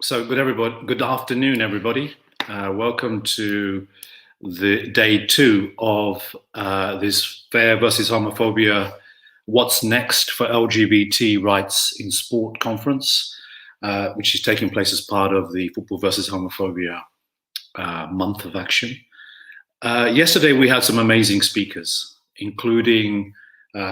Good afternoon, everybody. Welcome to the day 2 of this Fair versus Homophobia, What's Next for LGBT Rights in Sport conference, which is taking place as part of the Football versus Homophobia month of action. Yesterday, we had some amazing speakers, including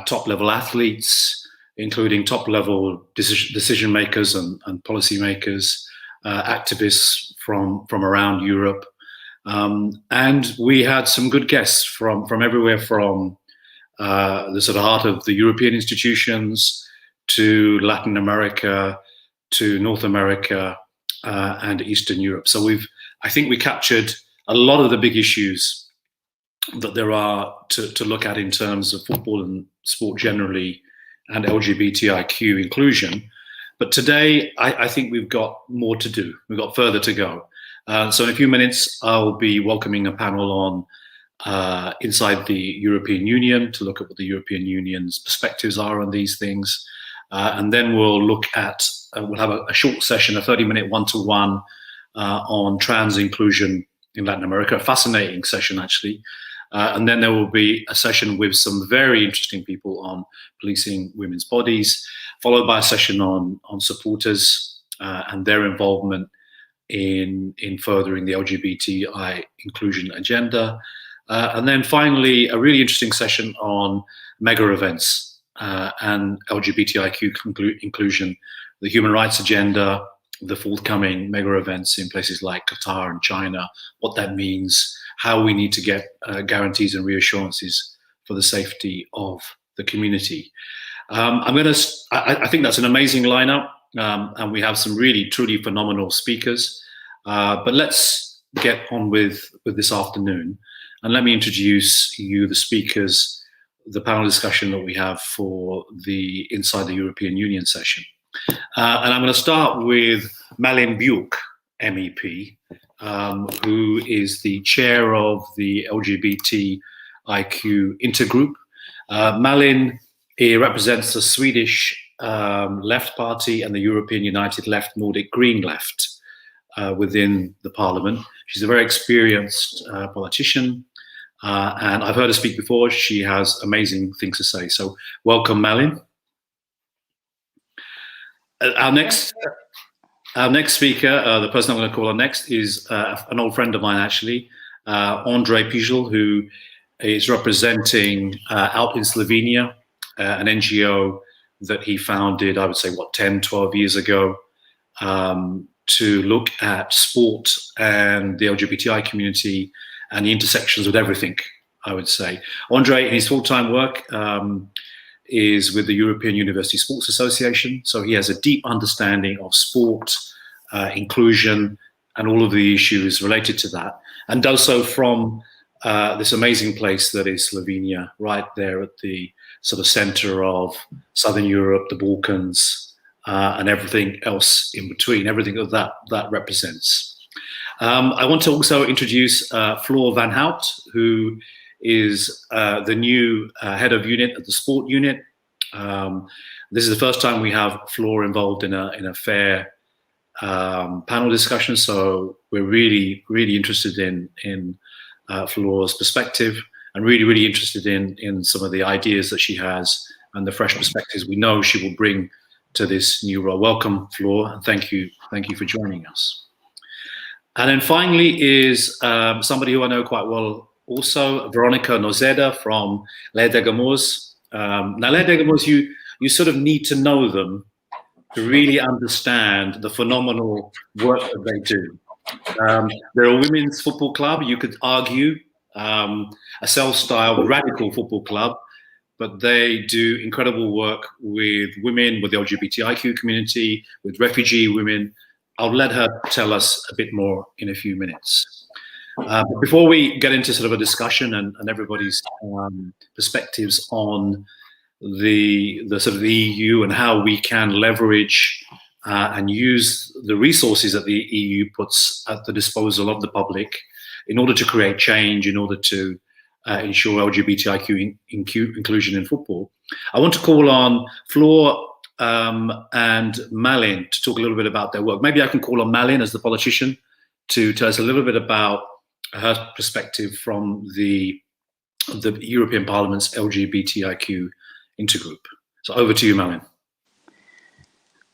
top-level athletes, including top-level decision makers and policy makers, activists from around Europe. And we had some good guests from everywhere, from the sort of heart of the European institutions to Latin America, to North America, and Eastern Europe. So I think we captured a lot of the big issues that there are to look at in terms of football and sport generally, and LGBTIQ inclusion. But today, I think we've got more to do. We've got further to go. So in a few minutes, I'll be welcoming a panel on inside the European Union to look at what the European Union's perspectives are on these things. And then we'll look at, we'll have a short session, a 30-minute one-to-one on trans inclusion in Latin America, a fascinating session, actually. And then there will be a session with some very interesting people on policing women's bodies, followed by a session on supporters and their involvement in furthering the LGBTI inclusion agenda. And then finally, a really interesting session on mega events and LGBTIQ inclusion, the human rights agenda, the forthcoming mega events in places like Qatar and China, what that means, how we need to get guarantees and reassurances for the safety of the community. I think that's an amazing lineup, and we have some really, truly phenomenal speakers. But let's get on with this afternoon, and let me introduce you the speakers, the panel discussion that we have for the Inside the European Union session. And I'm going to start with Malin Bjork, MEP, who is the chair of the LGBTIQ intergroup. Malin represents the Swedish Left Party and the European United Left, Nordic Green Left within the parliament. She's a very experienced politician, and I've heard her speak before. She has amazing things to say. So welcome, Malin. Our next speaker, the person I'm going to call on next, is an old friend of mine, actually, Andrej Pijl, who is representing out in Slovenia, an NGO that he founded, I would say, 10, 12 years ago, to look at sport and the LGBTI community and the intersections with everything, I would say. Andrej, in his full-time work, is with the European University Sports Association. So he has a deep understanding of sport, inclusion, and all of the issues related to that, and does so from this amazing place that is Slovenia, right there at the sort of center of Southern Europe, the Balkans, and everything else in between, everything that represents. I want to also introduce Floor van Hout, who is the new head of unit at the sport unit. This is the first time we have Floor involved in a fair panel discussion, so we're really, really interested in Floor's perspective, and really, really interested in some of the ideas that she has and the fresh perspectives we know she will bring to this new role. Welcome, Floor, and thank you for joining us. And then finally is somebody who I know quite well also, Veronica Nozeda from Lerda Gamoz. Now, Lerda Gamoz, you sort of need to know them to really understand the phenomenal work that they do. They're a women's football club, you could argue, a self-styled radical football club, but they do incredible work with women, with the LGBTIQ community, with refugee women. I'll let her tell us a bit more in a few minutes. But before we get into sort of a discussion and everybody's perspectives on the sort of the EU and how we can leverage and use the resources that the EU puts at the disposal of the public in order to create change, in order to ensure LGBTIQ inclusion in football, I want to call on Floor and Malin to talk a little bit about their work. Maybe I can call on Malin as the politician to tell us a little bit about her perspective from the European Parliament's LGBTIQ intergroup. So over to you, Malin.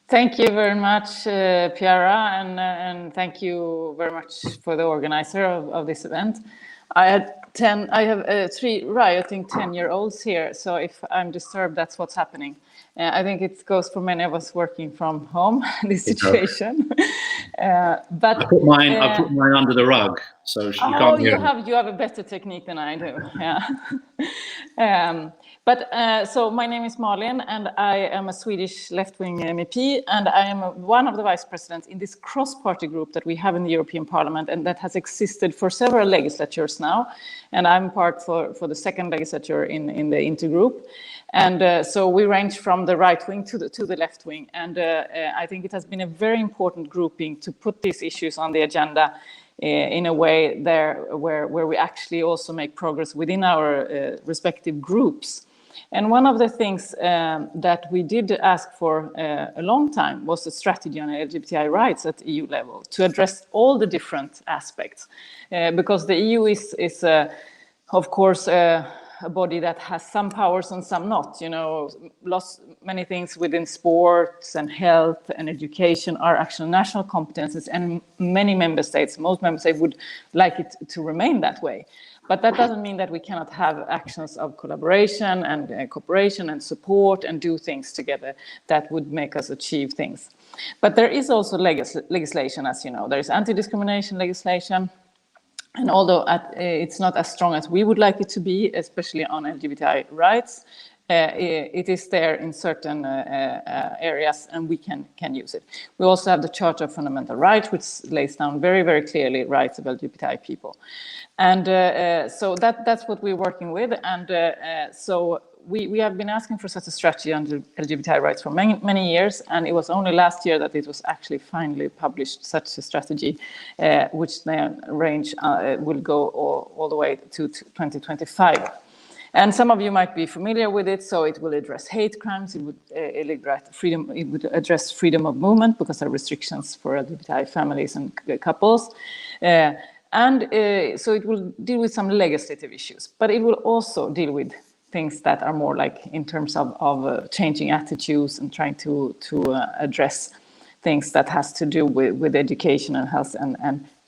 Thank you very much, Piara, and thank you very much for the organizer of this event. I have 3 rioting 10-year-olds here, so if I'm disturbed, that's what's happening. I think it goes for many of us working from home, this situation. But I put mine under the rug, so you can't hear it. You have a better technique than I do. Yeah. So my name is Malin, and I am a Swedish left-wing MEP, and I am one of the vice presidents in this cross-party group that we have in the European Parliament, and that has existed for several legislatures now. And I'm part for the second legislature in the intergroup. And so we range from the right wing to the left wing. And I think it has been a very important grouping to put these issues on the agenda in a way where we actually also make progress within our respective groups. And one of the things that we did ask for a long time was a strategy on LGBTI rights at EU level to address all the different aspects. Because the EU is of course, a body that has some powers and some not. You know, many things within sports and health and education are actually national competences, and many member states, most member states would like it to remain that way. But that doesn't mean that we cannot have actions of collaboration and cooperation and support and do things together that would make us achieve things. But there is also legislation, as you know. There is anti-discrimination legislation. And although it's not as strong as we would like it to be, especially on LGBTI rights, it is there in certain areas, and we can use it. We also have the Charter of Fundamental Rights, which lays down very, very clearly rights of LGBTI people. And so that's what we're working with. And so we have been asking for such a strategy on LGBTI rights for many years, and it was only last year that it was actually finally published, such a strategy, which then will go all the way to 2025. And some of you might be familiar with it. So it will address hate crimes. It would address freedom of movement, because there are restrictions for LGBTI families and couples. So it will deal with some legislative issues, but it will also deal with things that are more like in terms of changing attitudes and trying to address things that has to do with education and health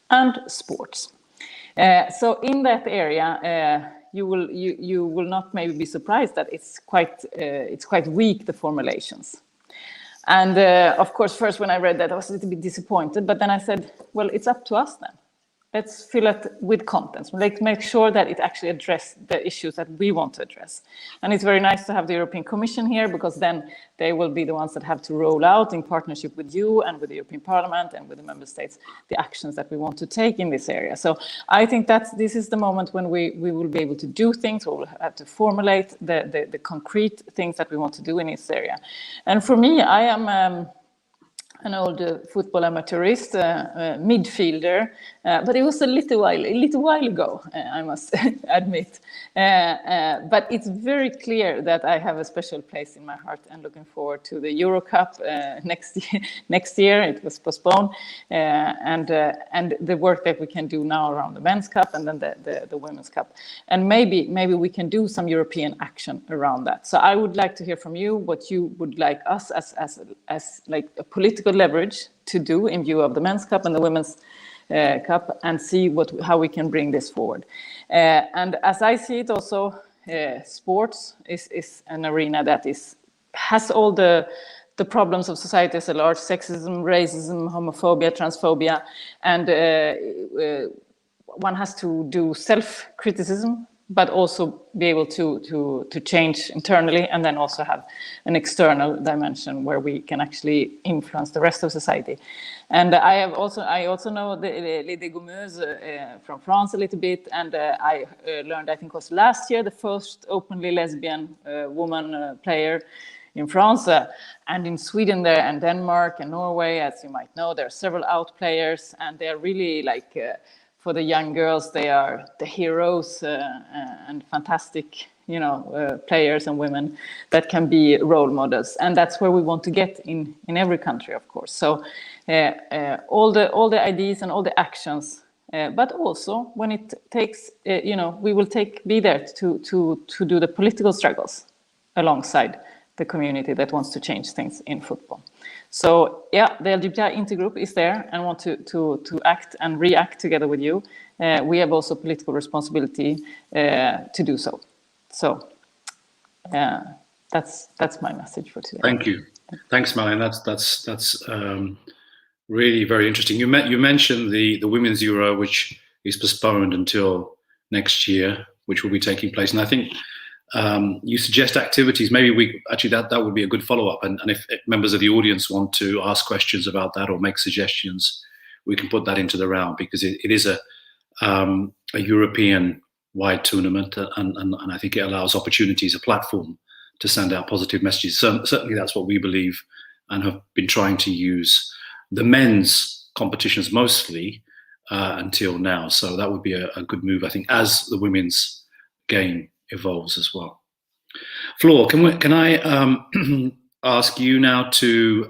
and sports. So in that area, you will not maybe be surprised that it's quite weak, the formulations. And of course, first when I read that, I was a little bit disappointed, but then I said, well, it's up to us then. Let's fill it with content. Let's make sure that it actually addresses the issues that we want to address. And it's very nice to have the European Commission here, because then they will be the ones that have to roll out in partnership with you and with the European Parliament and with the member states, the actions that we want to take in this area. So I think this is the moment when we will be able to do things, or we'll have to formulate the concrete things that we want to do in this area. And for me, I am an old football amateurist, midfielder, but it was a little while ago, I must admit. But it's very clear that I have a special place in my heart, and looking forward to the Euro Cup next year. It was postponed, and the work that we can do now around the Men's Cup and then the Women's Cup, and maybe we can do some European action around that. So I would like to hear from you what you would like us as like a political leverage to do in view of the Men's Cup and the Women's Cup, and see how we can bring this forward. And as I see it, also sports is an arena that has all the problems of society as a large: sexism, racism, homophobia, transphobia, and one has to do self-criticism, but also be able to change internally, and then also have an external dimension where we can actually influence the rest of society. And I also know Lydie Gomeuse from France a little bit, and I learned, I think it was last year, the first openly lesbian woman player in France, and in Sweden there, and Denmark and Norway, as you might know, there are several out players, and they're really like, for the young girls, they are the heroes and fantastic players and women that can be role models, and that's where we want to get in every country, of course. So all the ideas and all the actions, but also when it takes, we will be there to do the political struggles alongside the community that wants to change things in football. So yeah, the LGBTI intergroup is there and want to act and react together with you. We have also political responsibility to do so. So that's my message for today. Thank you. Thanks, Malin. That's really very interesting. You mentioned the Women's Euro, which is postponed until next year, which will be taking place. And I think you suggest activities. Maybe that would be a good follow-up. And if members of the audience want to ask questions about that or make suggestions, we can put that into the round, because it is a European-wide tournament, and I think it allows opportunities, a platform to send out positive messages. So certainly that's what we believe, and have been trying to use the men's competitions mostly until now. So that would be a good move, I think, as the women's game evolves as well. Flor, can I ask you now to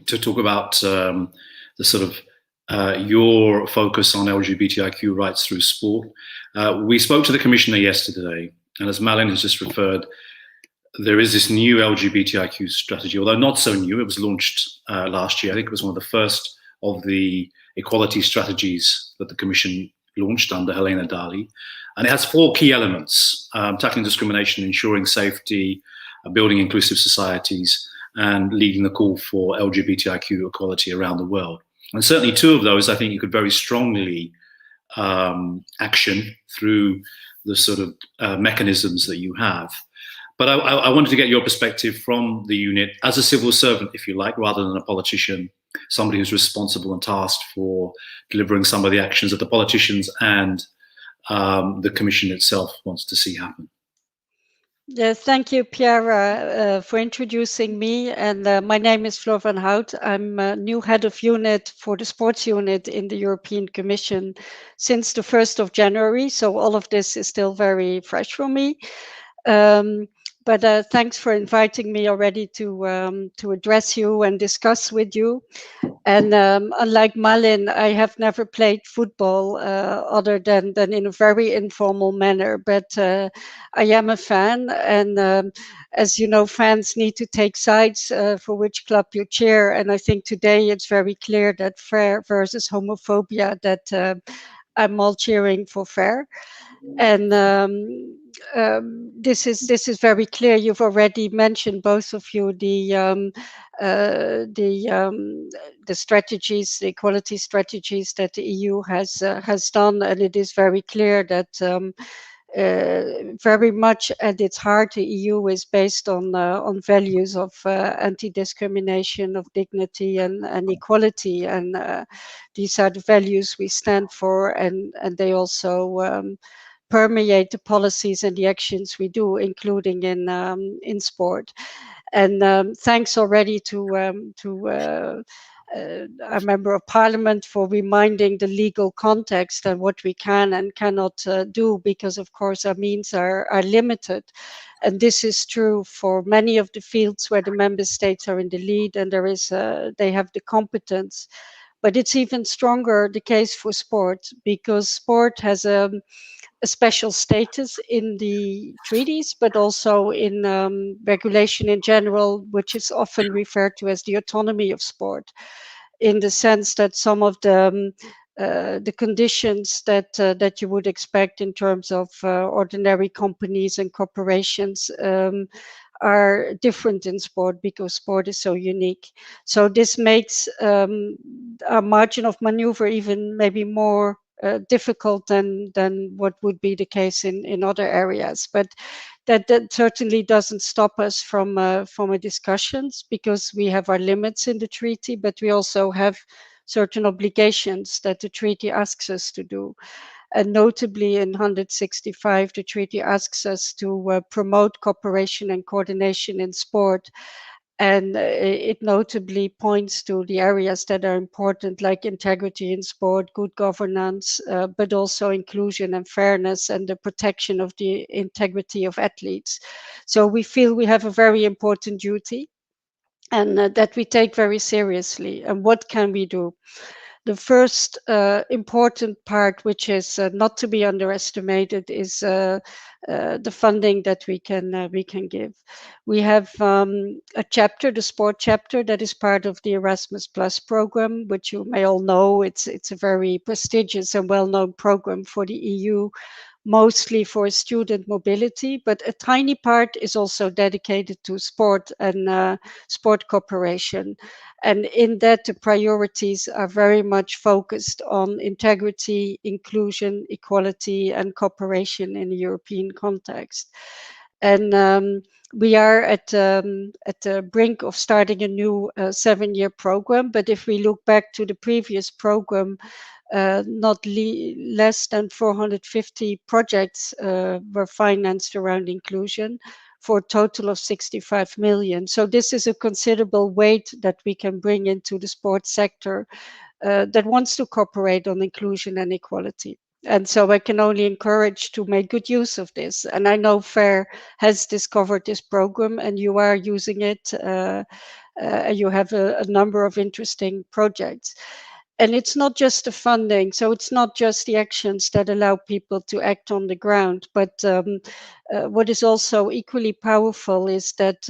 talk about the sort of your focus on LGBTIQ rights through sport? We spoke to the commissioner yesterday, and as Malin has just referred, there is this new LGBTIQ strategy, although not so new. It was launched last year. I think it was one of the first of the equality strategies that the Commission launched under Helena Dali. And it has 4 key elements: tackling discrimination, ensuring safety, building inclusive societies, and leading the call for LGBTIQ equality around the world. And certainly 2 of those, I think you could very strongly action through the sort of mechanisms that you have. But I wanted to get your perspective from the unit as a civil servant, if you like, rather than a politician, somebody who's responsible and tasked for delivering some of the actions that the politicians and the Commission itself wants to see happen. Yes, thank you, Pierre, for introducing me. And my name is Flor van Hout. I'm a new head of unit for the sports unit in the European Commission since the 1st of January. So all of this is still very fresh for me. But thanks for inviting me already to address you and discuss with you. And unlike Malin, I have never played football other than in a very informal manner. But I am a fan, and as you know, fans need to take sides for which club you cheer. And I think today it's very clear that fair versus homophobia, that I'm all cheering for fair. And this is very clear. You've already mentioned, both of you, the strategies, the equality strategies that the EU has done, and it is very clear that very much at its heart, the EU is based on values of anti-discrimination, of dignity and equality, and these are the values we stand for, and they also permeate the policies and the actions we do, including in sport. And thanks already to a member of parliament for reminding the legal context and what we can and cannot do, because of course our means are limited. And this is true for many of the fields where the member states are in the lead, and they have the competence. But it's even stronger the case for sport, because sport has a special status in the treaties, but also in regulation in general, which is often referred to as the autonomy of sport, in the sense that some of the conditions that you would expect in terms of ordinary companies and corporations are different in sport, because sport is so unique. So this makes our margin of maneuver even maybe more difficult than what would be the case in other areas. But that certainly doesn't stop us from a discussions, because we have our limits in the treaty, but we also have certain obligations that the treaty asks us to do. And notably in 165, the treaty asks us to promote cooperation and coordination in sport. And it notably points to the areas that are important, like integrity in sport, good governance, but also inclusion and fairness and the protection of the integrity of athletes. So we feel we have a very important duty, and that we take very seriously. And what can we do? The first important part, which is not to be underestimated, is the funding that we can give. We have a chapter, the sport chapter, that is part of the Erasmus Plus program, which you may all know. It's a very prestigious and well-known program for the EU, mostly for student mobility, but a tiny part is also dedicated to sport and sport cooperation. And in that, the priorities are very much focused on integrity, inclusion, equality, and cooperation in a European context. And we are at the brink of starting a new 7-year program. But if we look back to the previous program, not less than 450 projects were financed around inclusion for a total of 65 million. So this is a considerable weight that we can bring into the sports sector that wants to cooperate on inclusion and equality. And so I can only encourage to make good use of this. And I know FAIR has discovered this program and you are using it. You have a number of interesting projects. And it's not just the funding, so it's not just the actions that allow people to act on the ground, but what is also equally powerful is that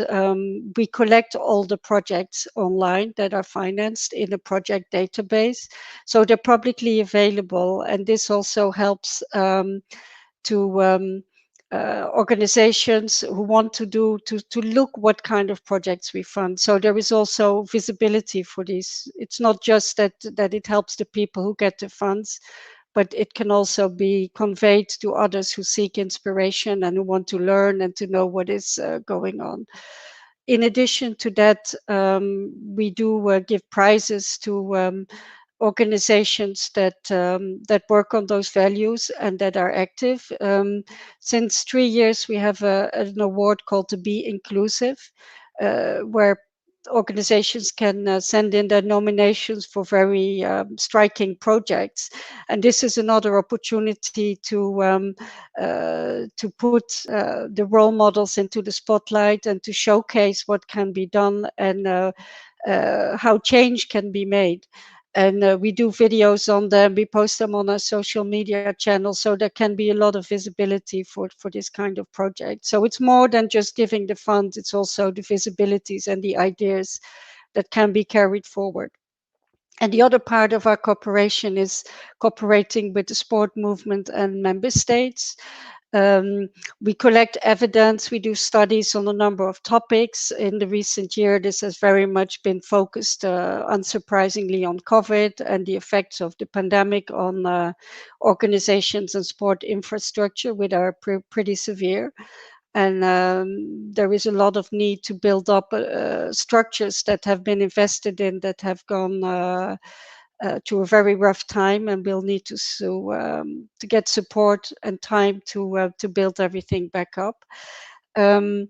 we collect all the projects online that are financed in a project database, so they're publicly available, and this also helps to organizations who want to look what kind of projects we fund. So there is also visibility for these. It's not just that it helps the people who get the funds, but it can also be conveyed to others who seek inspiration and who want to learn and to know what is going on. In addition to that, we do give prizes to organizations that work on those values and that are active. Since 3 years, we have an award called the Be Inclusive, where organizations can send in their nominations for very striking projects, and this is another opportunity to put the role models into the spotlight and to showcase what can be done and how change can be made. And we do videos on them, we post them on our social media channels, so there can be a lot of visibility for this kind of project. So it's more than just giving the funds, it's also the visibilities and the ideas that can be carried forward. And the other part of our cooperation is cooperating with the sport movement and member states. We collect evidence, we do studies on a number of topics. In the recent year, this has very much been focused, unsurprisingly, on COVID and the effects of the pandemic on organizations and sport infrastructure, which are pretty severe. And there is a lot of need to build up structures that have been invested in that have gone to a very rough time, and we'll need to get support and time to build everything back up. And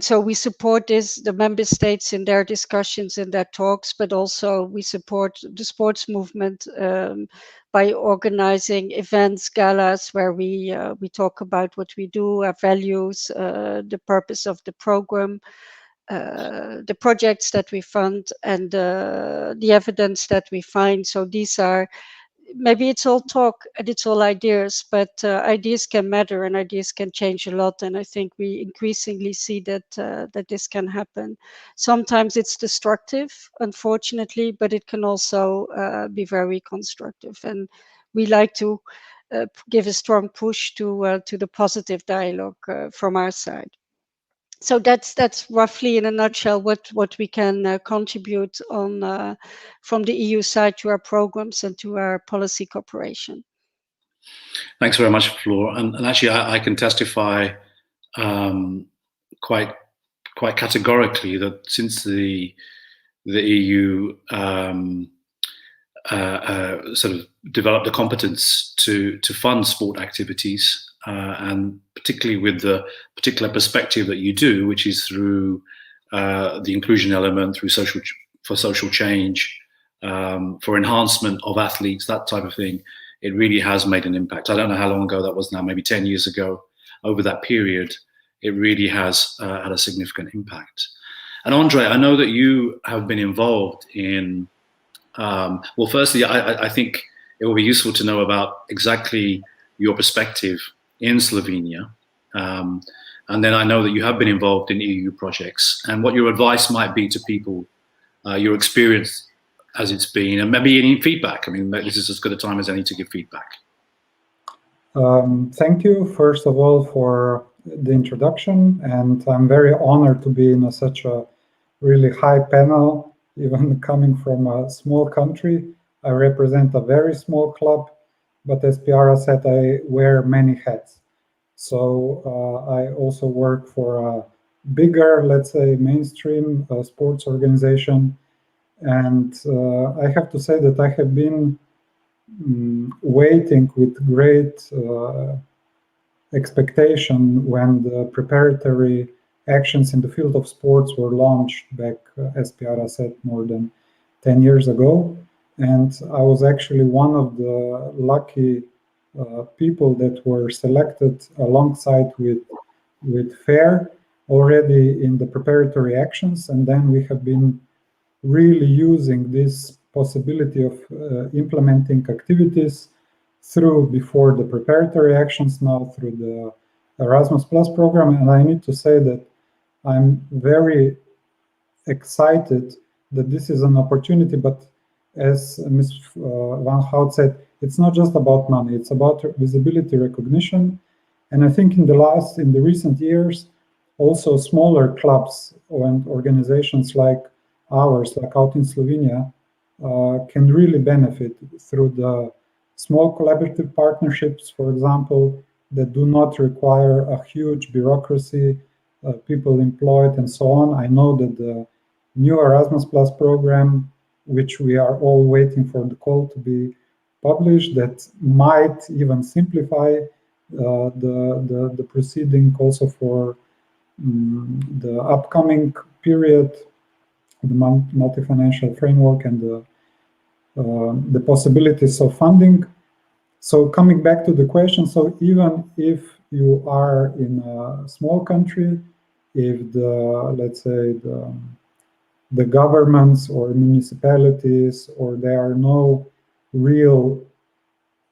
so we support the member states in their discussions, in their talks, but also we support the sports movement by organizing events, galas, where we talk about what we do, our values, the purpose of the program, the projects that we fund, and the evidence that we find. So these are, maybe it's all talk and it's all ideas, but ideas can matter and ideas can change a lot. And I think we increasingly see that this can happen. Sometimes it's destructive, unfortunately, but it can also be very constructive. And we like to give a strong push to the positive dialogue from our side. So that's roughly in a nutshell what we can contribute on from the EU side to our programs and to our policy cooperation. Thanks very much, Floor. And actually, I can testify quite categorically that since the EU sort of developed the competence to fund sport activities, and particularly with the particular perspective that you do, which is through the inclusion element, through social change, for enhancement of athletes, that type of thing, it really has made an impact. I don't know how long ago that was now, maybe 10 years ago. Over that period, it really has had a significant impact. And Andre, I know that you have been involved in, well, firstly, I think it will be useful to know about exactly your perspective in Slovenia. And then I know that you have been involved in EU projects, and what your advice might be to people, your experience as it's been, and maybe any feedback. I mean, this is as good a time as any to give feedback. Thank you, first of all, for the introduction, and I'm very honored to be in such a really high panel, even coming from a small country. I represent a very small club, but as Piara said, I wear many hats. So I also work for a bigger, let's say, mainstream sports organization. And I have to say that I have been waiting with great expectation when the preparatory actions in the field of sports were launched back, as Piara said, more than 10 years ago. And I was actually one of the lucky people that were selected alongside with FAIR already in the preparatory actions. And then we have been really using this possibility of implementing activities through before the preparatory actions, now through the Erasmus Plus program. And I need to say that I'm very excited that this is an opportunity, but as Ms. Van Hout said, it's not just about money, it's about visibility, recognition. And I think in the recent years, also smaller clubs and organizations like ours, like out in Slovenia, can really benefit through the small collaborative partnerships, for example, that do not require a huge bureaucracy, people employed and so on. I know that the new Erasmus Plus program, which we are all waiting for the call to be published, that might even simplify the proceeding also for the upcoming period, the multi-financial framework and the possibilities of funding. So coming back to the question, so even if you are in a small country, if let's say the governments or municipalities, or there are no real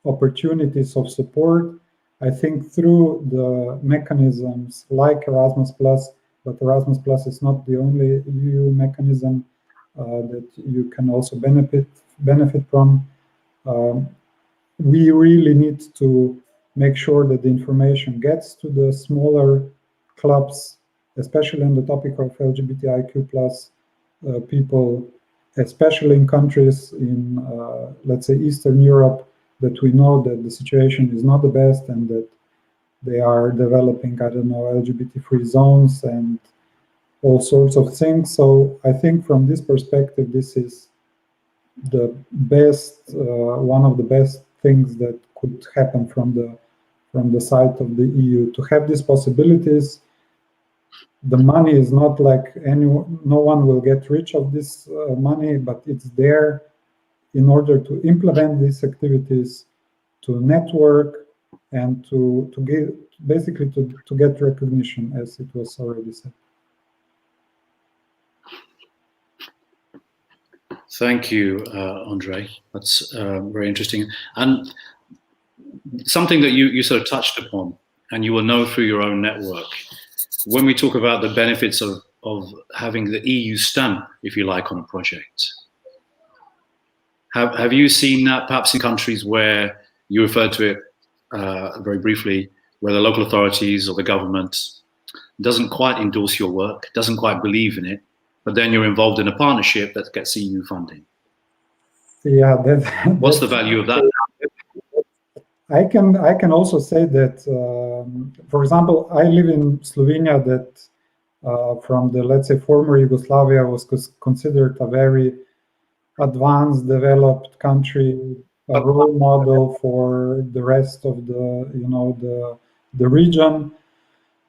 opportunities of support, I think through the mechanisms like Erasmus Plus, but Erasmus Plus is not the only EU mechanism that you can also benefit from. We really need to make sure that the information gets to the smaller clubs, especially on the topic of LGBTIQ plus people, especially in countries in, let's say, Eastern Europe, that we know that the situation is not the best and that they are developing, I don't know, LGBT-free zones and all sorts of things. So I think from this perspective, this is the best, one of the best things that could happen from the side of the EU, to have these possibilities. The money is not like no one will get rich of this money, but it's there in order to implement these activities, to network, and to get basically to get recognition, as it was already said. Thank you, Andre. That's very interesting. And something that you sort of touched upon, and you will know through your own network, when we talk about the benefits of having the EU stamp, if you like, on a project. Have you seen that perhaps in countries where you referred to it very briefly, where the local authorities or the government doesn't quite endorse your work, doesn't quite believe in it, but then you're involved in a partnership that gets EU funding? Yeah, what's the value of that? I can also say that, for example, I live in Slovenia, that from the, let's say, former Yugoslavia was considered a very advanced, developed country, a role model for the rest of the region.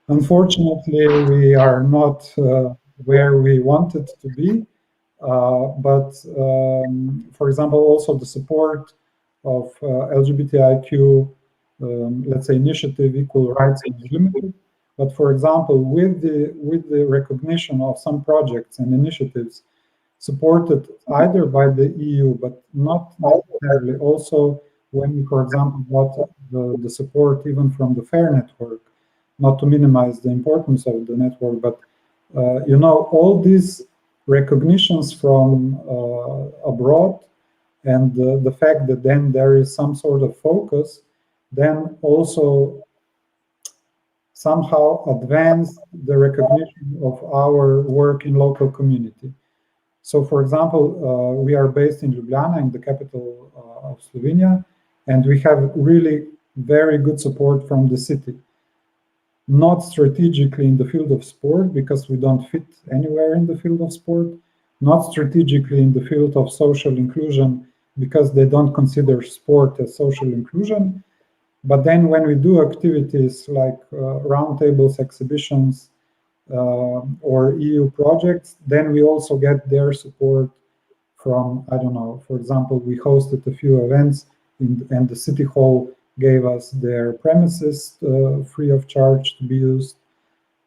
Unfortunately, we are not where we want it to be. But for example, also the support of LGBTIQ, let's say, initiative equal rights is limited. But for example, with the recognition of some projects and initiatives supported either by the EU, but not necessarily also when we, for example, got the support even from the FAIR network, not to minimize the importance of the network, but you know, all these recognitions from abroad and the fact that then there is some sort of focus, then also somehow advance the recognition of our work in local community. So, for example, we are based in Ljubljana, in the capital of Slovenia, and we have really very good support from the city. Not strategically in the field of sport, because we don't fit anywhere in the field of sport. Not strategically in the field of social inclusion, because they don't consider sport as social inclusion. But then when we do activities like roundtables, exhibitions, or EU projects, then we also get their support from, I don't know, for example, we hosted a few events and the city hall gave us their premises free of charge to be used.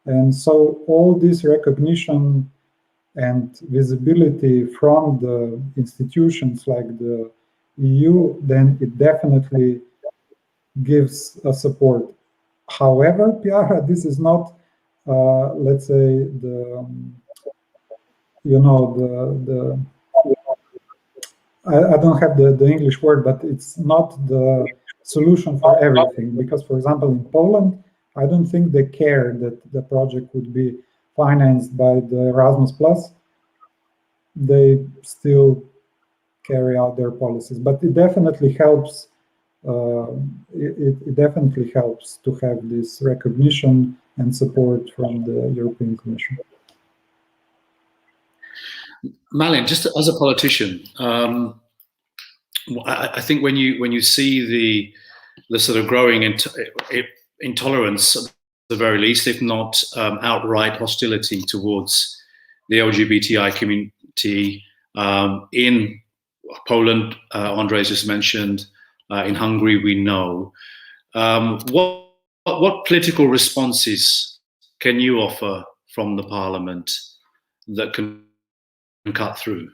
And so all this recognition and visibility from the institutions like the EU, then it definitely gives a support. However, Piara, this is not, let's say, the, you know, I don't have the English word, but it's not the solution for everything. Because, for example, in Poland, I don't think they care that the project would be financed by the Erasmus Plus. They still carry out their policies, but it definitely helps. It definitely helps to have this recognition and support from the European Commission. Malin, just as a politician, I think when you see the sort of growing intolerance, at the very least, if not outright hostility towards the LGBTI community in Poland, Andres just mentioned, in Hungary, we know. What political responses can you offer from the parliament that can cut through?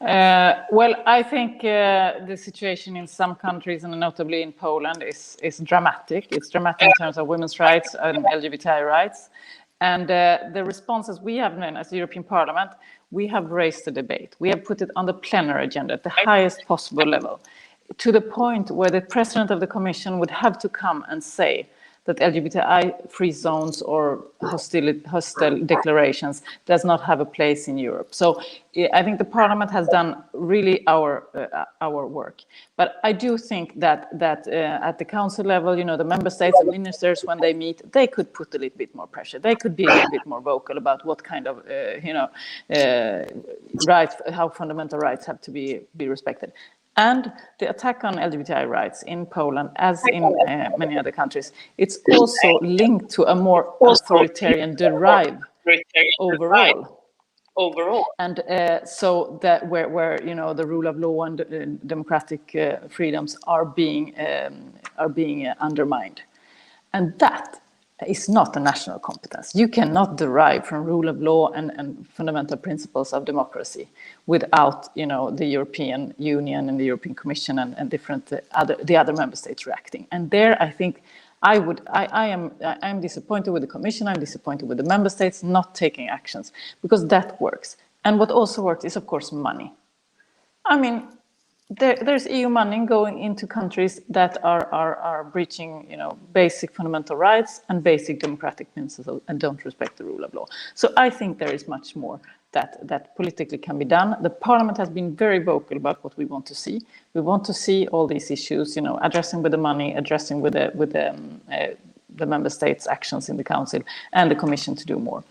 Well, I think the situation in some countries, and notably in Poland, is dramatic. It's dramatic in terms of women's rights and LGBTI rights. And the responses we have done as the European Parliament, we have raised the debate. We have put it on the plenary agenda at the highest possible level, to the point where the President of the Commission would have to come and say that LGBTI-free zones or hostile declarations does not have a place in Europe. So I think the Parliament has done really our work. But I do think that at the Council level, you know, the member states and ministers, when they meet, they could put a little bit more pressure. They could be a little bit more vocal about what kind of, rights, how fundamental rights have to be respected. And the attack on LGBTI rights in Poland, as in many other countries, it's also linked to a more authoritarian drive overall. And so that where you know the rule of law and democratic freedoms are being undermined, and that is not a national competence. You cannot derive from rule of law and fundamental principles of democracy without, you know, the European Union and the European Commission and different other member states reacting. And there, I think I am disappointed with the Commission. I'm disappointed with the member states not taking actions, because that works. And what also works is, of course, money. I mean, there's EU money going into countries that are breaching, you know, basic fundamental rights and basic democratic principles and don't respect the rule of law. So I think there is much more that politically can be done. The Parliament has been very vocal about what we want to see. We want to see all these issues, you know, addressing with the money, addressing with the member states' actions in the Council and the Commission to do more.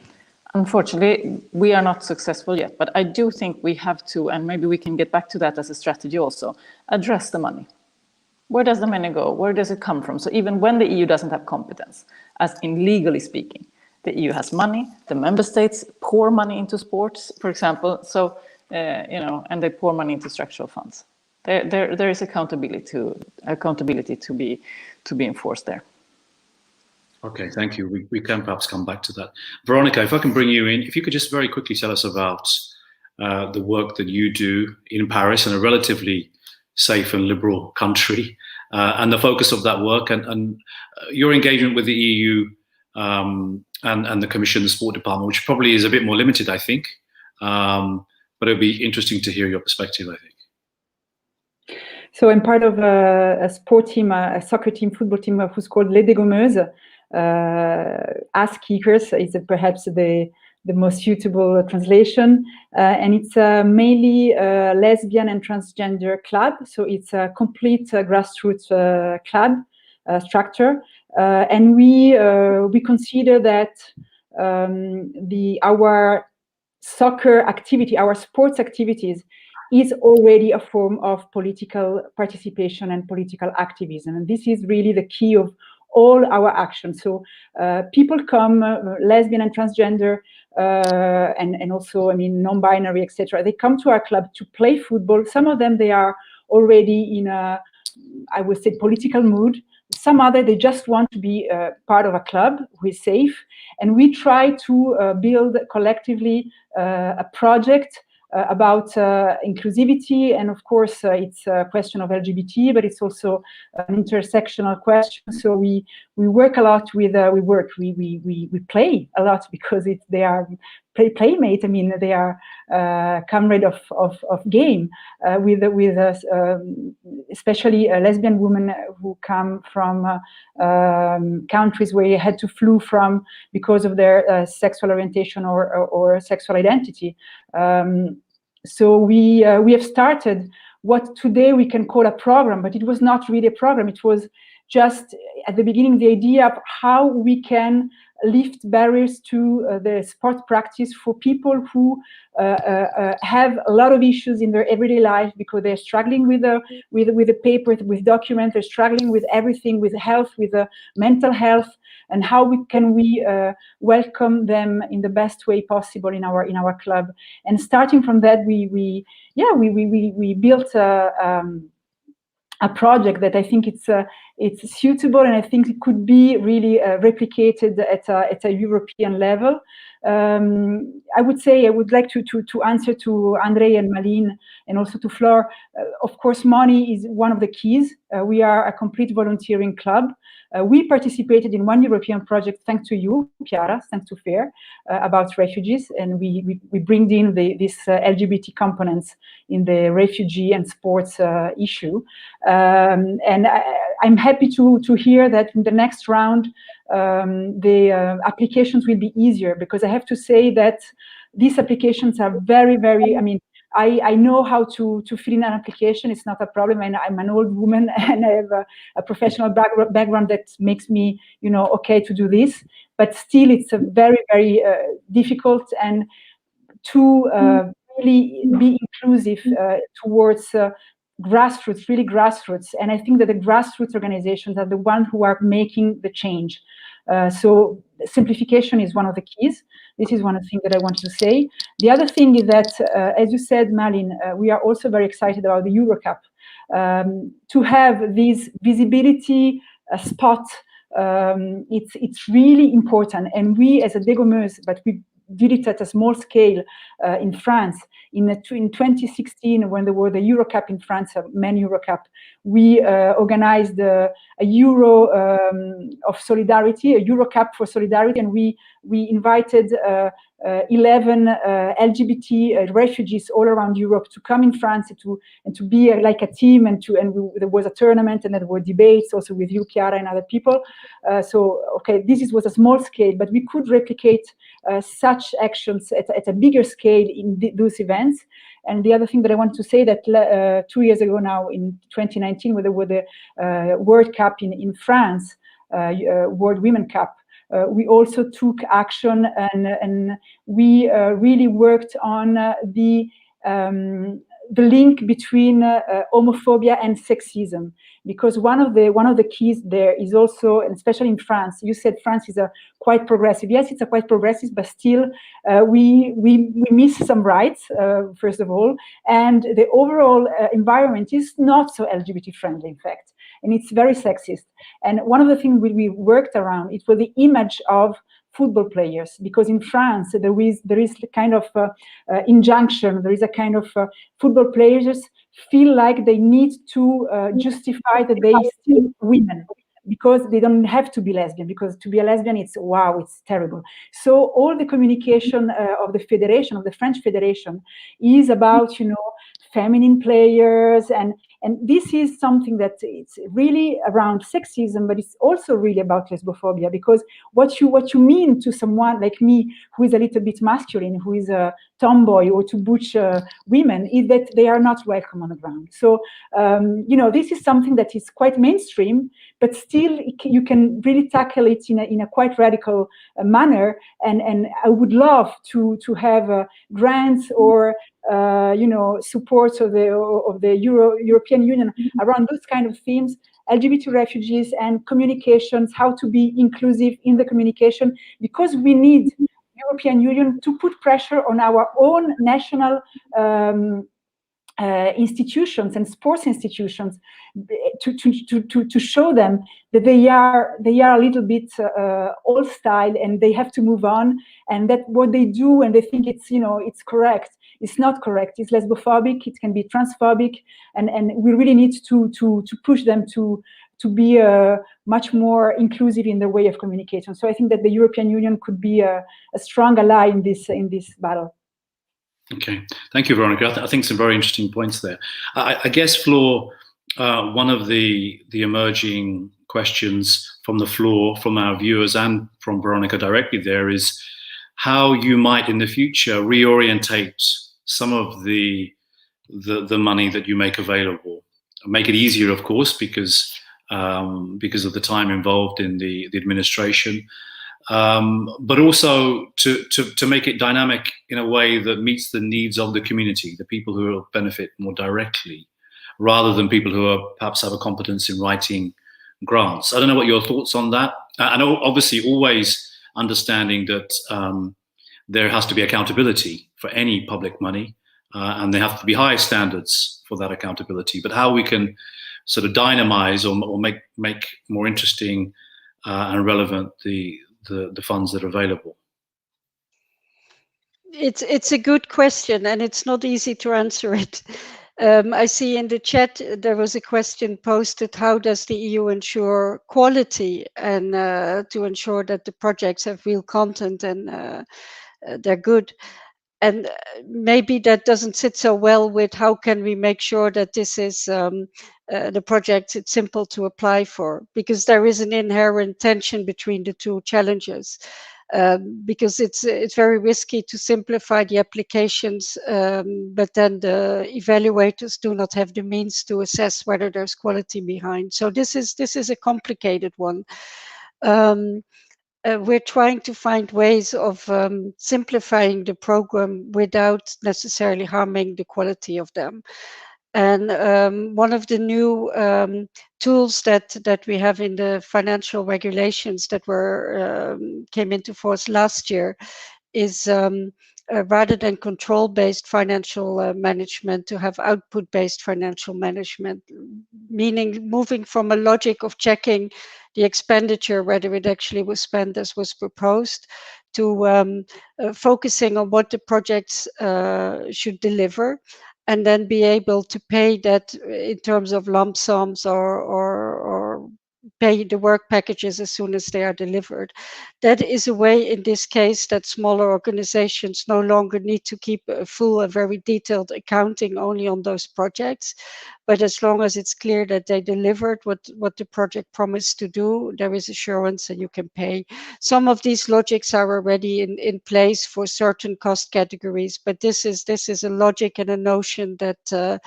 Unfortunately, we are not successful yet, but I do think we have to, and maybe we can get back to that as a strategy also, address the money. Where does the money go? Where does it come from? So even when the EU doesn't have competence, as in legally speaking, the EU has money, the member states pour money into sports, for example. So, and they pour money into structural funds. There is accountability to be enforced there. Okay, thank you. We can perhaps come back to that. Veronica, if I can bring you in, if you could just very quickly tell us about the work that you do in Paris, in a relatively safe and liberal country, and the focus of that work, and your engagement with the EU and the Commission, the Sport Department, which probably is a bit more limited, I think. But it'd be interesting to hear your perspective, I think. So I'm part of a sport team, a soccer team, football team, who's called Les Dégommeuses. Ass Kickers is perhaps the most suitable translation, and it's mainly a lesbian and transgender club. So it's a complete grassroots club structure, and we consider that our soccer activity, our sports activities, is already a form of political participation and political activism, and this is really the key of all our actions. So people come, lesbian and transgender, and also, I mean, non-binary, etc. They come to our club to play football. Some of them, they are already in a, I would say, political mood. Some other, they just want to be part of a club who is safe. And we try to build collectively a project about inclusivity, and of course it's a question of LGBT, but it's also an intersectional question. So we work a lot with we play a lot, because they are playmate. I mean, they are comrade of game with especially lesbian women who come from countries where you had to flee from because of their sexual orientation or sexual identity. So we have started what today we can call a program, but it was not really a program. It was just at the beginning the idea of how we can lift barriers to the sport practice for people who have a lot of issues in their everyday life, because they're struggling with the paper, with documents, they're struggling with everything, with health, with mental health, and how can we welcome them in the best way possible in our club. And starting from that, we built a project that I think it's suitable, and I think it could be really replicated at a European level. I would say I would like to answer to Andre and Malin, and also to Flor. Of course, money is one of the keys. We are a complete volunteering club. We participated in one European project, thanks to you, Chiara, thanks to FAIR, about refugees, and we bring in this LGBT components in the refugee and sports issue. And I'm happy to hear that in the next round the applications will be easier, because I have to say that these applications are very, very, I mean, I know how to fill in an application. It's not a problem. And I'm an old woman, and I have a professional background that makes me, okay to do this. But still, it's a very, very difficult, and to really be inclusive towards grassroots, really grassroots. And I think that the grassroots organizations are the ones who are making the change. So simplification is one of the keys. This is one of the things that I wanted to say. The other thing is that, as you said, Malin, we are also very excited about the Euro Cup. To have this visibility spot, it's really important. And we, as a Dégommeuse, but we did it at a small scale in France. In 2016, when there was the Euro Cup in France, a Men Euro Cup, we organized a Euro of Solidarity, a Euro Cup for Solidarity, and we invited 11 LGBT refugees all around Europe to come in France and to be like a team, and there was a tournament, and there were debates also with you, Chiara, and other people. So, okay, this was a small scale, but we could replicate such actions at a bigger scale in those events. And the other thing that I want to say, that 2 years ago now, in 2019, when there was the World Cup in France, World Women Cup, we also took action, and we really worked on the the link between homophobia and sexism, because one of the keys there is also, and especially in France, you said France is a quite progressive. Yes, it's a quite progressive, but still we miss some rights, first of all, and the overall environment is not so LGBT friendly, in fact, and it's very sexist. And one of the things we worked around, it was the image of football players, because in France there is a kind of injunction, there is a kind of football players feel like they need to justify that they still women, because they don't have to be lesbian, because to be a lesbian, it's terrible. So all the communication of the federation, of the French Federation, is about, feminine players, and this is something that it's really around sexism, but it's also really about lesbophobia, because what you mean to someone like me, who is a little bit masculine, who is a tomboy, or to butch women, is that they are not welcome on the ground. So this is something that is quite mainstream, but still you can really tackle it in a quite radical manner. And I would love to have grants or support of the European Union around those kind of themes, LGBT refugees and communications, how to be inclusive in the communication, because we need European Union to put pressure on our own national institutions and sports institutions to show them that they are a little bit old style, and they have to move on, and that what they do and they think it's correct, it's not correct, it's lesbophobic, it can be transphobic, and we really need to push them to be much more inclusive in the way of communication. So I think that the European Union could be a strong ally in this battle. Okay, thank you, Veronica. I think some very interesting points there. I guess, Flor, one of the emerging questions from the floor, from our viewers and from Veronica directly there, is how you might in the future reorientate some of the money that you make available. Make it easier, of course, because of the time involved in the administration. But also to make it dynamic in a way that meets the needs of the community, the people who will benefit more directly, rather than people who are perhaps have a competence in writing grants. I don't know what your thoughts on that. I know, obviously, always understanding that there has to be accountability for any public money, and there have to be high standards for that accountability. But how we can sort of dynamize or make more interesting and relevant the funds that are available? It's a good question, and it's not easy to answer it. I see in the chat there was a question posted: how does the EU ensure quality and to ensure that the projects have real content and they're good? And maybe that doesn't sit so well with how can we make sure that this is the project it's simple to apply for, because there is an inherent tension between the two challenges. Because it's very risky to simplify the applications, but then the evaluators do not have the means to assess whether there's quality behind. So this is a complicated one. We're trying to find ways of simplifying the program without necessarily harming the quality of them. And one of the new tools that we have in the financial regulations that came into force last year is rather than control-based financial management, to have output-based financial management, meaning moving from a logic of checking the expenditure, whether it actually was spent as was proposed, to focusing on what the projects should deliver, and then be able to pay that in terms of lump sums or pay the work packages as soon as they are delivered. That is a way, in this case, that smaller organizations no longer need to keep a full and very detailed accounting only on those projects. But as long as it's clear that they delivered what the project promised to do, there is assurance and you can pay. Some of these logics are already in place for certain cost categories, but this is a logic and a notion that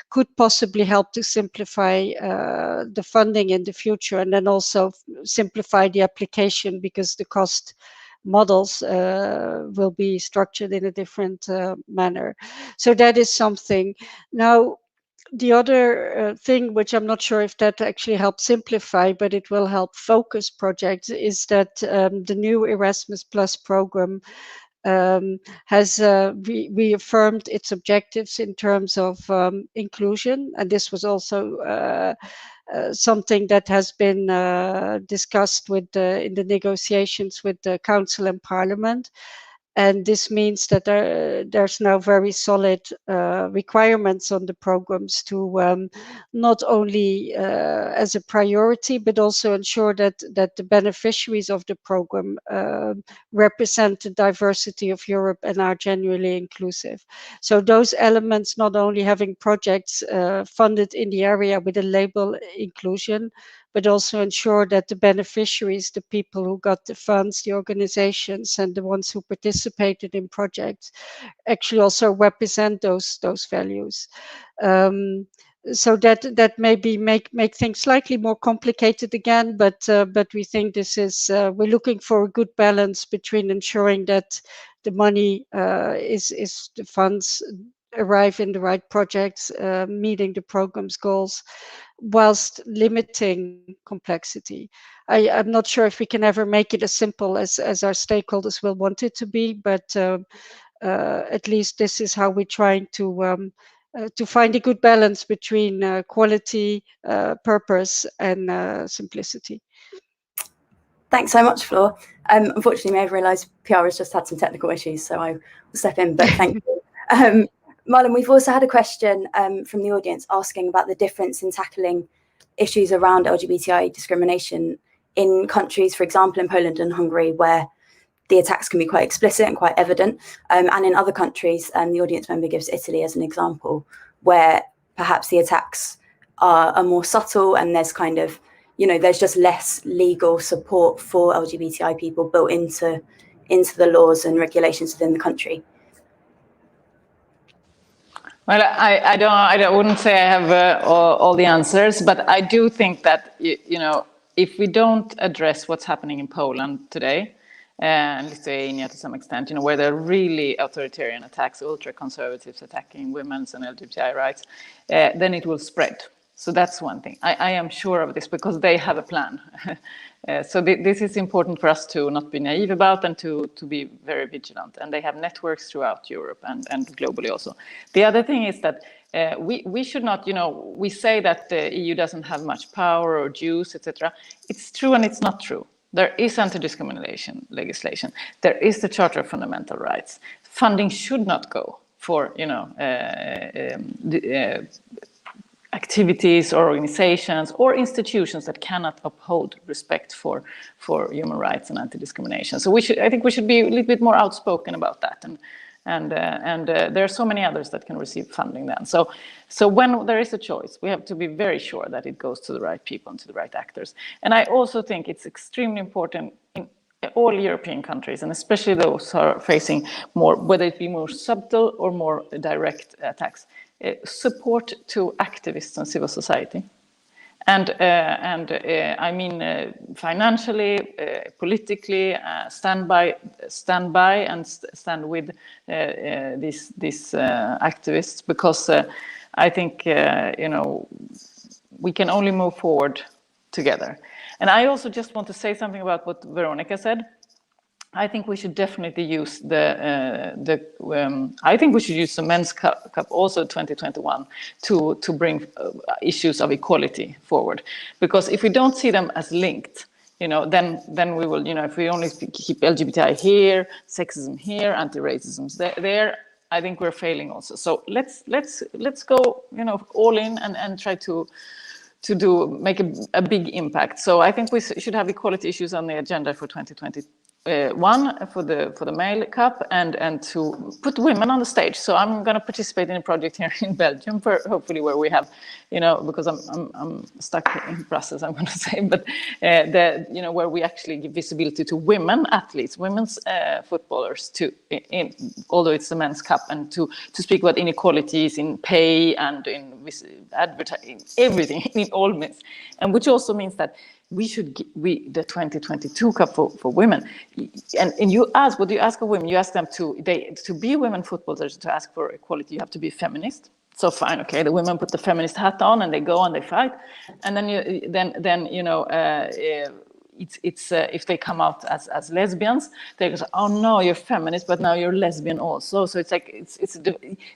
could possibly help to simplify the funding in the future, and then also simplify the application, because the cost models will be structured in a different manner. So that is something. Now, the other thing, which I'm not sure if that actually helps simplify, but it will help focus projects, is that the new Erasmus Plus program has reaffirmed its objectives in terms of inclusion. And this was also something that has been discussed with in the negotiations with the Council and Parliament. And this means that there's now very solid requirements on the programs to not only as a priority, but also ensure that the beneficiaries of the program represent the diversity of Europe and are genuinely inclusive. So those elements, not only having projects funded in the area with a label inclusion, but also ensure that the beneficiaries, the people who got the funds, the organizations, and the ones who participated in projects, actually also represent those values. So that maybe make things slightly more complicated again, but we think this is we're looking for a good balance between ensuring that the money is the funds arrive in the right projects, meeting the program's goals, whilst limiting complexity. I'm not sure if we can ever make it as simple as our stakeholders will want it to be, but at least this is how we're trying to find a good balance between quality, purpose, and simplicity. Thanks so much, Flor. Unfortunately, I've realised PR has just had some technical issues, so I will step in, but thank you. Marlon, we've also had a question from the audience asking about the difference in tackling issues around LGBTI discrimination in countries, for example, in Poland and Hungary, where the attacks can be quite explicit and quite evident, and in other countries, the audience member gives Italy as an example, where perhaps the attacks are more subtle and there's kind of, there's just less legal support for LGBTI people built into the laws and regulations within the country. Well, I wouldn't say I have all the answers, but I do think that, if we don't address what's happening in Poland today, and Lithuania to some extent, where there are really authoritarian attacks, ultra-conservatives attacking women's and LGBTI rights, then it will spread. So that's one thing. I am sure of this because they have a plan. So this is important for us to not be naive about and to be very vigilant. And they have networks throughout Europe and globally also. The other thing is that we should not, we say that the EU doesn't have much power or juice, etc. It's true and it's not true. There is anti-discrimination legislation. There is the Charter of Fundamental Rights. Funding should not go for, activities or organizations or institutions that cannot uphold respect for human rights and anti-discrimination. So I think we should be a little bit more outspoken about that. And there are so many others that can receive funding then. So when there is a choice, we have to be very sure that it goes to the right people and to the right actors. And I also think it's extremely important in all European countries, and especially those who are facing more, whether it be more subtle or more direct attacks, support to activists and civil society. And I mean financially, politically, stand by and stand with these activists, because I think we can only move forward together. And I also just want to say something about what Veronica said. I think we should definitely use I think we should use the Men's Cup also 2021 to bring issues of equality forward, because if we don't see them as linked, then we will, if we only keep LGBTI here, sexism here, anti-racism there, I think we're failing also. So let's go, all in and try to make a big impact. So I think we should have equality issues on the agenda for 2021 for the Male Cup, and to put women on the stage. So I'm going to participate in a project here in Belgium, hopefully where we have, because I'm stuck in Brussels, I'm going to say, but where we actually give visibility to women athletes, women's footballers, although it's the Men's Cup, and to speak about inequalities in pay and in advertising, everything, in all means, and which also means that we should the 2022 Cup for women. And you ask, what do you ask of women? You ask them to be women footballers, to ask for equality. You have to be feminist. So fine, okay. The women put the feminist hat on and they go and they fight, and then it's if they come out as lesbians, they go, oh no, you're feminist, but now you're lesbian also. So it's like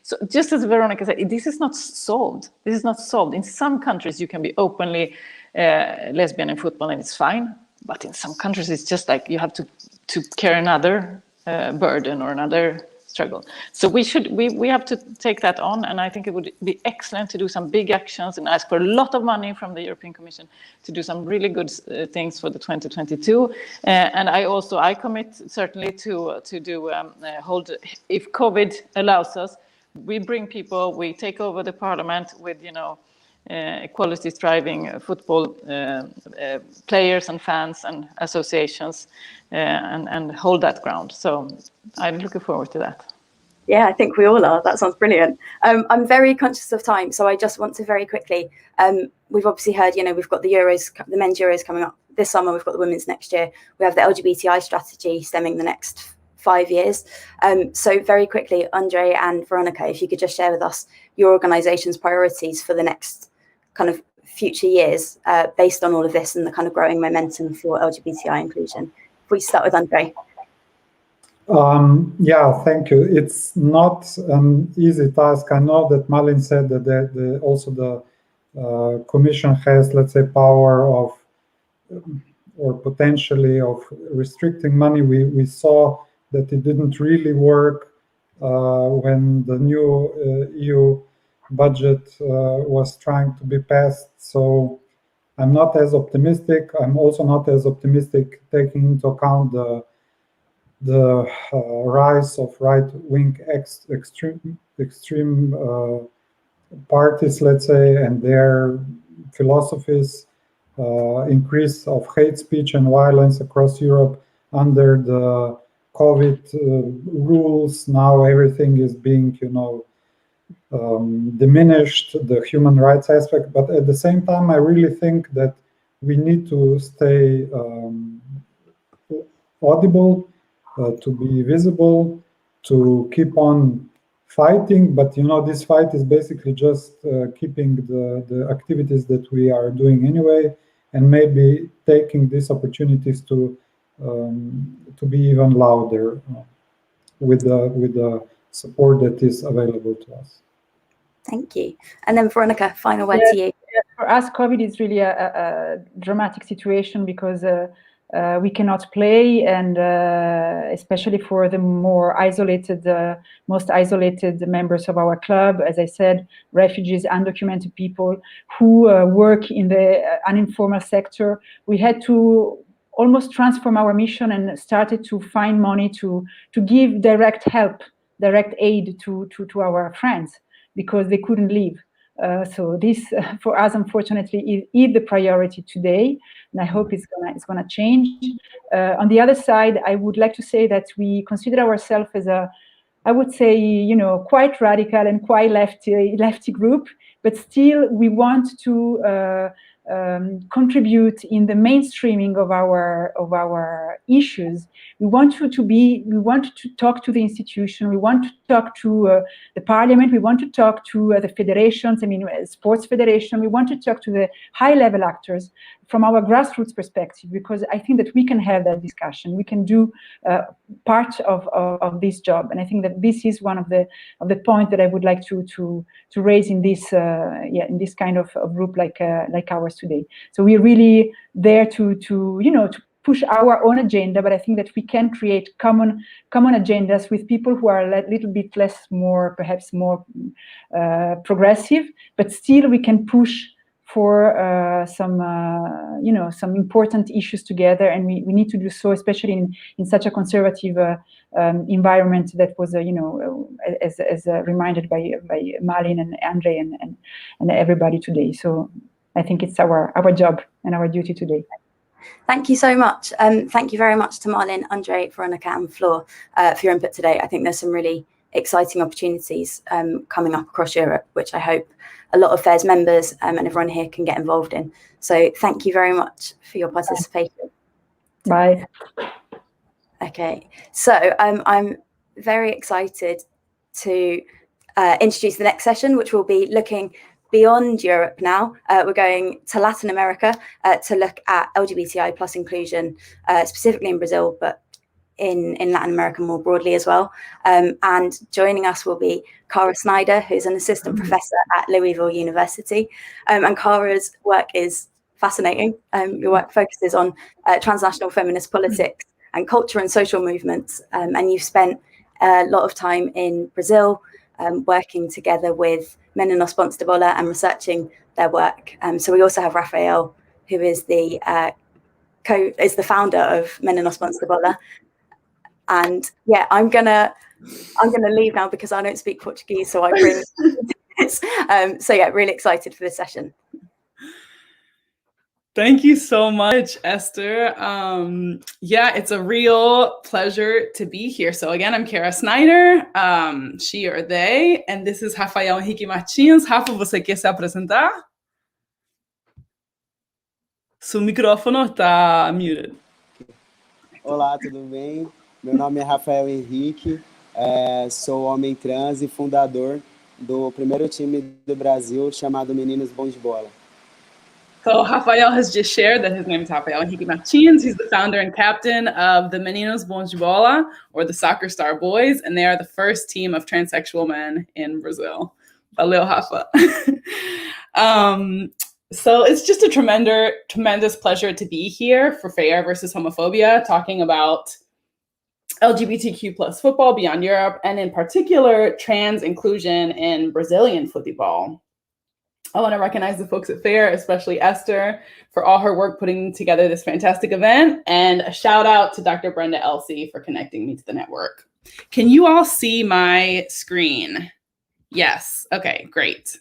so just as Veronica said, this is not solved. This is not solved. In some countries, you can be openly lesbian in football and it's fine, but in some countries, it's just like you have to carry another burden or another struggle. So we have to take that on, and I think it would be excellent to do some big actions and ask for a lot of money from the European Commission to do some really good things for the 2022. And I commit certainly to do hold, if COVID allows us, we bring people, we take over the parliament with equality striving football players and fans and associations, and hold that ground. So I'm looking forward to that. Yeah, I think we all are. That sounds brilliant. I'm very conscious of time, so I just want to very quickly, we've obviously heard, we've got the Euros, the men's Euros coming up this summer, we've got the women's next year, we have the LGBTI strategy stemming the next 5 years. So very quickly, Andre and Veronica, if you could just share with us your organisation's priorities for the next kind of future years based on all of this and the kind of growing momentum for LGBTI inclusion. If we start with Andre. Yeah, thank you. It's not an easy task. I know that Malin said that also the Commission has, let's say, power of or potentially of restricting money. We saw that it didn't really work when the new EU budget was trying to be passed. So I'm not as optimistic. I'm also not as optimistic taking into account the rise of right-wing extreme parties, let's say, and their philosophies, increase of hate speech and violence across Europe under the COVID rules. Now everything is being, diminished, the human rights aspect. But at the same time, I really think that we need to stay audible, to be visible, to keep on fighting. But this fight is basically just keeping the activities that we are doing anyway, and maybe taking these opportunities to be even louder with the support that is available to us. Thank you. And then Veronica, final word to you. For us, COVID is really a dramatic situation because we cannot play, and especially for the more isolated, most isolated members of our club, as I said, refugees, undocumented people who work in the uninformal sector. We had to almost transform our mission and started to find money to give direct help, direct aid to our friends because they couldn't leave. So this, for us, unfortunately, is the priority today, and I hope it's gonna change. On the other side, I would like to say that we consider ourselves as I would say, quite radical and quite lefty group, but still we want to contribute in the mainstreaming of our issues. We want to talk to the institution. We want to talk to the parliament. We want to talk to the federations. Sports federation. We want to talk to the high-level actors from our grassroots perspective, because I think that we can have that discussion. We can do part of this job, and I think that this is one of the points that I would like to raise in this in this kind of group like ours today. So we're really there to push our own agenda, but I think that we can create common agendas with people who are a little bit perhaps more progressive, but still we can push for some important issues together, and we need to do so, especially in such a conservative environment that was, as reminded by Malin and Andre and everybody today. So I think it's our job and our duty today. Thank you so much. Thank you very much to Malin, Andre, Veronica, and Flor for your input today. I think there's some really exciting opportunities coming up across Europe, which I hope a lot of FAIR's members and everyone here can get involved in. So thank you very much for your participation. Bye. Okay, so I'm very excited to introduce the next session, which will be looking beyond Europe now. We're going to Latin America to look at LGBTI plus inclusion, specifically in Brazil, but in Latin America more broadly as well. And joining us will be Cara Snyder, who's an assistant professor at Louisville University. And Cara's work is fascinating. Your work focuses on transnational feminist politics and culture and social movements. And you've spent a lot of time in Brazil, working together with Meninos Ponce de Bola and researching their work. So we also have Rafael, who is the founder of Meninos Ponce de Bola. And yeah, I'm gonna leave now because I don't speak Portuguese, so I bring this. So yeah, really excited for this session. Thank you so much, Esther. Yeah, it's a real pleasure to be here. So again, I'm Cara Snyder, she or they, and this is Rafael Henrique Martins. Rafa, você quer se apresentar? Seu micrófono está muted. Olá, tudo bem? Meu nome é Rafael Henrique, sou homem trans e fundador do primeiro time do Brasil chamado Meninos Bons de Bola. So Rafael has just shared that his name is Rafael Henrique Martins. He's the founder and captain of the Meninos Bons de Bola, or the Soccer Star Boys, and they are the first team of transsexual men in Brazil. Valeu, Rafa. So it's just a tremendous pleasure to be here for FAIR versus Homophobia, talking about LGBTQ plus football beyond Europe, and in particular, trans inclusion in Brazilian football. I want to recognize the folks at FAIR, especially Esther, for all her work putting together this fantastic event, and a shout out to Dr. Brenda Elsey for connecting me to the network. Can you all see my screen? Yes. Okay, great.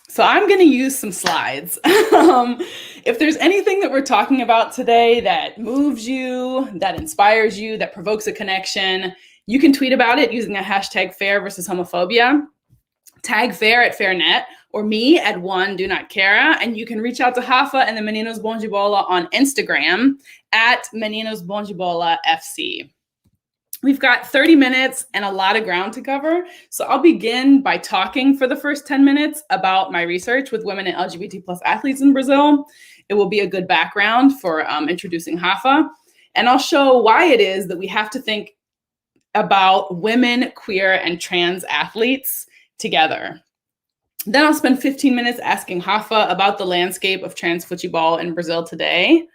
So I'm going to use some slides. If there's anything that we're talking about today that moves you, that inspires you, that provokes a connection, you can tweet about it using a hashtag FAIR versus Homophobia. Tag FAIR at FairNet or me at @1DoNotCara, and you can reach out to Rafa and the Meninos Bons de Bola on Instagram at Meninos Bons de Bola FC. We've got 30 minutes and a lot of ground to cover. So I'll begin by talking for the first 10 minutes about my research with women and LGBT plus athletes in Brazil. It will be a good background for introducing Rafa. And I'll show why it is that we have to think about women, queer, and trans athletes together. Then I'll spend 15 minutes asking Rafa about the landscape of trans football in Brazil today.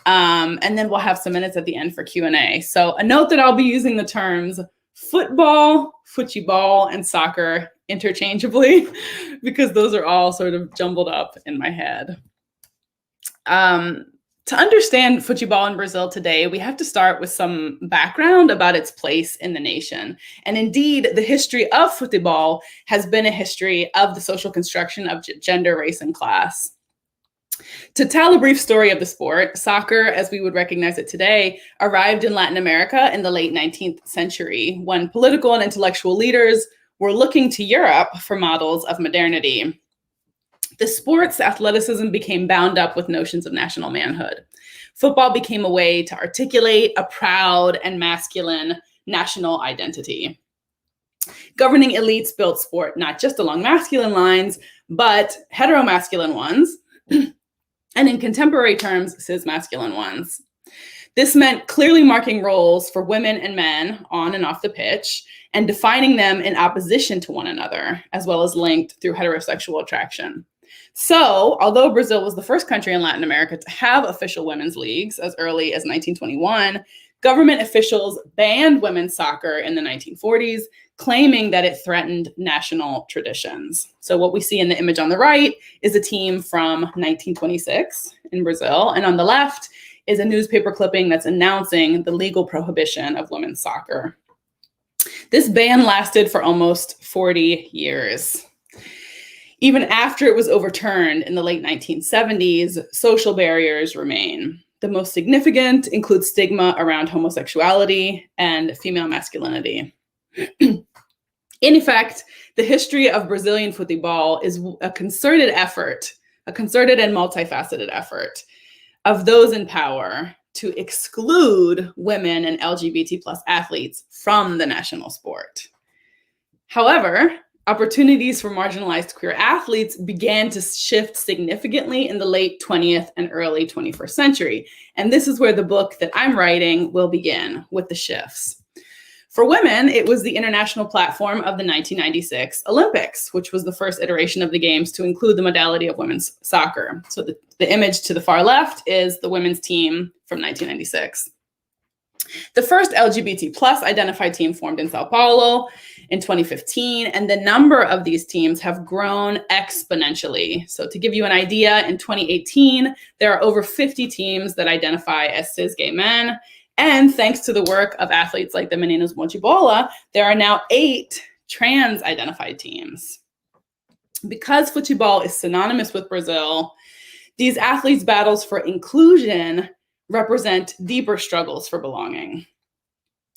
And then we'll have some minutes at the end for Q&A. So a note that I'll be using the terms football, and soccer interchangeably, because those are all sort of jumbled up in my head. To understand football in Brazil today, we have to start with some background about its place in the nation. And indeed, the history of football has been a history of the social construction of gender, race, and class. To tell a brief story of the sport, soccer, as we would recognize it today, arrived in Latin America in the late 19th century, when political and intellectual leaders were looking to Europe for models of modernity. The sport's athleticism became bound up with notions of national manhood. Football became a way to articulate a proud and masculine national identity. Governing elites built sport not just along masculine lines, but heteromasculine ones, and in contemporary terms, cis-masculine ones. This meant clearly marking roles for women and men on and off the pitch, and defining them in opposition to one another, as well as linked through heterosexual attraction. So, although Brazil was the first country in Latin America to have official women's leagues as early as 1921, government officials banned women's soccer in the 1940s, claiming that it threatened national traditions. So what we see in the image on the right is a team from 1926 in Brazil, and on the left is a newspaper clipping that's announcing the legal prohibition of women's soccer. This ban lasted for almost 40 years. Even after it was overturned in the late 1970s, social barriers remain. The most significant include stigma around homosexuality and female masculinity. In effect, the history of Brazilian football is a concerted effort, a concerted and multifaceted effort of those in power to exclude women and LGBT+ athletes from the national sport. However, opportunities for marginalized queer athletes began to shift significantly in the late 20th and early 21st century. And this is where the book that I'm writing will begin, with the shifts. For women, it was the international platform of the 1996 Olympics, which was the first iteration of the games to include the modality of women's soccer. So the image to the far left is the women's team from 1996. The first LGBT+ identified team formed in Sao Paulo in 2015, and the number of these teams have grown exponentially. So to give you an idea, in 2018, there are over 50 teams that identify as cis gay men. And thanks to the work of athletes like the Meninas Bom de Bola, there are now 8 trans-identified teams. Because football is synonymous with Brazil, these athletes' battles for inclusion represent deeper struggles for belonging.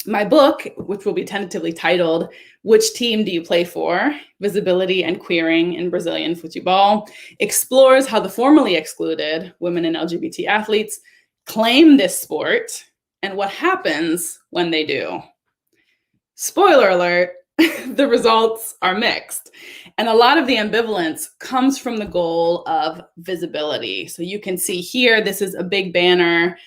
My book, which will be tentatively titled, "Which Team Do You Play For? Visibility and Queering in Brazilian Football," explores how the formerly excluded women and LGBT athletes claim this sport and what happens when they do. Spoiler alert, the results are mixed. And a lot of the ambivalence comes from the goal of visibility. So you can see here, this is a big banner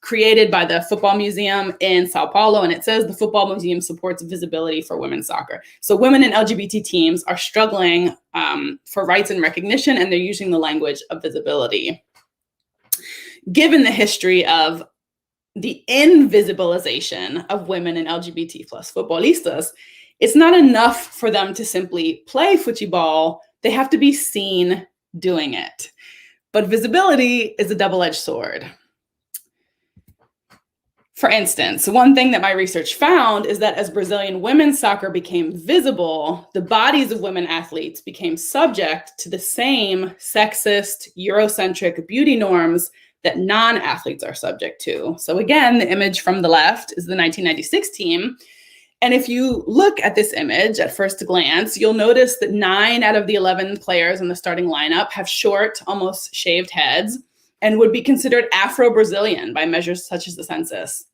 created by the Football Museum in Sao Paulo, and it says the Football Museum supports visibility for women's soccer. So women in LGBT teams are struggling for rights and recognition, and they're using the language of visibility. Given the history of the invisibilization of women and LGBT+ futbolistas, it's not enough for them to simply play football. They have to be seen doing it. But visibility is a double-edged sword. For instance, one thing that my research found is that as Brazilian women's soccer became visible, the bodies of women athletes became subject to the same sexist, Eurocentric beauty norms that non-athletes are subject to. So again, the image from the left is the 1996 team. And if you look at this image at first glance, you'll notice that 9 out of the 11 players in the starting lineup have short, almost shaved heads and would be considered Afro-Brazilian by measures such as the census.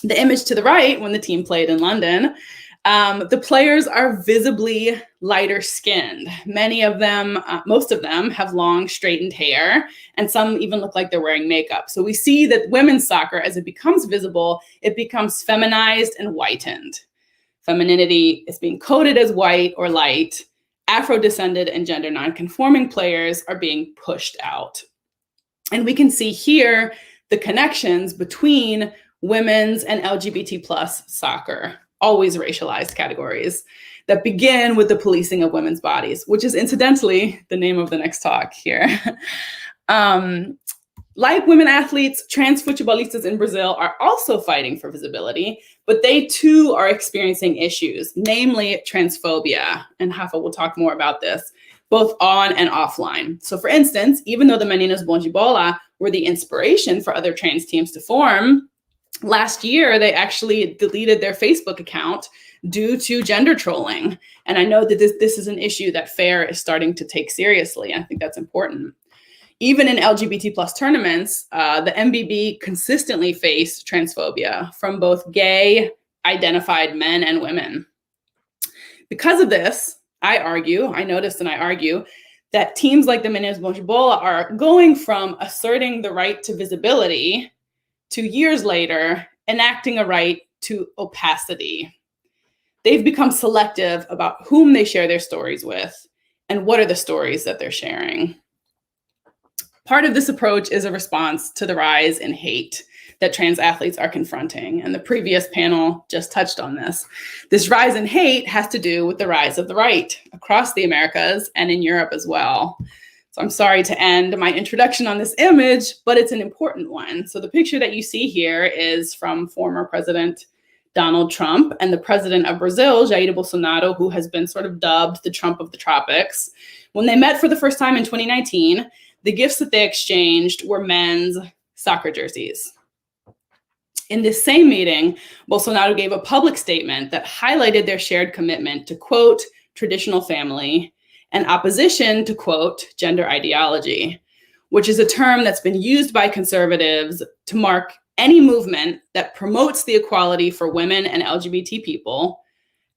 The image to the right, when the team played in London, the players are visibly lighter skinned. Many of them, most of them have long straightened hair, and some even look like they're wearing makeup. So we see that women's soccer, as it becomes visible, it becomes feminized and whitened. Femininity is being coded as white or light. Afro-descended and gender non-conforming players are being pushed out. And we can see here the connections between women's and LGBT+ soccer, always racialized categories, that begin with the policing of women's bodies, which is incidentally the name of the next talk here. Like women athletes, trans futbolistas in Brazil are also fighting for visibility, but they too are experiencing issues, namely transphobia. And Rafa will talk more about this, both on and offline. So for instance, even though the Meninas Bom de Bola were the inspiration for other trans teams to form, last year they actually deleted their Facebook account due to gender trolling. And I know that this is an issue that FAIR is starting to take seriously. And I think that's important. Even in LGBT+ tournaments, the MBB consistently face transphobia from both gay identified men and women. Because of this, I argue that teams like the Meninas Bom de Bola are going from asserting the right to visibility to years later enacting a right to opacity. They've become selective about whom they share their stories with and what are the stories that they're sharing. Part of this approach is a response to the rise in hate that trans athletes are confronting. And the previous panel just touched on this. This rise in hate has to do with the rise of the right across the Americas and in Europe as well. So I'm sorry to end my introduction on this image, but it's an important one. So the picture that you see here is from former President Donald Trump and the president of Brazil, Jair Bolsonaro, who has been sort of dubbed the Trump of the tropics. When they met for the first time in 2019, the gifts that they exchanged were men's soccer jerseys. In this same meeting, Bolsonaro gave a public statement that highlighted their shared commitment to, quote, traditional family and opposition to, quote, gender ideology, which is a term that's been used by conservatives to mark any movement that promotes the equality for women and LGBT people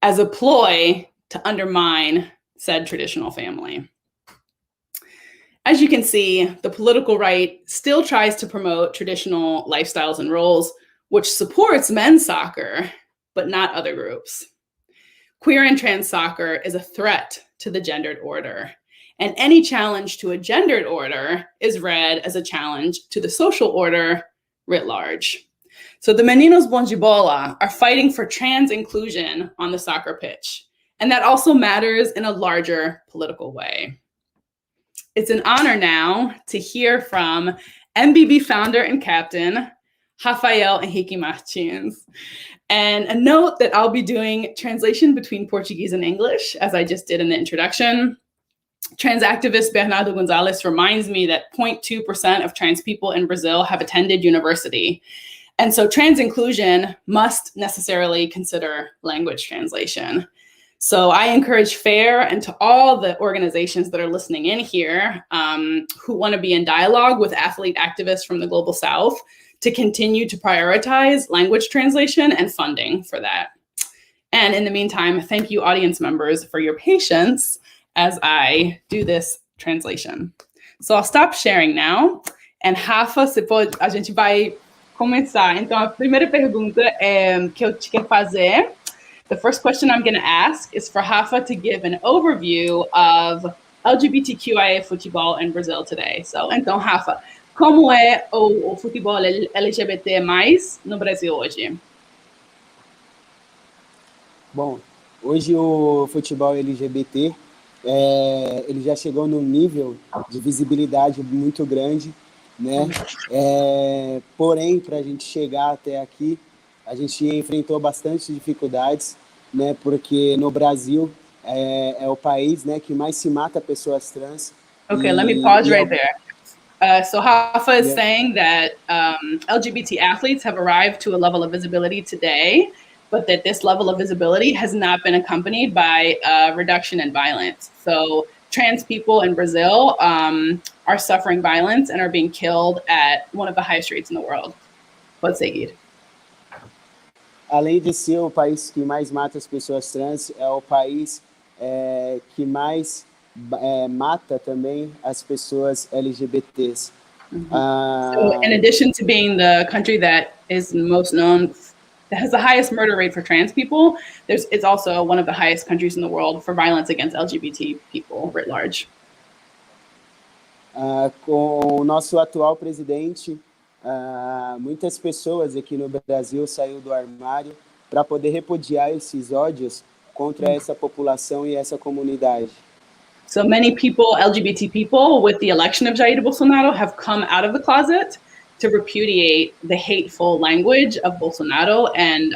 as a ploy to undermine said traditional family. As you can see, the political right still tries to promote traditional lifestyles and roles, which supports men's soccer, but not other groups. Queer and trans soccer is a threat to the gendered order, and any challenge to a gendered order is read as a challenge to the social order writ large. So the Meninos Bonjibola are fighting for trans inclusion on the soccer pitch, and that also matters in a larger political way. It's an honor now to hear from MBB founder and captain, Rafael Henrique Martins. And a note that I'll be doing translation between Portuguese and English, as I just did in the introduction. Trans activist Bernardo Gonzalez reminds me that 0.2% of trans people in Brazil have attended university. And so trans inclusion must necessarily consider language translation. So I encourage FAIR and to all the organizations that are listening in here who want to be in dialogue with athlete activists from the Global South to continue to prioritize language translation and funding for that. And in the meantime, thank you audience members for your patience as I do this translation. So I'll stop sharing now. And Rafa, a gente vai começar. Então a primeira pergunta que eu te quero fazer, the first question I'm going to ask is for Rafa to give an overview of LGBTQIA football in Brazil today. So, então, Rafa, como é o futebol LGBT+ no Brasil hoje? Bom, hoje o futebol LGBT, ele já chegou num nível de visibilidade muito grande, né? Porém, para a gente chegar até aqui, a gente enfrentou bastante dificuldades, né? Porque no Brasil é o país, né, que mais se mata pessoas trans. Okay, let me pause right there. So Rafa is saying that LGBT athletes have arrived to a level of visibility today, but that this level of visibility has not been accompanied by a reduction in violence. So trans people in Brazil are suffering violence and are being killed at one of the highest rates in the world. Pode seguir. Além de ser o país que mais mata as pessoas trans, é o país que mais mata também as pessoas LGBTs. So in addition to being the country that is most known, that has the highest murder rate for trans people, it's also one of the highest countries in the world for violence against LGBT people writ large. Com o nosso atual presidente, muitas pessoas aqui no Brasil saíram do armário para poder repudiar esses ódios contra essa população e essa comunidade. So many people, LGBT people, with the election of Jair Bolsonaro have come out of the closet to repudiate the hateful language of Bolsonaro and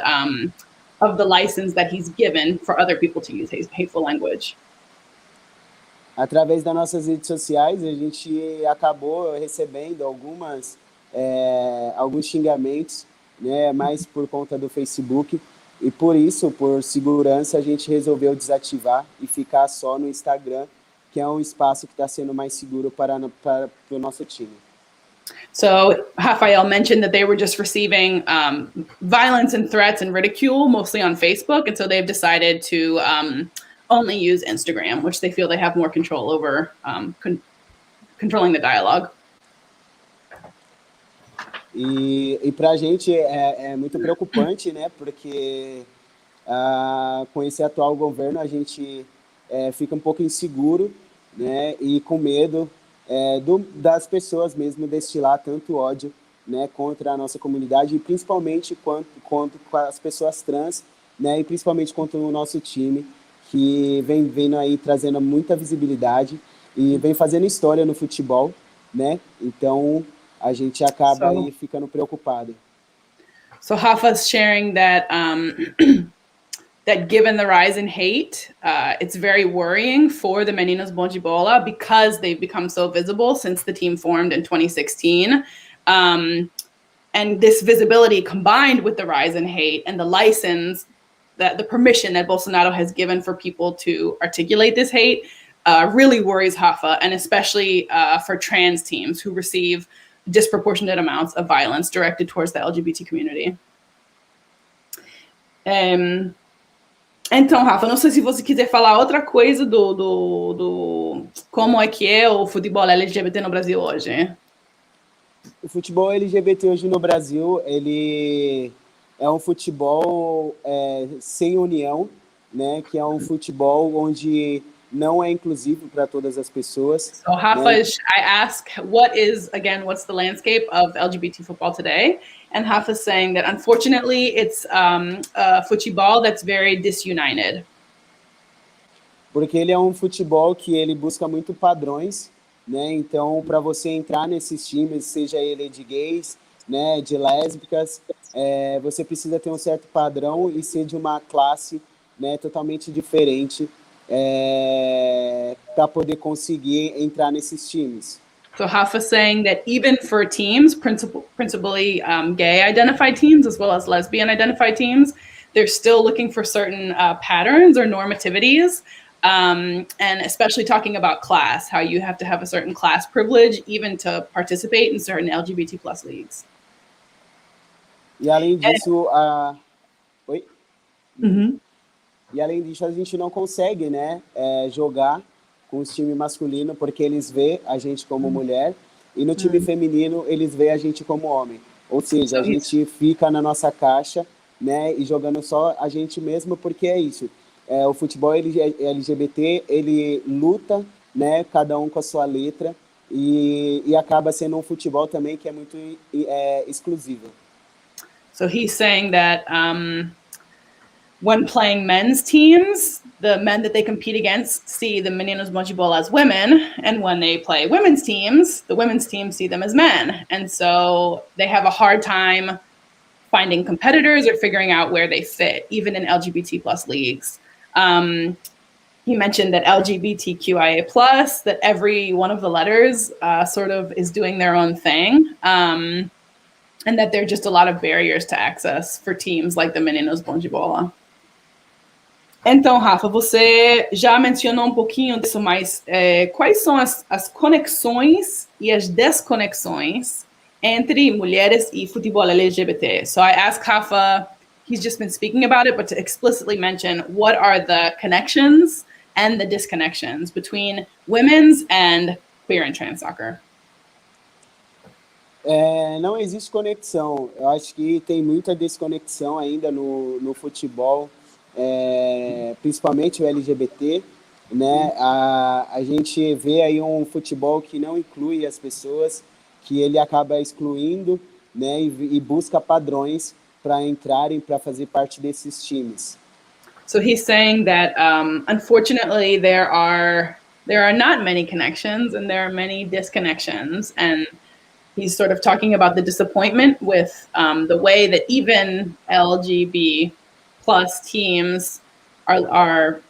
of the license that he's given for other people to use hateful language. Através das nossas redes sociais, a gente acabou recebendo alguns xingamentos, né, mais por conta do Facebook, e por isso, por segurança, a gente resolveu desativar e ficar só no Instagram, que é um espaço que está sendo mais seguro para o nosso time. So Rafael mentioned that they were just receiving violence and threats and ridicule, mostly on Facebook, and so they've decided to only use Instagram, which they feel they have more control over controlling the dialogue. E para a gente é muito preocupante, né? Porque com esse atual governo a gente fica um pouco inseguro, né? E com medo das pessoas mesmo destilar tanto ódio, né, contra a nossa comunidade, e principalmente contra as pessoas trans, né? E principalmente contra o nosso time, que vem vindo aí trazendo muita visibilidade e vem fazendo história no futebol, né? Então a gente acaba aí ficando preocupado. So Rafa's sharing that that given the rise in hate, it's very worrying for the Meninos Bonjibola because they've become so visible since the team formed in 2016. And this visibility combined with the rise in hate and the license, that the permission that Bolsonaro has given for people to articulate this hate really worries Rafa, and especially for trans teams who receive disproportionate amounts of violence directed towards the LGBT community. Então, Rafa, não sei se você quiser falar outra coisa do como é que é o futebol LGBT no Brasil hoje. O futebol LGBT hoje no Brasil, ele é um futebol sem união, né? Que é um futebol onde não é inclusivo para todas as pessoas. So, Rafa, né? I ask, what's the landscape of LGBT football today? And Rafa's saying that unfortunately it's a futebol that's very disunited. Porque ele é um futebol que ele busca muito padrões, né? Então, para você entrar nesses times, seja ele de gays, né, de lésbicas, você precisa ter um certo padrão e ser de uma classe, né, totalmente diferente para poder conseguir entrar nesses times. So Rafa's saying that even for teams, principally gay-identified teams as well as lesbian-identified teams, they're still looking for certain patterns or normativities, and especially talking about class, how you have to have a certain class privilege even to participate in certain LGBT plus leagues. E além disso, Oi? Mm-hmm. E além disso, a gente não consegue, né, jogar com os times masculinos, porque eles veem a gente como mulher, e no time feminino eles veem a gente como homem. Ou seja, a gente fica na nossa caixa, né, e jogando só a gente mesmo, porque é isso. O futebol LGBT, ele luta, né, cada um com a sua letra, e acaba sendo um futebol também que é muito exclusivo. So he's saying that when playing men's teams, the men that they compete against see the Meninos Bom de Bola as women, and when they play women's teams, the women's teams see them as men. And so they have a hard time finding competitors or figuring out where they fit, even in LGBT plus leagues. He mentioned that LGBTQIA plus, that every one of the letters sort of is doing their own thing, and that there are just a lot of barriers to access for teams like the Meninos Bom de Bola. Então, Rafa, você já mencionou um pouquinho disso, mas quais são as conexões e as desconexões entre mulheres e futebol LGBT? So I asked Rafa, he's just been speaking about it, but to explicitly mention what are the connections and the disconnections between women's and queer and trans soccer? Não existe conexão. Eu acho que tem muita desconexão ainda no futebol, principalmente o LGBT, né? A gente vê aí um futebol que não inclui as pessoas, que ele acaba excluindo, né? E busca padrões para entrarem, para fazer parte desses times. So he's saying that unfortunately there are not many connections and there are many disconnections, and he's sort of talking about the disappointment with the way that even LGBT plus teams are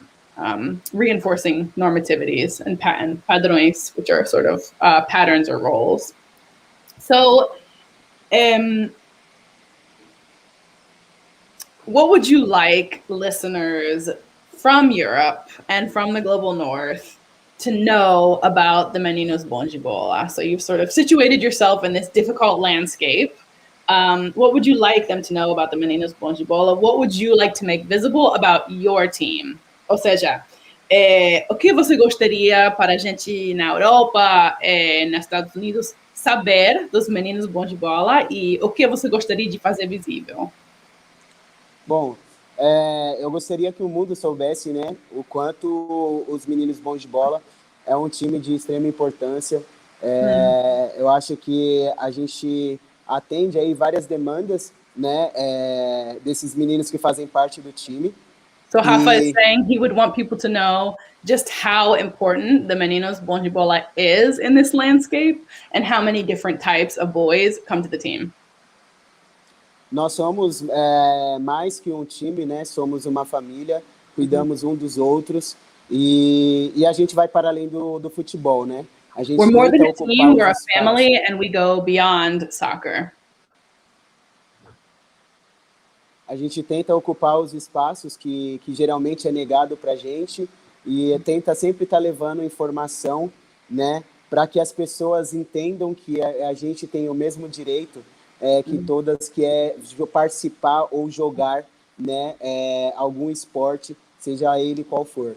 reinforcing normativities and padrões, which are sort of patterns or roles. So what would you like listeners from Europe and from the global north to know about the Meninos Bom de Bola? So you've sort of situated yourself in this difficult landscape. What would you like them to know about the Meninos Bom de Bola? What would you like to make visible about your team? Ou seja, o que você gostaria para a gente na Europa, nos Estados Unidos, saber dos Meninos Bom de Bola, e o que você gostaria de fazer visível? Bom, eu gostaria que o mundo soubesse, né, o quanto os Meninos Bons de Bola é um time de extrema importância. Eu acho que a gente atende aí várias demandas, né, desses meninos que fazem parte do time. So Rafa is saying he would want people to know just how important the Meninos Bom de Bola is in this landscape and how many different types of boys come to the team. Nós somos mais que um time, né? Somos uma família, cuidamos um dos outros e a gente vai para além do futebol, né? A gente We're more than tenta a ocupar team, os we're a espaços. family, and we go beyond soccer. A gente tenta ocupar os espaços que geralmente é negado para a gente e tenta sempre estar levando informação, né, para que as pessoas entendam que a gente tem o mesmo direito que todas, que é participar ou jogar, né, algum esporte, seja ele qual for.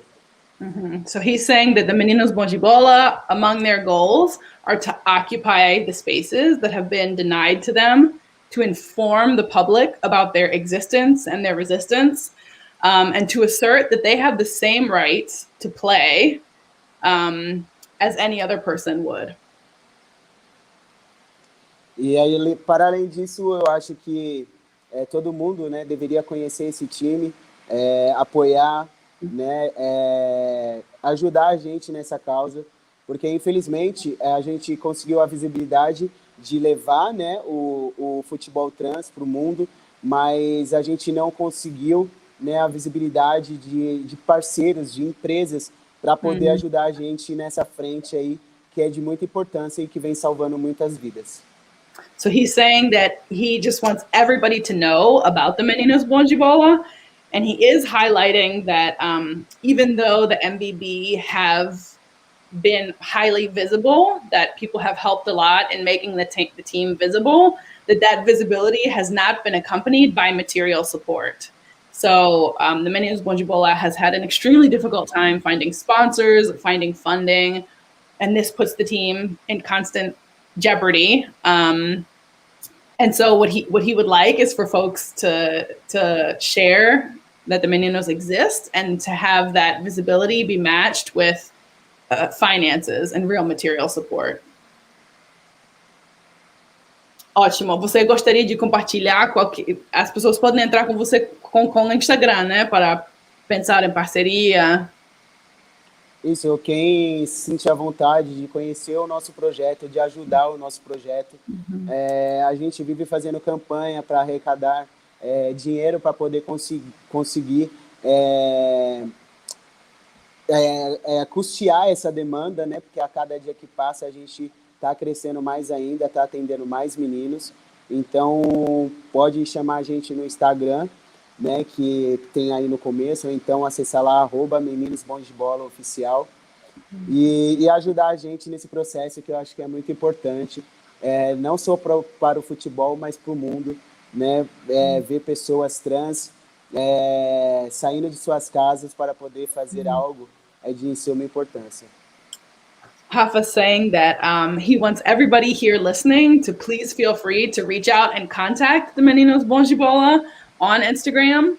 So he's saying that the Meninos Bonjibola, among their goals, are to occupy the spaces that have been denied to them, to inform the public about their existence and their resistance, and to assert that they have the same rights to play as any other person would. E aí, para além disso, eu acho que todo mundo, né, deveria conhecer esse time, apoiar, né, ajudar a gente nessa causa, porque infelizmente a gente conseguiu a visibilidade de levar, né, o futebol trans para o mundo, mas a gente não conseguiu, né, a visibilidade de parceiros, de empresas, para poder ajudar a gente nessa frente aí, que é de muita importância e que vem salvando muitas vidas. So he's saying that he just wants everybody to know about the Meninos Bonjibola. And he is highlighting that even though the MBB have been highly visible, that people have helped a lot in making the team visible, that visibility has not been accompanied by material support. So the Meninos Bonjibola has had an extremely difficult time finding sponsors, finding funding, and this puts the team in constant jeopardy. And so what he would like is for folks to share that the Meninos exist and to have that visibility be matched with finances and real material support. Ótimo. Você gostaria de compartilhar as pessoas podem entrar com você com o Instagram, né, para pensar em parceria? Isso, quem se sentir à vontade de conhecer o nosso projeto, de ajudar o nosso projeto. A gente vive fazendo campanha para arrecadar dinheiro para poder conseguir custear essa demanda, né? Porque a cada dia que passa a gente está crescendo mais ainda, está atendendo mais meninos. Então, pode chamar a gente no Instagram, né, que tem aí no começo, ou então acessar lá, @meninosbondebola_oficial, e ajudar a gente nesse processo que eu acho que é muito importante, não só para o futebol, mas para o mundo, né, ver pessoas trans saindo de suas casas para poder fazer algo é de suma importância. Rafa saying that he wants everybody here listening to please feel free to reach out and contact the Meninos Bonjibola on Instagram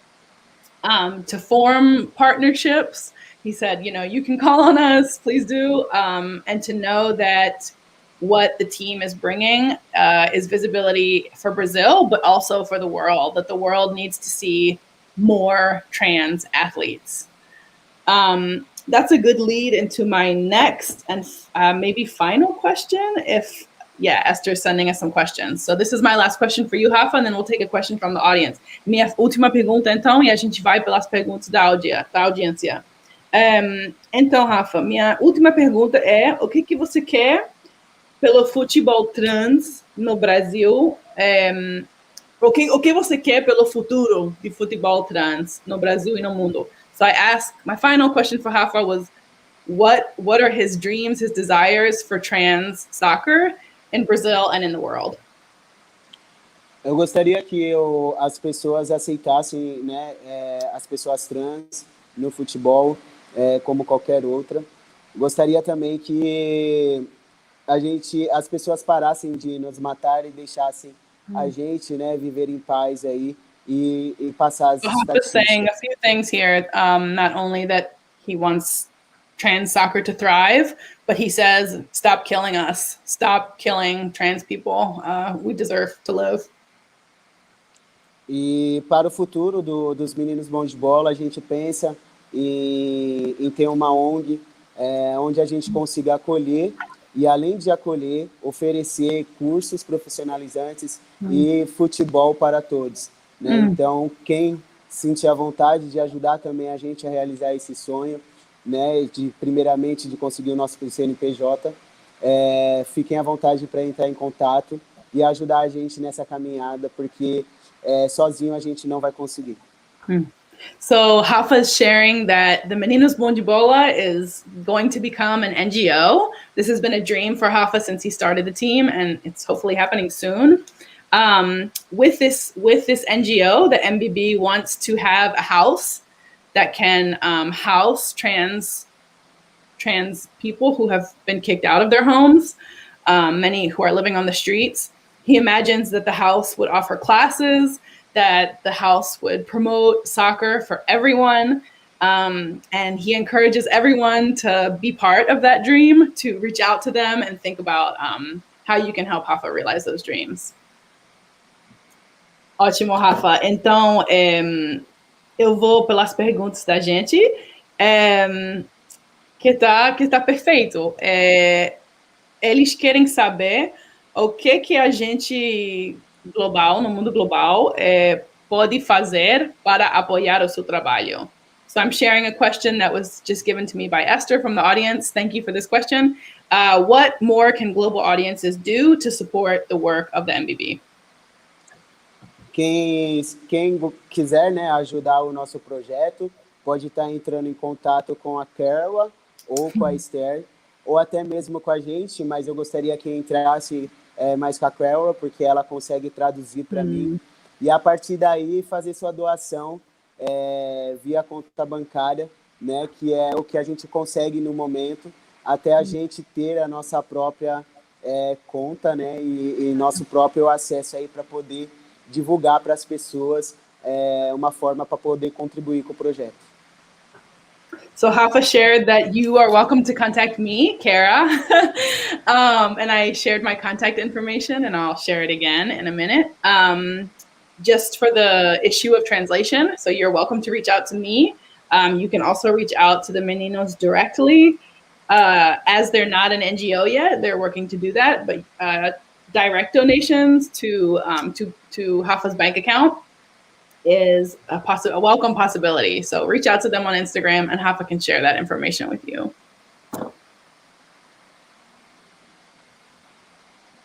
to form partnerships. He said, you can call on us, please do, and to know that what the team is bringing is visibility for Brazil, but also for the world, that the world needs to see more trans athletes. That's a good lead into my next and maybe final question. Esther's sending us some questions. So this is my last question for you, Rafa, and then we'll take a question from the audience. Minha última pergunta, então, e a gente vai pelas perguntas da audiência. Então, Rafa, minha última pergunta é: o que você quer pelo futebol trans no Brasil? O que você quer pelo futuro de futebol trans no Brasil e no mundo? So my final question for Rafa was, what are his dreams, his desires for trans soccer in Brazil and in the world? Eu gostaria que as pessoas aceitassem, né, as pessoas trans no futebol como qualquer outra. Gostaria também que as pessoas parassem de nos matar e deixassem a gente, né, viver em paz aí e passar as estatísticas. Saying a few things here, not only that he wants trans soccer to thrive, but he says, stop killing us, stop killing trans people, we deserve to live. E para o futuro dos Meninos Bons de Bola, a gente pensa em ter uma ONG onde a gente consiga acolher e, além de acolher, oferecer cursos profissionalizantes e futebol para todos. Né? Então, quem sentir a vontade de ajudar também a gente a realizar esse sonho, né, primeiramente de conseguir o nosso CNPJ, fiquem à vontade para entrar em contato e ajudar a gente nessa caminhada, porque sozinho a gente não vai conseguir. So Rafa is sharing that the Meninas Bom de Bola is going to become an NGO. This has been a dream for Rafa since he started the team, and it's hopefully happening soon. With this NGO, the MBB wants to have a house that can house trans people who have been kicked out of their homes, many who are living on the streets. He imagines that the house would offer classes, that the house would promote soccer for everyone. And he encourages everyone to be part of that dream, to reach out to them and think about how you can help Rafa realize those dreams. Ótimo, Rafa. Então, eu vou pelas perguntas da gente, que tá perfeito. Eles querem saber o que a gente global, no mundo global, pode fazer para apoiar o seu trabalho. So I'm sharing a question that was just given to me by Esther from the audience. Thank you for this question. What more can global audiences do to support the work of the MBB? Quem quiser, né, ajudar o nosso projeto, pode estar entrando em contato com a Carla ou com a Esther, ou até mesmo com a gente, mas eu gostaria que entrasse mais com a Carla, porque ela consegue traduzir para mim. E a partir daí, fazer sua doação via conta bancária, né, que é o que a gente consegue no momento, até a gente ter a nossa própria conta, né, e nosso próprio acesso aí para poder divulgar para as pessoas uma forma para poder contribuir com o projeto. So Rafa shared that you are welcome to contact me, Kara, and I shared my contact information, and I'll share it again in a minute, just for the issue of translation. So you're welcome to reach out to me. You can also reach out to the Meninos directly. As they're not an NGO yet, they're working to do that, but direct donations to Rafa's bank account is a welcome possibility. So reach out to them on Instagram and Rafa can share that information with you.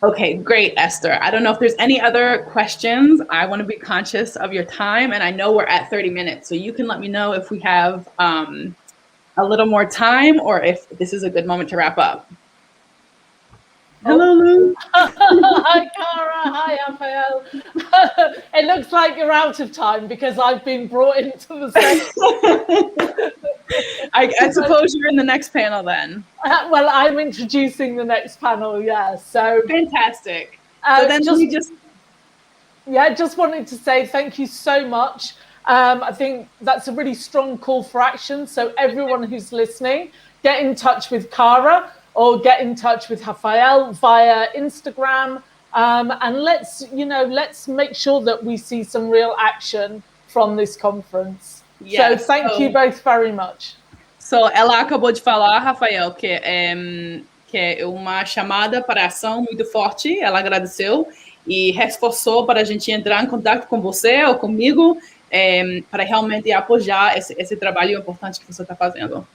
Okay, great, Esther. I don't know if there's any other questions. I want to be conscious of your time, and I know we're at 30 minutes, so you can let me know if we have a little more time or if this is a good moment to wrap up. Hello, Lou. Hi, Cara. Hi, Raphael. It looks like you're out of time because I've been brought into the session. I suppose you're in the next panel then. Well, I'm introducing the next panel, yeah. So fantastic. So then just wanted to say thank you so much. I think that's a really strong call for action. So everyone who's listening, get in touch with Cara or get in touch with Raphael via Instagram, and let's make sure that we see some real action from this conference. Yes, so thank you both very much. So ela acabou de falar, Rafael, que é uma chamada para ação muito forte. Ela agradeceu e reforçou para a gente entrar em contato com você ou comigo para realmente apoiar esse trabalho importante que você está fazendo.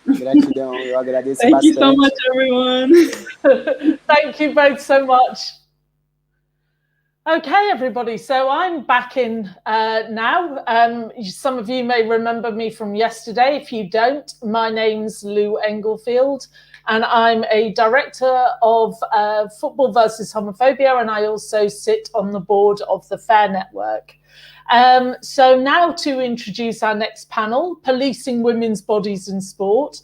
Gratidão, eu agradeço Thank bastante. Thank you so much, everyone. Thank you both so much. Okay, everybody, so I'm back in now. Some of you may remember me from yesterday. If you don't, my name's Lou Englefield, and I'm a director of Football versus Homophobia, and I also sit on the board of the FAIR Network. So now to introduce our next panel, Policing Women's Bodies in Sport.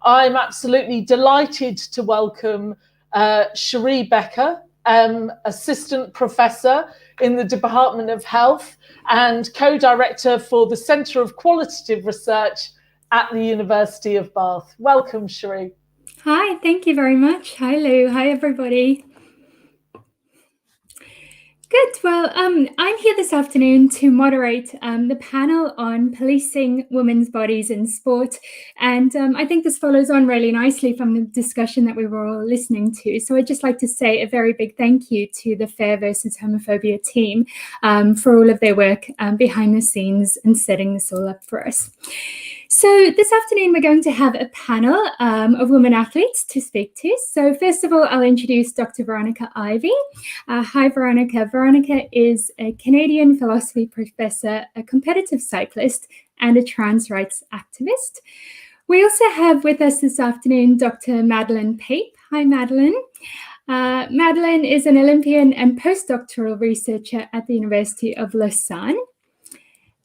I'm absolutely delighted to welcome Cherie Becker, Assistant Professor in the Department of Health and Co-Director for the Centre of Qualitative Research at the University of Bath. Welcome, Cherie. Hi, thank you very much. Hi, Lou. Hi, everybody. Good. Well, I'm here this afternoon to moderate the panel on policing women's bodies in sport. And I think this follows on really nicely from the discussion that we were all listening to. So I'd just like to say a very big thank you to the FAIR versus Homophobia team for all of their work behind the scenes and setting this all up for us. So this afternoon, we're going to have a panel of women athletes to speak to. So first of all, I'll introduce Dr. Veronica Ivy. Hi, Veronica. Veronica is a Canadian philosophy professor, a competitive cyclist, and a trans rights activist. We also have with us this afternoon Dr. Madeleine Pape. Hi, Madeleine. Madeleine is an Olympian and postdoctoral researcher at the University of Lausanne.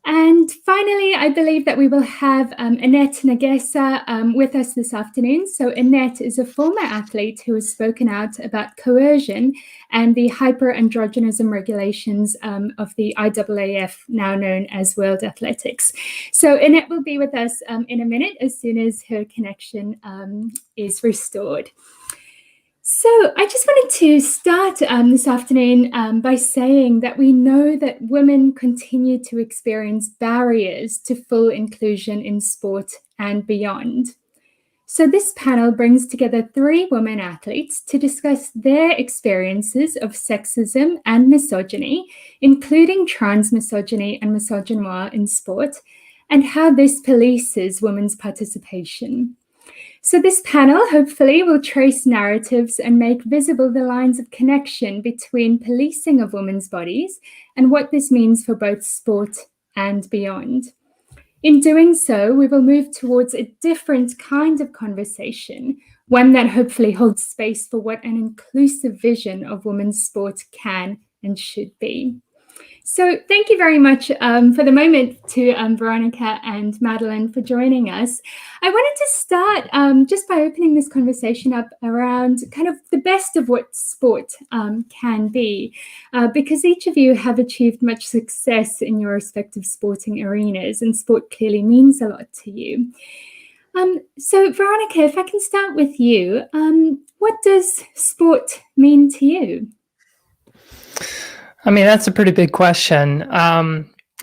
And finally, I believe that we will have Annette Nagesa with us this afternoon. So Annette is a former athlete who has spoken out about coercion and the hyperandrogenism regulations of the IAAF, now known as World Athletics. So Annette will be with us in a minute as soon as her connection is restored. So I just wanted to start this afternoon by saying that we know that women continue to experience barriers to full inclusion in sport and beyond. So this panel brings together 3 women athletes to discuss their experiences of sexism and misogyny, including trans misogyny and misogynoir in sport, and how this polices women's participation. So this panel hopefully will trace narratives and make visible the lines of connection between policing of women's bodies and what this means for both sport and beyond. In doing so, we will move towards a different kind of conversation, one that hopefully holds space for what an inclusive vision of women's sport can and should be. So thank you very much for the moment to Veronica and Madeleine for joining us. I wanted to start just by opening this conversation up around kind of the best of what sport can be, because each of you have achieved much success in your respective sporting arenas, and sport clearly means a lot to you. So Veronica, if I can start with you, what does sport mean to you? I mean, that's a pretty big question. I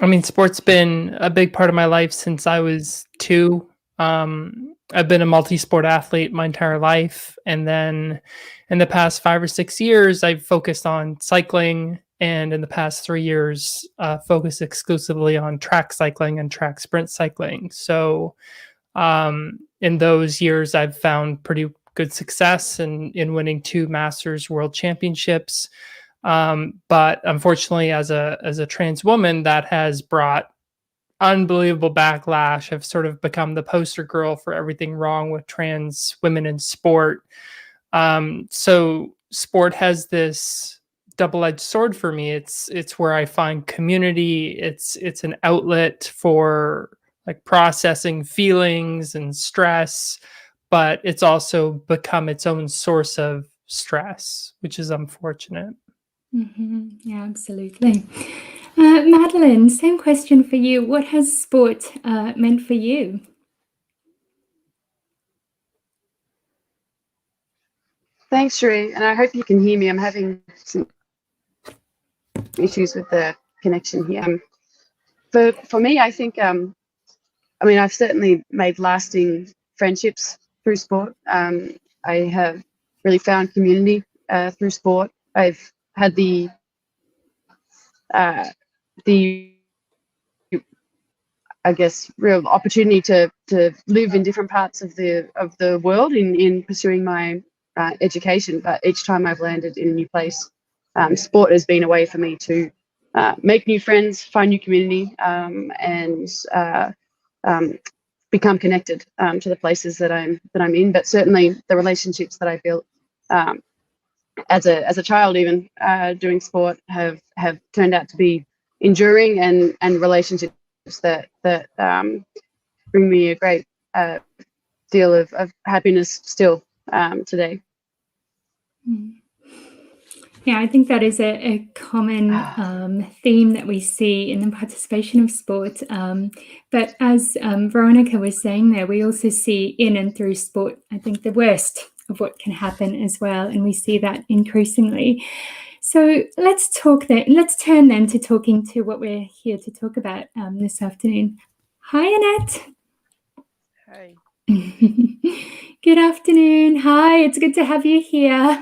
mean, sport's been a big part of my life since I was 2. I've been a multi-sport athlete my entire life. And then in the past 5 or 6 years, I've focused on cycling. And in the past 3 years, focused exclusively on track cycling and track sprint cycling. So in those years, I've found pretty good success in winning 2 Masters World Championships. But unfortunately, as a trans woman, that has brought unbelievable backlash. I've sort of become the poster girl for everything wrong with trans women in sport. So sport has this double-edged sword for me. It's where I find community. It's an outlet for like processing feelings and stress, but it's also become its own source of stress, which is unfortunate. Mm-hmm. Yeah, absolutely. Madeleine, same question for you. What has sport meant for you? Thanks, Sheree, and I hope you can hear me. I'm having some issues with the connection here. For me, I think, I mean, I've certainly made lasting friendships through sport. I have really found community through sport. I've had the I guess real opportunity to live in different parts of the world in pursuing my education. But each time I've landed in a new place, sport has been a way for me to make new friends, find new community, and become connected to the places that I'm in. But certainly the relationships that I built as a child, even doing sport, have turned out to be enduring and relationships that bring me a great deal of happiness still today. Yeah, I think that is a common theme that we see in the participation of sport. But as Veronica was saying there, we also see in and through sport, I think, the worst of what can happen as well. And we see that increasingly. So let's turn then to talking to what we're here to talk about this afternoon. Hi, Annette. Hi. Good afternoon. Hi, it's good to have you here.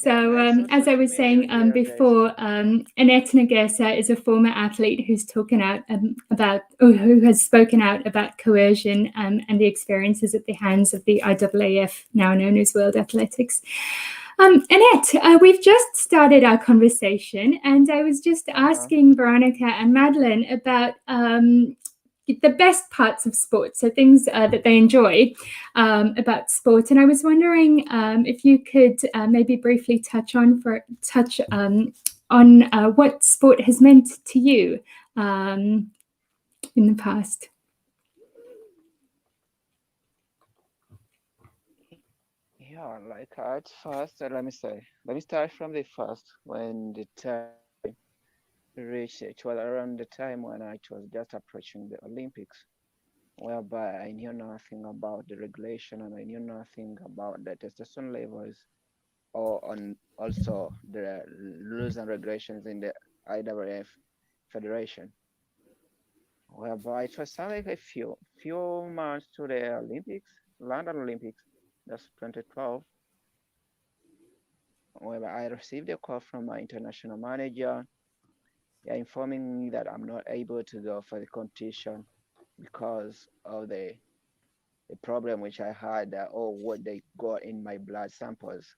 So as I was saying before, Annette Nagesa is a former athlete who's talking out about, or who has spoken out about coercion and the experiences at the hands of the IAAF, now known as World Athletics. Annette, we've just started our conversation, and I was just asking Veronica and Madeline about the best parts of sport, so things that they enjoy about sport. And I was wondering if you could maybe briefly touch on what sport has meant to you in the past. Yeah, like at first, let me start from the first, when the time reached. It was around the time when I was just approaching the Olympics, whereby I knew nothing about the regulation and I knew nothing about the testosterone levels, or on also the rules and regulations in the IAAF Federation. Whereby it was like a few months to the Olympics, London Olympics, that's 2012, where I received a call from my international manager, informing me that I'm not able to go for the competition because of the problem which I had, or what they got in my blood samples.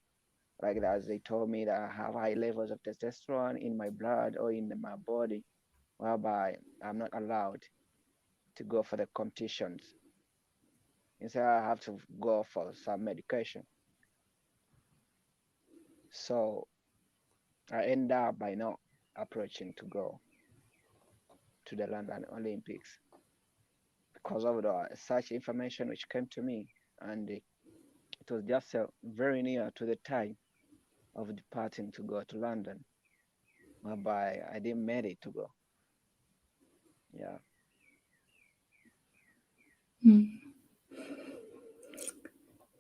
Like that, they told me that I have high levels of testosterone in my blood or in my body, whereby I'm not allowed to go for the competitions. Instead, I have to go for some medication. So I end up by not approaching to go to the London Olympics because of such information which came to me, and it was just very near to the time of departing to go to London, whereby I didn't make it to go. Yeah.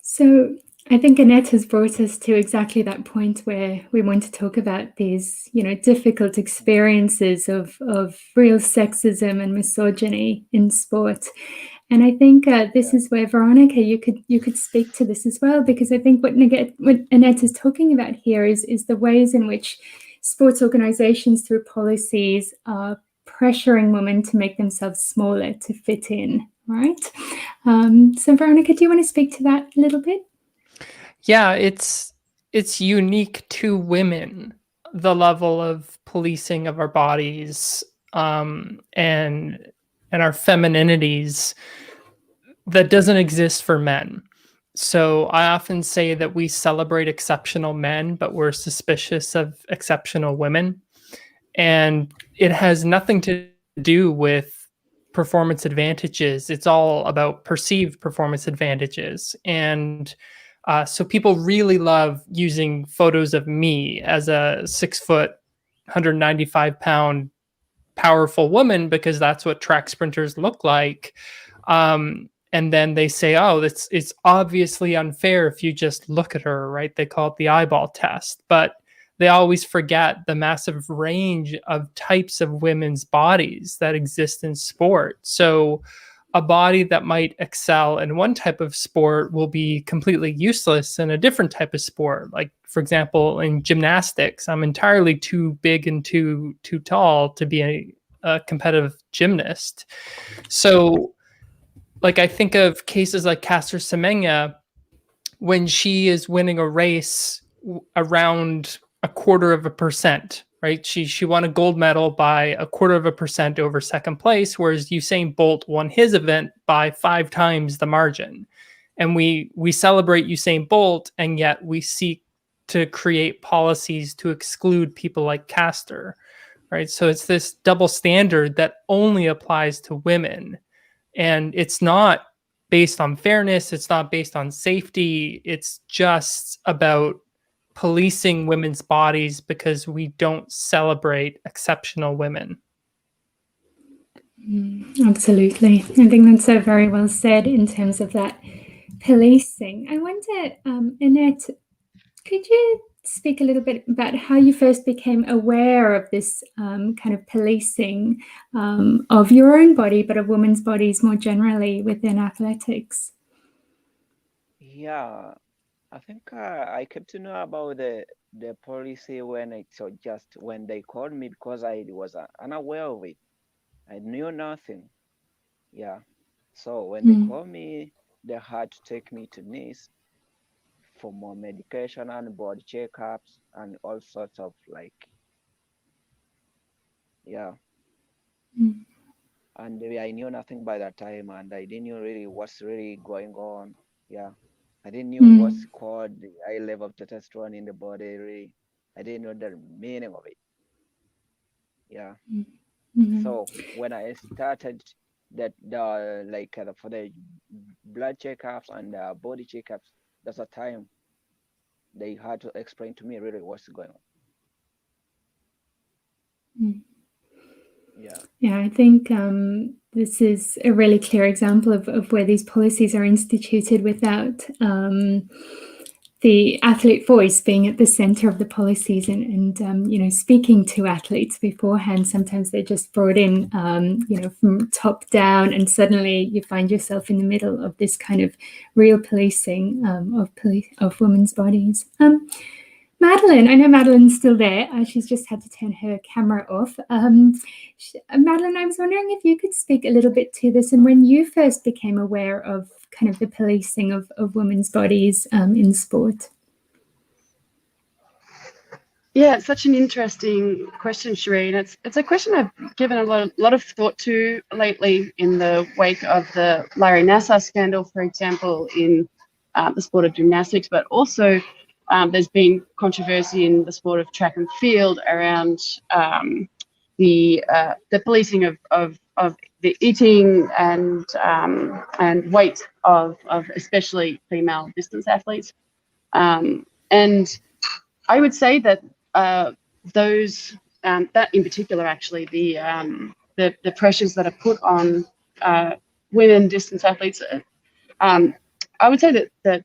So I think Annette has brought us to exactly that point where we want to talk about these, difficult experiences of real sexism and misogyny in sport. And I think this is where, Veronica, you could speak to this as well, because I think what Annette is talking about here is the ways in which sports organizations, through policies, are pressuring women to make themselves smaller to fit in, right? So Veronica, do you want to speak to that a little bit? Yeah, it's unique to women, the level of policing of our bodies and our femininities that doesn't exist for men. So I often say that we celebrate exceptional men, but we're suspicious of exceptional women. And it has nothing to do with performance advantages. It's all about perceived performance advantages. And so people really love using photos of me as a 6 foot, 195 pound powerful woman, because that's what track sprinters look like. And then they say, oh, it's obviously unfair if you just look at her, right? They call it the eyeball test. But they always forget the massive range of types of women's bodies that exist in sport. So a body that might excel in one type of sport will be completely useless in a different type of sport. Like, for example, in gymnastics, I'm entirely too big and too tall to be a competitive gymnast. So, like, I think of cases like Caster Semenya, when she is winning a race around 0.25%, right? She won a gold medal by 0.25% over second place, whereas Usain Bolt won his event by 5 times the margin. And we celebrate Usain Bolt, and yet we seek to create policies to exclude people like Caster, right? So it's this double standard that only applies to women. And it's not based on fairness. It's not based on safety. It's just about policing women's bodies because we don't celebrate exceptional women. Absolutely. I think that's so very well said in terms of that policing. I wonder, Annette, could you speak a little bit about how you first became aware of this kind of policing of your own body, but of women's bodies more generally within athletics? Yeah, I think I came to know about the the policy when when they called me, because I was unaware of it, I knew nothing. Yeah. So when they called me, they had to take me to Nice for more medication and body checkups and all sorts of yeah. And I knew nothing by that time, and I didn't know really what's really going on. Yeah. I didn't know what's called the high level of testosterone in the body. Really, I didn't know the meaning of it. Yeah. So when I started for the blood checkups and body checkups, that's a time they had to explain to me really what's going on. Yeah. Yeah, I think this is a really clear example of where these policies are instituted without the athlete voice being at the center of the policies and speaking to athletes beforehand. Sometimes they're just brought in, from top down, and suddenly you find yourself in the middle of this kind of real policing of women's bodies. Madeline, I know Madeline's still there. She's just had to turn her camera off. Madeline, I was wondering if you could speak a little bit to this, and when you first became aware of kind of the policing of women's bodies in sport. Yeah, it's such an interesting question, Shireen. It's a question I've given a lot of thought to lately in the wake of the Larry Nassar scandal, for example, in the sport of gymnastics, but also there's been controversy in the sport of track and field around the policing of the eating and weight of especially female distance athletes, and I would say that those that in particular, actually, the pressures that are put on women distance athletes, I would say that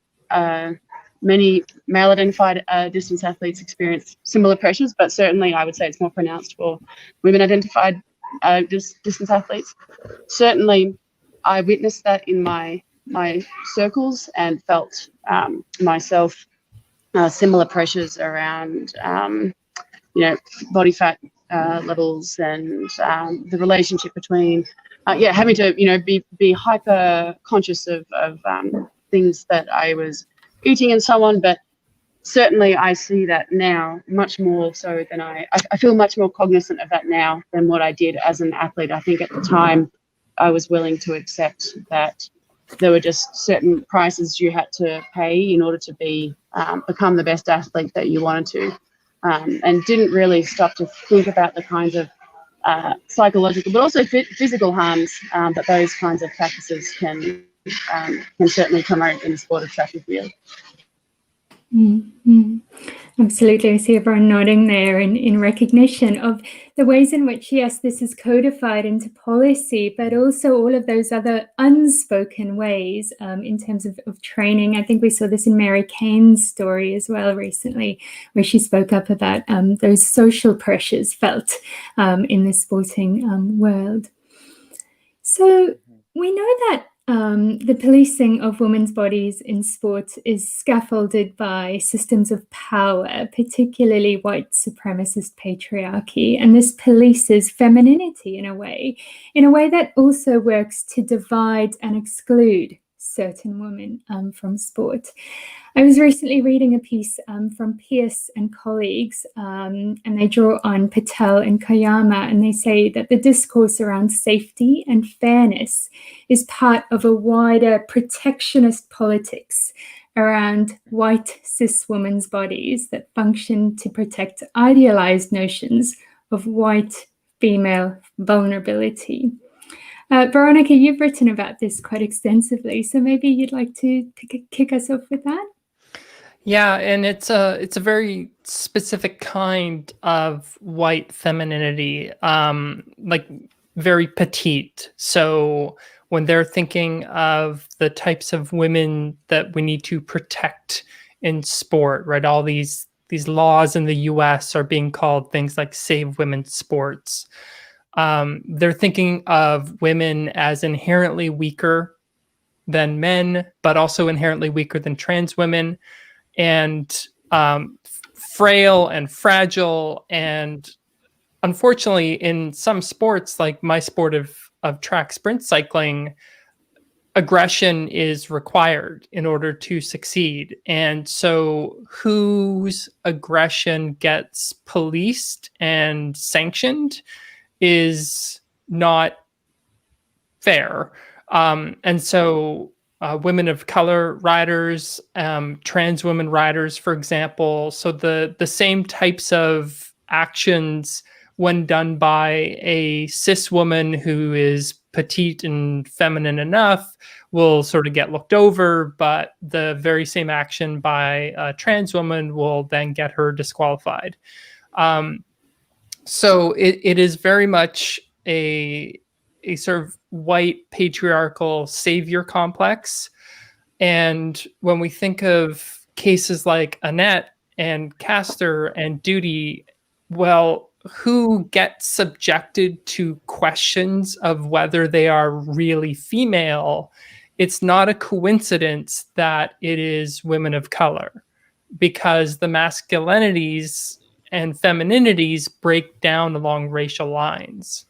many male-identified distance athletes experience similar pressures, but certainly I would say it's more pronounced for women-identified distance athletes. Certainly, I witnessed that in my circles and felt myself similar pressures around, body fat levels and the relationship between, having to, be hyper conscious of things that I was eating and so on. But certainly I see that now much more so than I feel much more cognizant of that now than what I did as an athlete. I think at the time I was willing to accept that there were just certain prices you had to pay in order to become the best athlete that you wanted to, and didn't really stop to think about the kinds of psychological but also physical harms that those kinds of practices can certainly promote in the sport of track and field. Mm-hmm. Absolutely. I see everyone nodding there in recognition of the ways in which, yes, this is codified into policy, but also all of those other unspoken ways in terms of training. I think we saw this in Mary Kane's story as well recently, where she spoke up about those social pressures felt in the sporting world. So we know that the policing of women's bodies in sport is scaffolded by systems of power, particularly white supremacist patriarchy, and this polices femininity in a way that also works to divide and exclude certain women from sport. I was recently reading a piece from Pierce and colleagues, and they draw on Patel and Kayama, and they say that the discourse around safety and fairness is part of a wider protectionist politics around white cis women's bodies that function to protect idealized notions of white female vulnerability. Veronica, you've written about this quite extensively, so maybe you'd like to kick us off with that? Yeah, and it's a very specific kind of white femininity, like very petite. So when they're thinking of the types of women that we need to protect in sport, right? All these laws in the US are being called things like Save Women's Sports. They're thinking of women as inherently weaker than men, but also inherently weaker than trans women. And frail and fragile. And unfortunately, in some sports, like my sport of track sprint cycling, aggression is required in order to succeed. And so whose aggression gets policed and sanctioned is not fair. And so women of color riders, trans women riders, for example, so the same types of actions when done by a cis woman who is petite and feminine enough will sort of get looked over, but the very same action by a trans woman will then get her disqualified. So it is very much a sort of white patriarchal savior complex. And when we think of cases like Annette and Castor and Duty, well, who gets subjected to questions of whether they are really female, it's not a coincidence that it is women of color, because the masculinities and femininities break down along racial lines.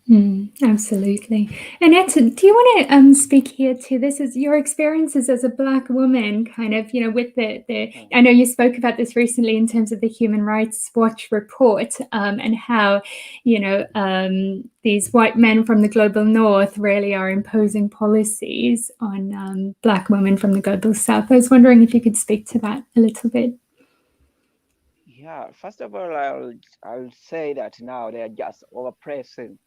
Absolutely. Annette, do you want to speak here to this as your experiences as a Black woman, kind of, you know, with the I know you spoke about this recently in terms of the Human Rights Watch report, and how, you know, these white men from the global north really are imposing policies on Black women from the global south. I was wondering if you could speak to that a little bit. Yeah, first of all, I'll say that now they are just overpressing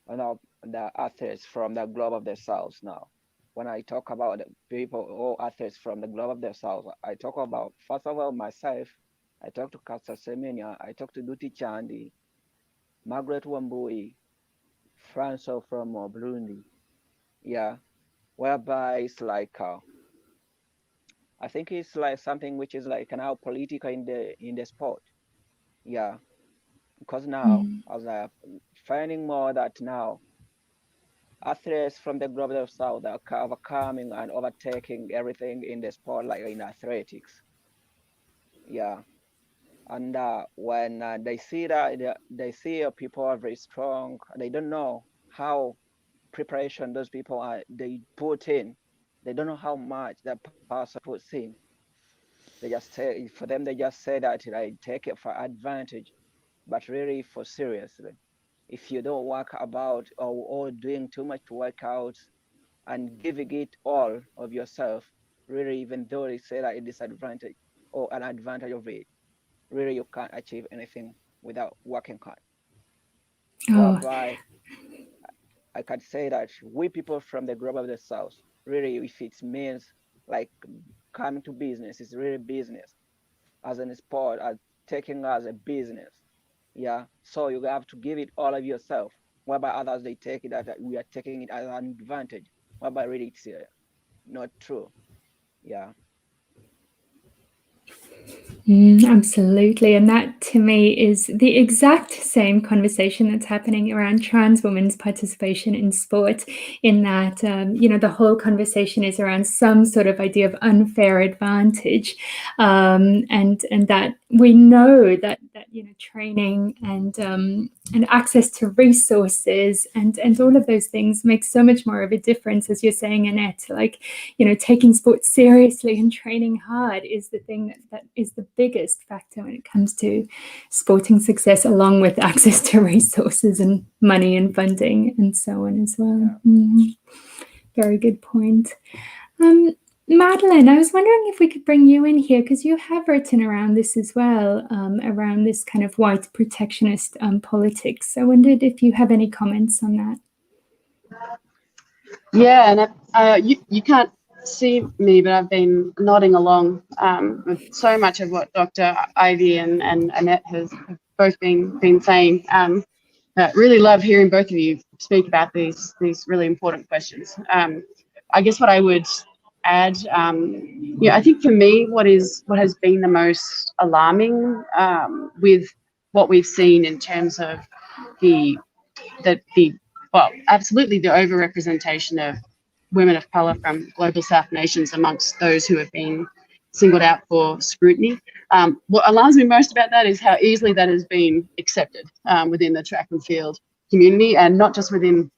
the athletes from the globe of the south now. When I talk about the people or athletes from the globe of the south, I talk about, first of all, myself. I talk to Kasa Semenya, I talk to Duty Chandi, Margaret Wambui, Franco from Burundi. Yeah, whereby it's like, I think it's like something which is like now political in the sport. Yeah, because now as I'm finding more that now athletes from the global south are overcoming and overtaking everything in the sport, like in athletics. Yeah, and when they see that they see people are very strong, they don't know how preparation those people they put in. They don't know how much that person puts in. They just say, for them, they just say that I take it for advantage, but really for seriously. If you don't work about or doing too much workouts and giving it all of yourself, really, even though they say that a disadvantage or an advantage of it, really you can't achieve anything without working hard. Whereby I can say that we people from the globe of the south, really, if it means like coming to business, it's really business as a sport, as taking as a business. Yeah, so you have to give it all of yourself, whereby others they take it that we are taking it as an advantage, whereby really it's not true. Yeah. Absolutely. And that to me is the exact same conversation that's happening around trans women's participation in sport, in that, you know, the whole conversation is around some sort of idea of unfair advantage. And that we know that you know, training and access to resources and all of those things make so much more of a difference, as you're saying, Annette. Like, you know, taking sport seriously and training hard is the thing that is the biggest factor when it comes to sporting success, along with access to resources and money and funding and so on as well. Very good point. Madeline, I was wondering if we could bring you in here, because you have written around this as well, around this kind of white protectionist politics. I wondered if you have any comments on that. Yeah, and you can't see me, but I've been nodding along with so much of what Dr. Ivy and Annette have both been saying. Really love hearing both of you speak about these really important questions. I guess what I would add, yeah, I think for me, what has been the most alarming with what we've seen in terms of absolutely the overrepresentation of women of color from global South nations amongst those who have been singled out for scrutiny. What alarms me most about that is how easily that has been accepted within the track and field community, and not just within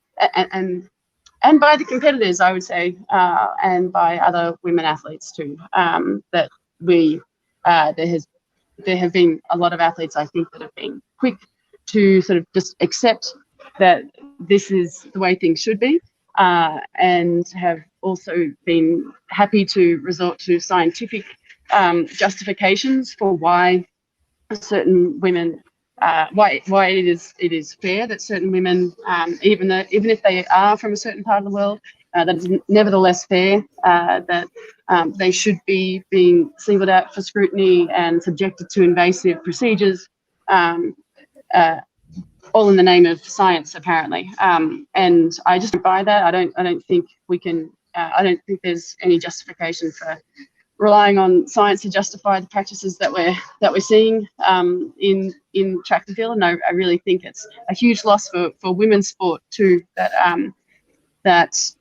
and by the competitors, I would say, and by other women athletes too. That there have been a lot of athletes, I think, that have been quick to sort of just accept that this is the way things should be, and have also been happy to resort to scientific justifications for why certain women, why it is fair that certain women, even if they are from a certain part of the world, that it's nevertheless fair that they should be being singled out for scrutiny and subjected to invasive procedures, all in the name of science, apparently. And I just don't buy that. I don't think we can. I don't think there's any justification for relying on science to justify the practices that we're seeing in track and field. And I really think it's a huge loss for women's sport too, that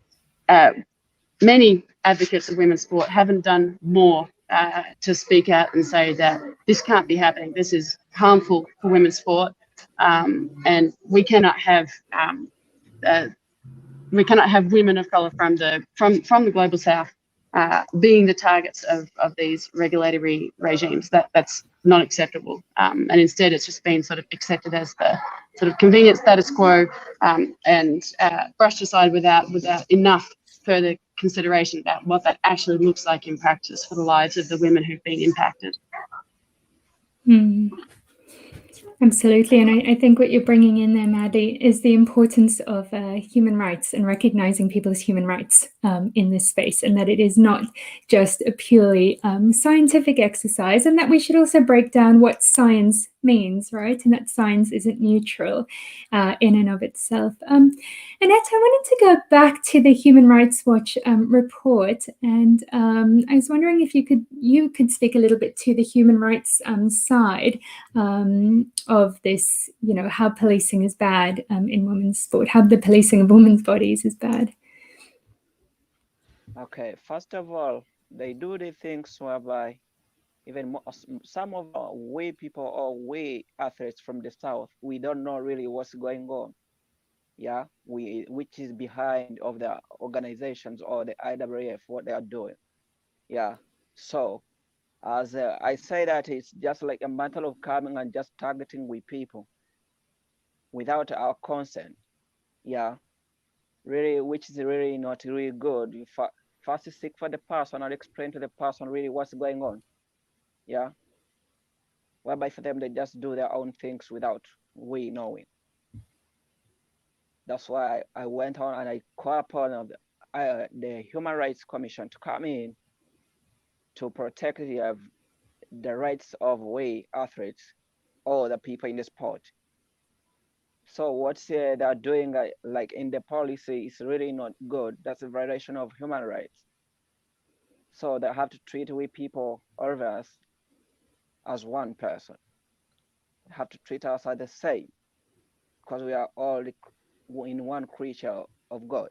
many advocates of women's sport haven't done more to speak out and say that this can't be happening. This is harmful for women's sport, and we cannot have women of colour from the global south being the targets of these regulatory regimes. That's not acceptable. And instead, it's just been sort of accepted as the sort of convenient status quo, and brushed aside without enough further consideration about what that actually looks like in practice for the lives of the women who've been impacted. Absolutely. And I think what you're bringing in there, Maddie, is the importance of human rights and recognizing people's human rights in this space, and that it is not just a purely scientific exercise, and that we should also break down what science means, right? And that science isn't neutral in and of itself. Annette, I wanted to go back to the Human Rights Watch report, and I was wondering if you could speak a little bit to the human rights side of this, how policing is bad in women's sport, how the policing of women's bodies is bad. Okay, first of all, they do the things whereby even some of our people or we athletes from the south, we don't know really what's going on. Yeah, which is behind of the organizations or the IWF, what they are doing. Yeah, so as I say that it's just like a matter of coming and just targeting with people without our consent. Yeah, really, which is really not really good. You first seek for the person and explain to the person really what's going on. Yeah, whereby for them they just do their own things without we knowing. That's why I went on and I called upon the Human Rights Commission to come in to protect the rights of we athletes or the people in the sport. So what they are doing like in the policy is really not good. That's a violation of human rights. So they have to treat we people, all of us, as one person. They have to treat us as the same, because we are all in one creature of God.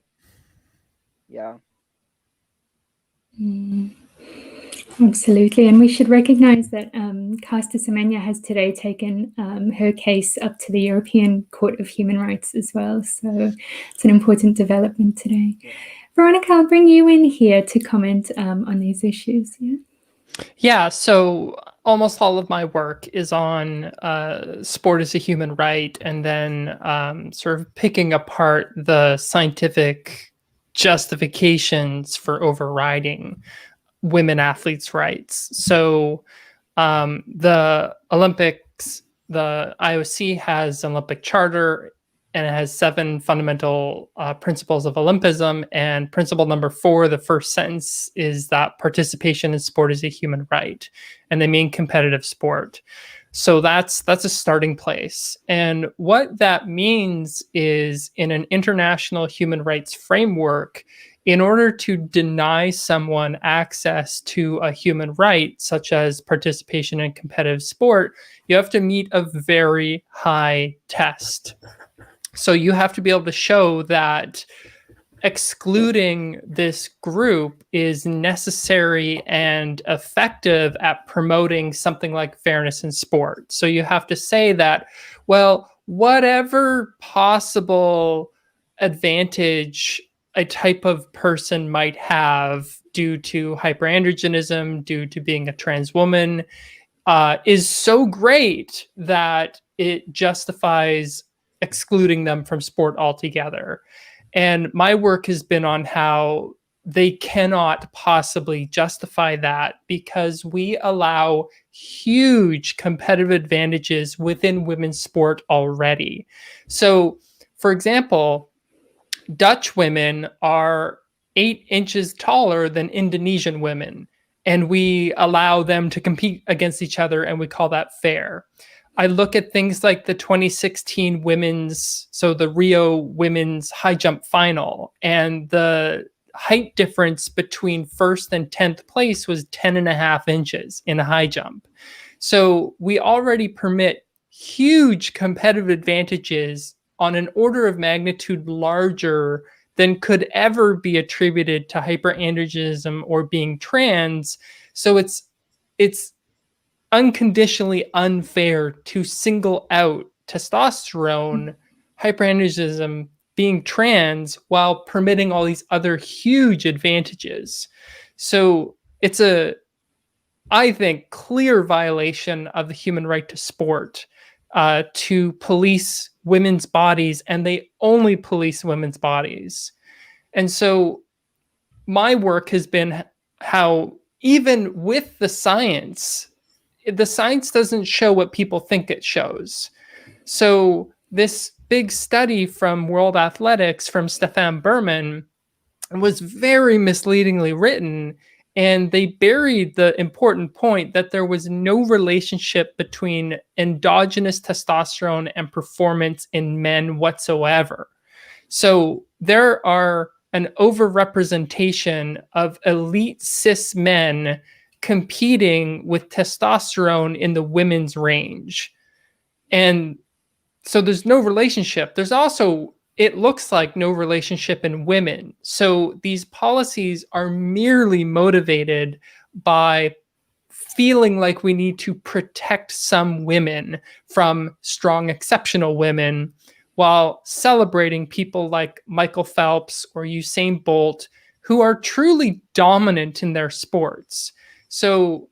Yeah. Absolutely. And we should recognize that Caster Semenya has today taken her case up to the European Court of Human Rights as well. So it's an important development today. Yeah. Veronica, I'll bring you in here to comment on these issues. Yeah, so almost all of my work is on sport as a human right, and then sort of picking apart the scientific justifications for overriding women athletes' rights. So the Olympics, the IOC has an Olympic charter, and it has 7 fundamental principles of Olympism. And principle number 4, the first sentence, is that participation in sport is a human right, and they mean competitive sport. So that's a starting place. And what that means is, in an international human rights framework, in order to deny someone access to a human right, such as participation in competitive sport, you have to meet a very high test. So you have to be able to show that excluding this group is necessary and effective at promoting something like fairness in sport. So you have to say that, well, whatever possible advantage a type of person might have due to hyperandrogenism, due to being a trans woman, is so great that it justifies excluding them from sport altogether. And my work has been on how they cannot possibly justify that because we allow huge competitive advantages within women's sport already. So, for example, Dutch women are 8 inches taller than Indonesian women, and we allow them to compete against each other, and we call that fair. I look at things like the 2016 the Rio women's high jump final, and the height difference between first and 10th place was 10.5 inches in a high jump. So we already permit huge competitive advantages on an order of magnitude larger than could ever be attributed to hyperandrogenism or being trans. So it's unconditionally unfair to single out testosterone, hyperandrogenism, being trans, while permitting all these other huge advantages. So it's I think, clear violation of the human right to sport to police women's bodies, and they only police women's bodies. And so my work has been how even with the science doesn't show what people think it shows. So this big study from World Athletics from Stefan Berman was very misleadingly written, and they buried the important point that there was no relationship between endogenous testosterone and performance in men whatsoever. So there are an overrepresentation of elite cis men competing with testosterone in the women's range. And so there's no relationship. There's also, it looks like, no relationship in women. So these policies are merely motivated by feeling like we need to protect some women from strong, exceptional women, while celebrating people like Michael Phelps or Usain Bolt, who are truly dominant in their sports. So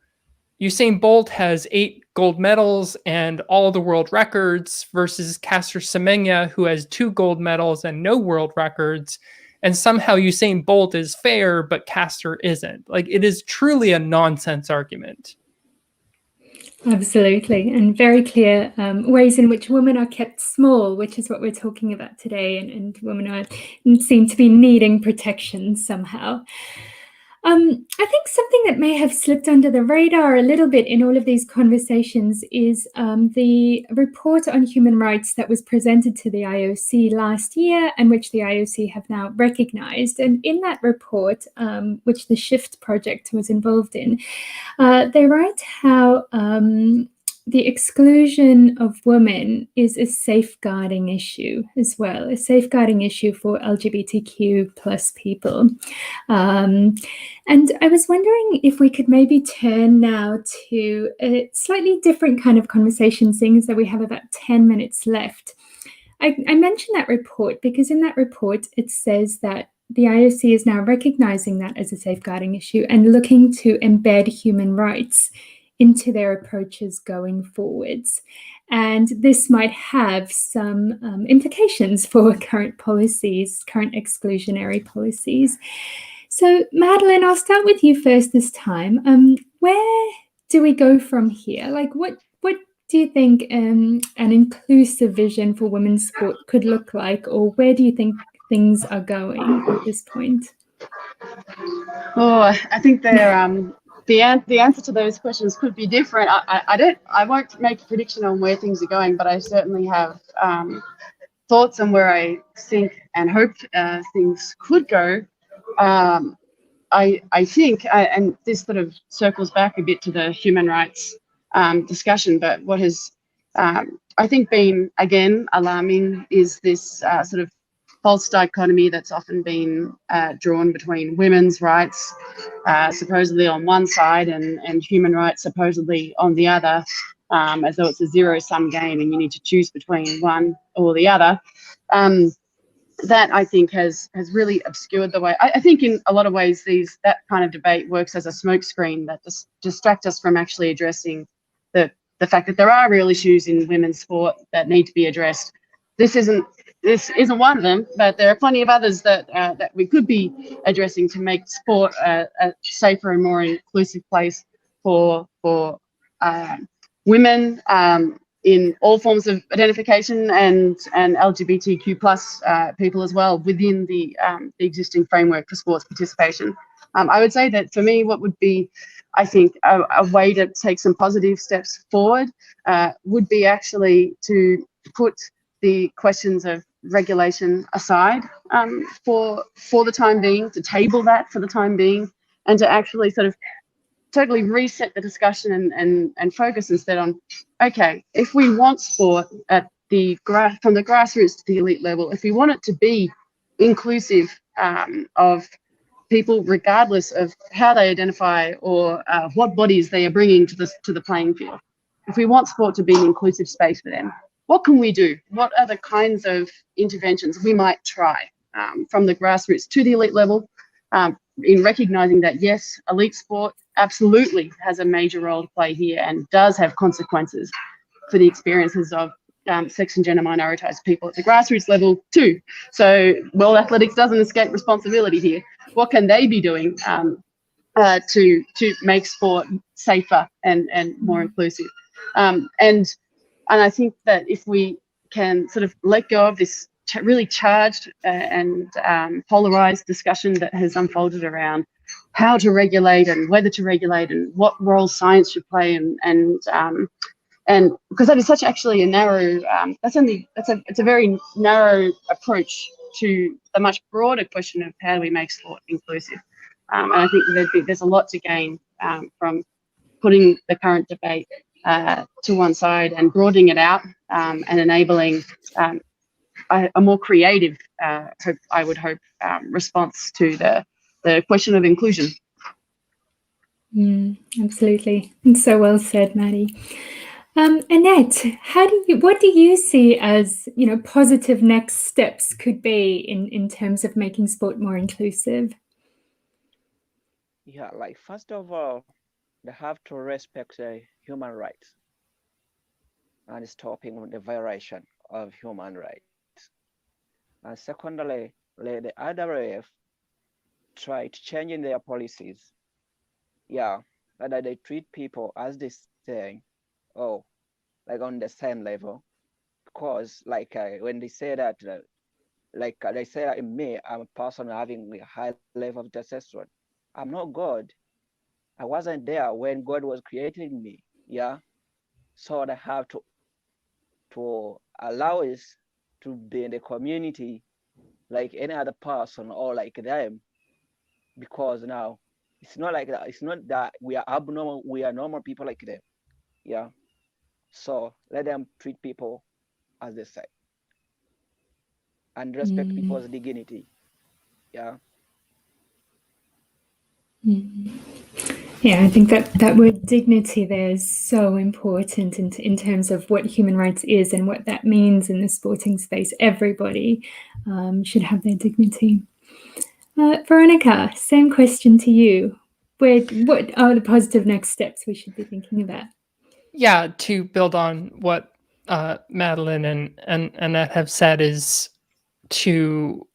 Usain Bolt has 8 gold medals and all the world records versus Caster Semenya, who has 2 gold medals and no world records. And somehow Usain Bolt is fair, but Caster isn't. Like, it is truly a nonsense argument. Absolutely. And very clear ways in which women are kept small, which is what we're talking about today. And women seem to be needing protection somehow. I think something that may have slipped under the radar a little bit in all of these conversations is the report on human rights that was presented to the IOC last year, and which the IOC have now recognized. And in that report, which the Shift project was involved in, they write how the exclusion of women is a safeguarding issue as well, a safeguarding issue for LGBTQ plus people. And I was wondering if we could maybe turn now to a slightly different kind of conversation, seeing as that we have about 10 minutes left. I mentioned that report because in that report, it says that the IOC is now recognizing that as a safeguarding issue and looking to embed human rights into their approaches going forwards. And this might have some implications for current policies, current exclusionary policies. So Madeleine, I'll start with you first this time. Where do we go from here? Like, what do you think an inclusive vision for women's sport could look like, or where do you think things are going at this point? Oh, I think the answer to those questions could be different. I won't make a prediction on where things are going, but I certainly have thoughts on where I think and hope things could go. I think, and this sort of circles back a bit to the human rights discussion, but what has I think been, again, alarming is this sort of false dichotomy that's often been drawn between women's rights supposedly on one side and human rights supposedly on the other, as though it's a zero-sum game and you need to choose between one or the other. That I think has really obscured the way. I think in a lot of ways that kind of debate works as a smokescreen that distract us from actually addressing the fact that there are real issues in women's sport that need to be addressed. This isn't one of them, but there are plenty of others that we could be addressing to make sport a safer and more inclusive place for women in all forms of identification and LGBTQ plus people as well within the existing framework for sports participation. I would say that for me, what would be, I think, a way to take some positive steps forward would be actually to put the questions of regulation aside for the time being, to table that for the time being, and to actually sort of totally reset the discussion and focus instead on, okay, if we want sport at from the grassroots to the elite level, if we want it to be inclusive of people regardless of how they identify or what bodies they are bringing to the playing field, if we want sport to be an inclusive space for them, what can we do? What are the kinds of interventions we might try from the grassroots to the elite level, in recognizing that, yes, elite sport absolutely has a major role to play here and does have consequences for the experiences of sex and gender minoritized people at the grassroots level too. So World Athletics doesn't escape responsibility here. What can they be doing to make sport safer and more inclusive? And I think that if we can sort of let go of this really charged and polarized discussion that has unfolded around how to regulate and whether to regulate and what role science should play and because that is such actually a narrow it's a very narrow approach to a much broader question of how do we make sport inclusive, and I think there's a lot to gain from putting the current debate to one side and broadening it out and enabling a more creative, I would hope, response to the question of inclusion. Absolutely, and so well said, Maddie. Annette, what do you see as positive next steps could be in terms of making sport more inclusive? Yeah, like first of all, they have to respect human rights and stopping the violation of human rights. And secondly, let the IAAF try to changing their policies. Yeah, that they treat people as they say, oh, like on the same level. Because like when they say that, they say that in me, I'm a person having a high level of testosterone. I'm not God. I wasn't there when God was creating me. Yeah. So they have to allow us to be in the community like any other person or like them, because now it's not like that. It's not that we are abnormal. We are normal people like them. Yeah. So let them treat people as they say and respect people's dignity. Yeah. Yeah, I think that word dignity there is so important in terms of what human rights is and what that means in the sporting space. Everybody should have their dignity. Veronica, same question to you. What are the positive next steps we should be thinking about? Yeah, to build on what Madeline and Annette have said is to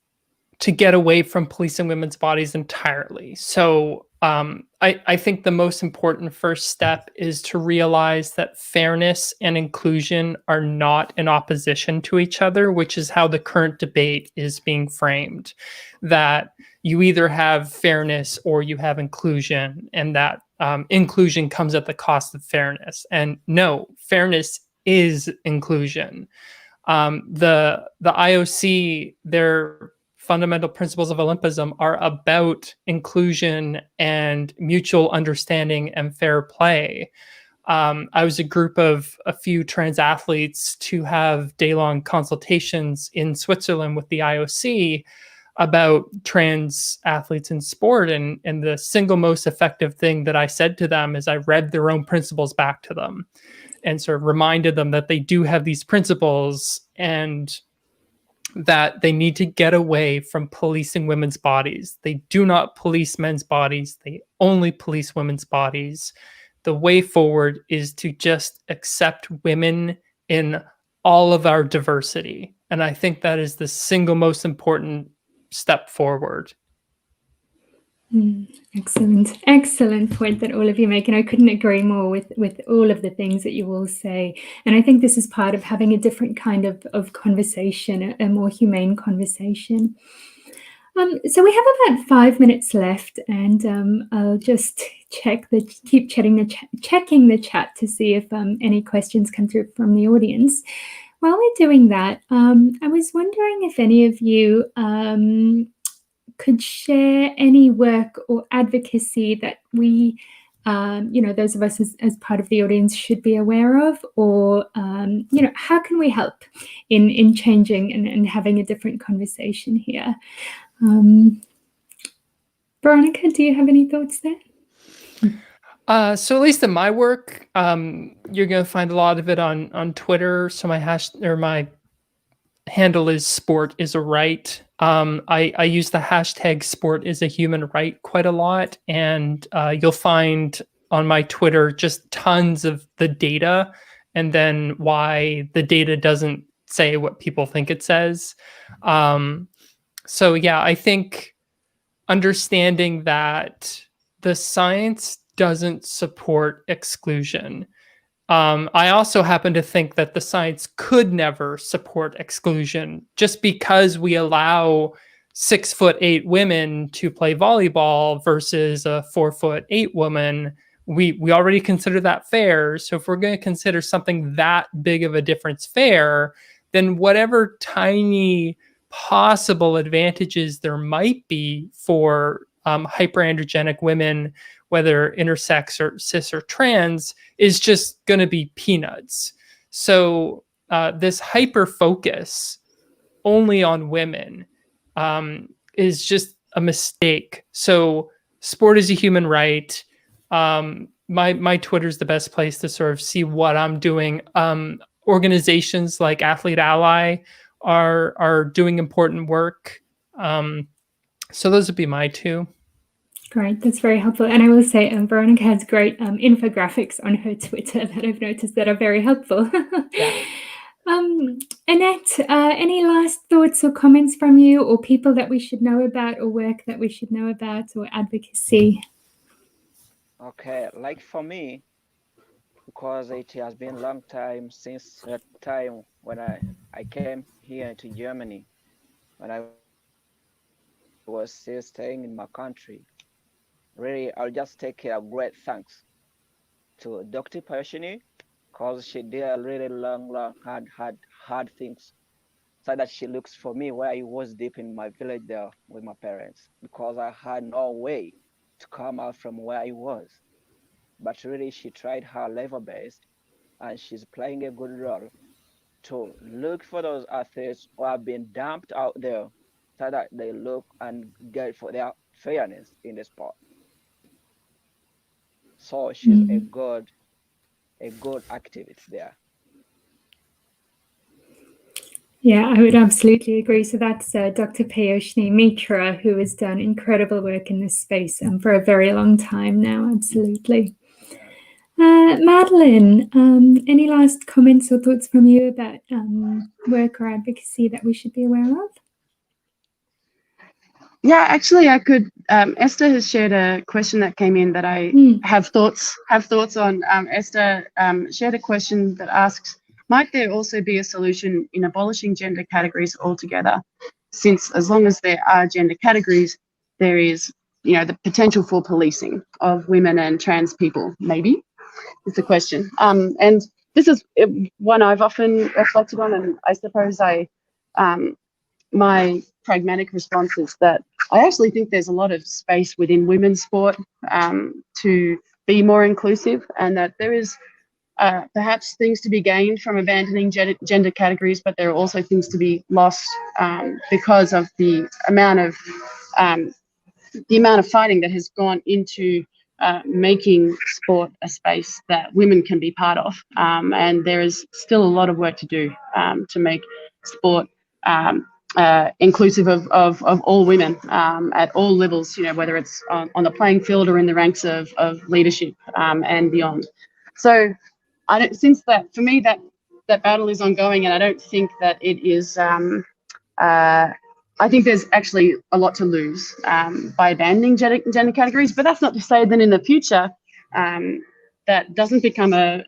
get away from policing women's bodies entirely. So I think the most important first step is to realize that fairness and inclusion are not in opposition to each other, which is how the current debate is being framed. That you either have fairness or you have inclusion, and that inclusion comes at the cost of fairness. And no, fairness is inclusion. The IOC, their fundamental principles of Olympism are about inclusion and mutual understanding and fair play. I was a group of a few trans athletes to have day-long consultations in Switzerland with the IOC about trans athletes in sport. And the single most effective thing that I said to them is I read their own principles back to them and sort of reminded them that they do have these principles and that they need to get away from policing women's bodies. They do not police men's bodies. They only police women's bodies. The way forward is to just accept women in all of our diversity. And I think that is the single most important step forward. Excellent point that all of you make, and I couldn't agree more with all of the things that you all say. And I think this is part of having a different kind of conversation, a more humane conversation. So we have about 5 minutes left, and I'll just keep checking the chat to see if any questions come through from the audience. While we're doing that, I was wondering if any of you could share any work or advocacy that we, those of us as part of the audience should be aware of, or, how can we help in changing and having a different conversation here? Veronica, do you have any thoughts there? So at least in my work, you're going to find a lot of it on Twitter. So my handle is sport is a right. I use the hashtag sport is a human right quite a lot. And you'll find on my Twitter just tons of the data and then why the data doesn't say what people think it says. So yeah, I think understanding that the science doesn't support exclusion. I also happen to think that the science could never support exclusion just because we allow 6'8" women to play volleyball versus a 4'8" woman. We already consider that fair. So if we're going to consider something that big of a difference fair, then whatever tiny possible advantages there might be for hyperandrogenic women, whether intersex or cis or trans, is just going to be peanuts. So this hyper focus only on women is just a mistake. So sport is a human right. My Twitter is the best place to sort of see what I'm doing. Organizations like Athlete Ally are doing important work. So those would be my two. Great, that's very helpful. And I will say Veronica has great infographics on her Twitter that I've noticed that are very helpful. Yeah. Annette, any last thoughts or comments from you, or people that we should know about, or work that we should know about, or advocacy? Okay, like for me, because it has been a long time since that time when I came here to Germany, when I was still staying in my country. Really, I'll just take a great thanks to Dr. Pashini, because she did a really long, hard things, so that she looks for me where I was deep in my village there with my parents, because I had no way to come out from where I was. But really, she tried her level best, and she's playing a good role to look for those athletes who have been dumped out there, so that they look and get for their fairness in the sport. So she's a good activist there. Yeah, I would absolutely agree. So that's Dr. Payashni Mitra, who has done incredible work in this space for a very long time now. Absolutely. Madeline, any last comments or thoughts from you about work or advocacy that we should be aware of? Yeah, actually, I could. Esther has shared a question that came in that I have thoughts on. Esther shared a question that asks, might there also be a solution in abolishing gender categories altogether? Since as long as there are gender categories, there is, the potential for policing of women and trans people. Maybe is the question. And this is one I've often reflected on, and I suppose my pragmatic response is that I actually think there's a lot of space within women's sport to be more inclusive, and that there is perhaps things to be gained from abandoning gender categories, but there are also things to be lost because of the amount of fighting that has gone into making sport a space that women can be part of. And there is still a lot of work to do to make sport inclusive of all women at all levels, whether it's on the playing field or in the ranks of leadership and beyond. So since that, for me, that battle is ongoing, and I don't think that it is I think there's actually a lot to lose by abandoning gender categories, but that's not to say that in the future that doesn't become a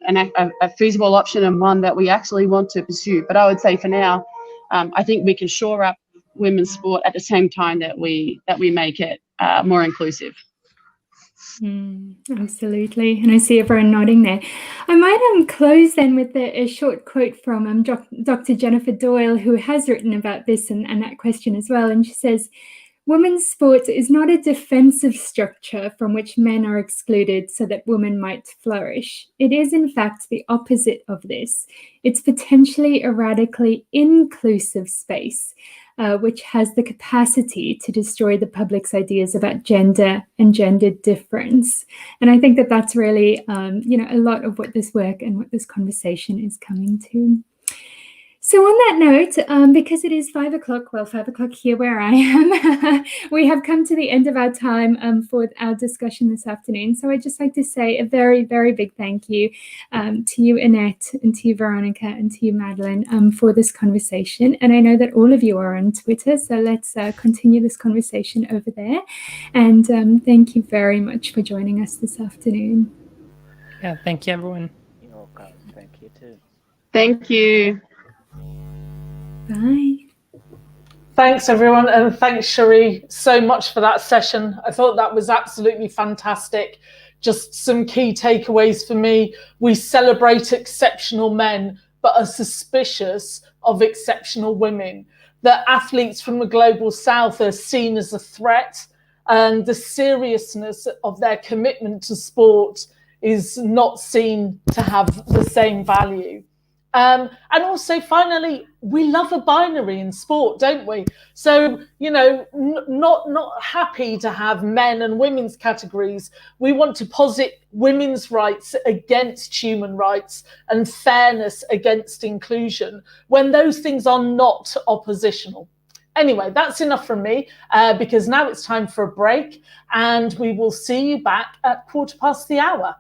feasible option and one that we actually want to pursue. But I would say for now, I think we can shore up women's sport at the same time that we make it more inclusive. Absolutely, and I see everyone nodding there. I might close then with a short quote from Dr. Jennifer Doyle, who has written about this and that question as well. And she says, "Women's sport is not a defensive structure from which men are excluded so that women might flourish. It is, in fact, the opposite of this. It's potentially a radically inclusive space, which has the capacity to destroy the public's ideas about gender and gender difference." And I think that that's really, a lot of what this work and what this conversation is coming to. So on that note, because it is 5 o'clock, well, 5 o'clock here where I am, we have come to the end of our time for our discussion this afternoon. So I'd just like to say a very, very big thank you to you, Annette, and to you, Veronica, and to you, Madeline, for this conversation. And I know that all of you are on Twitter, so let's continue this conversation over there. And thank you very much for joining us this afternoon. Yeah, thank you, everyone. You're welcome. Thank you too. Thank you. Bye. Thanks, everyone. And thanks, Cherie, so much for that session. I thought that was absolutely fantastic. Just some key takeaways for me. We celebrate exceptional men, but are suspicious of exceptional women. That athletes from the global south are seen as a threat, and the seriousness of their commitment to sport is not seen to have the same value. And also, finally, we love a binary in sport, don't we? So, not happy to have men and women's categories. We want to posit women's rights against human rights and fairness against inclusion when those things are not oppositional. Anyway, that's enough from me because now it's time for a break, and we will see you back at 1:15.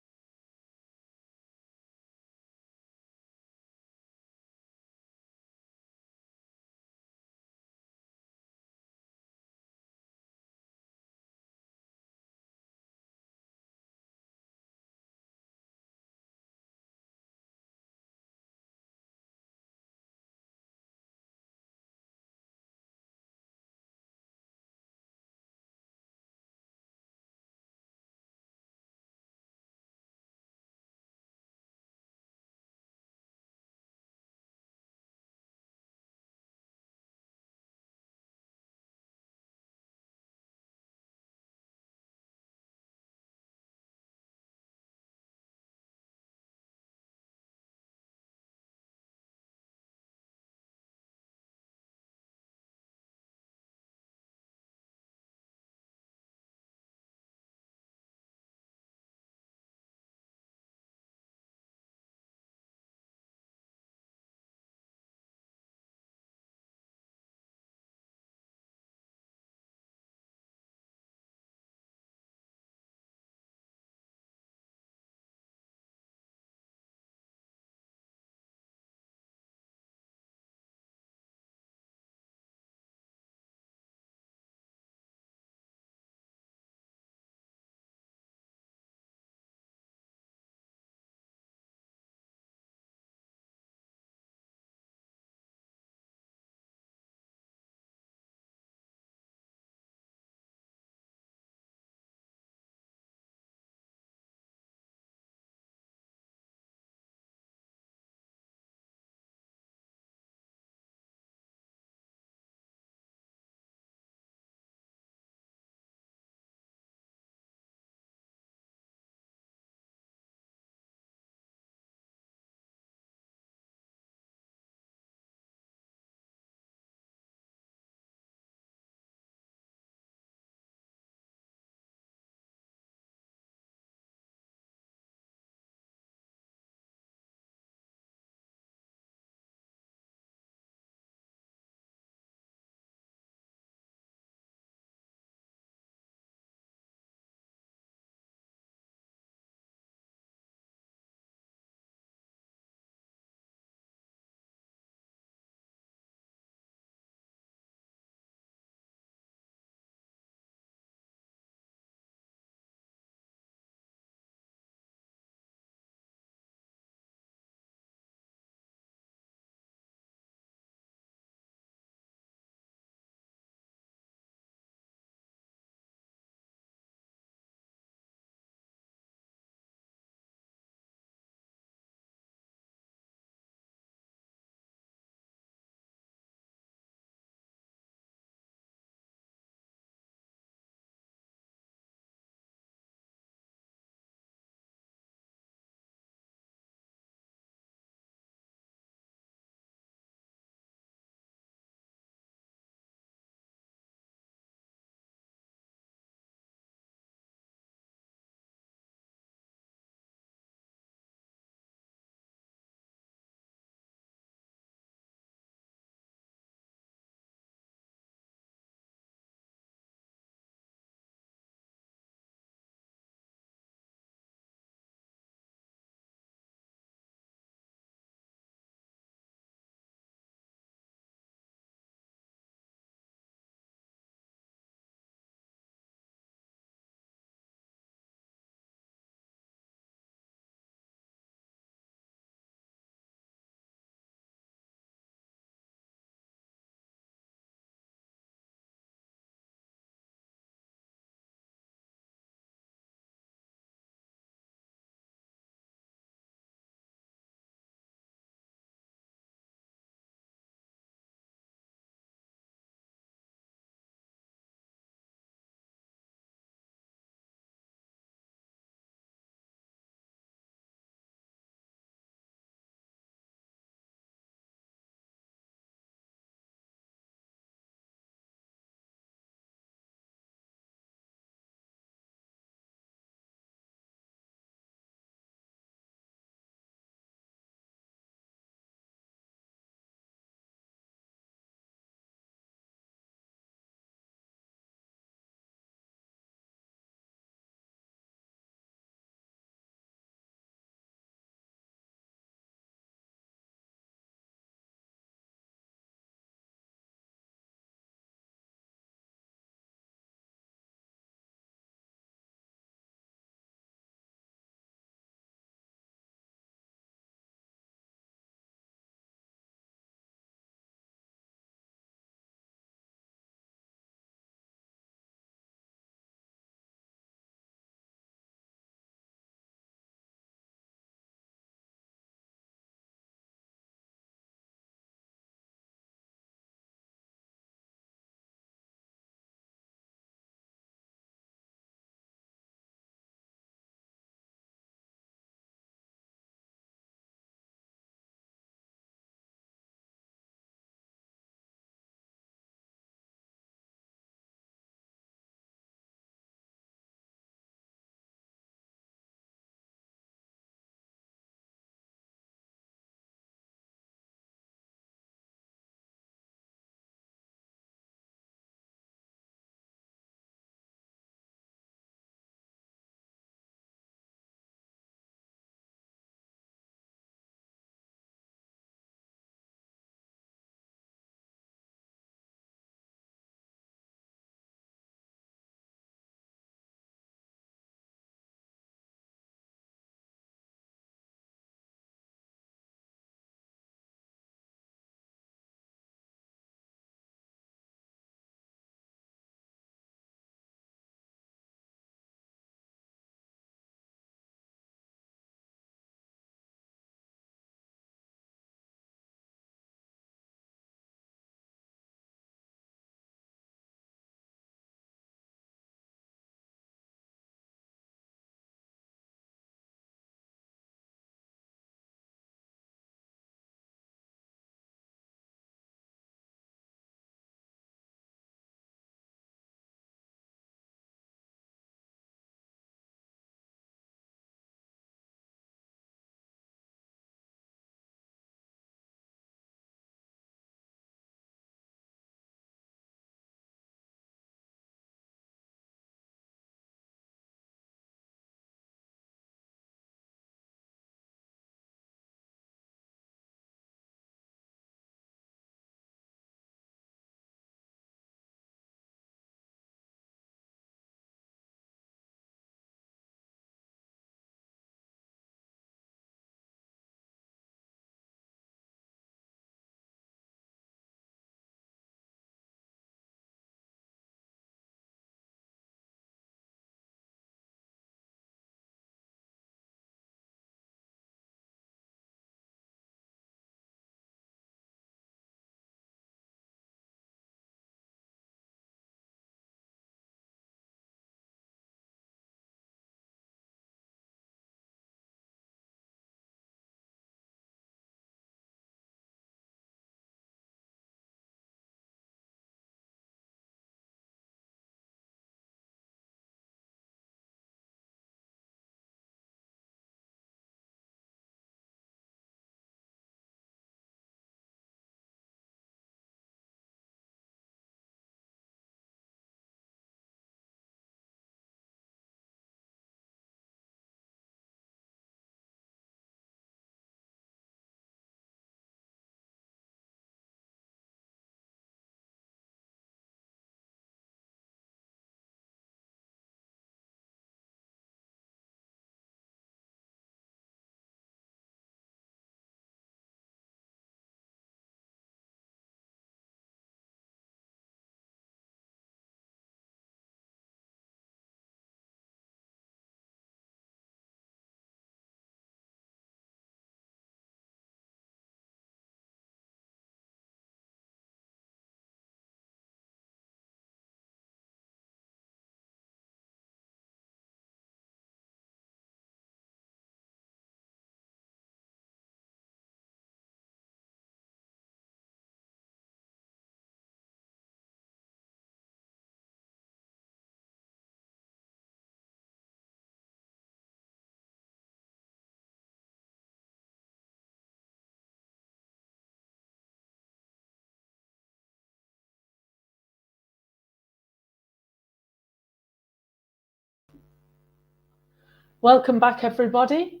Welcome back, everybody.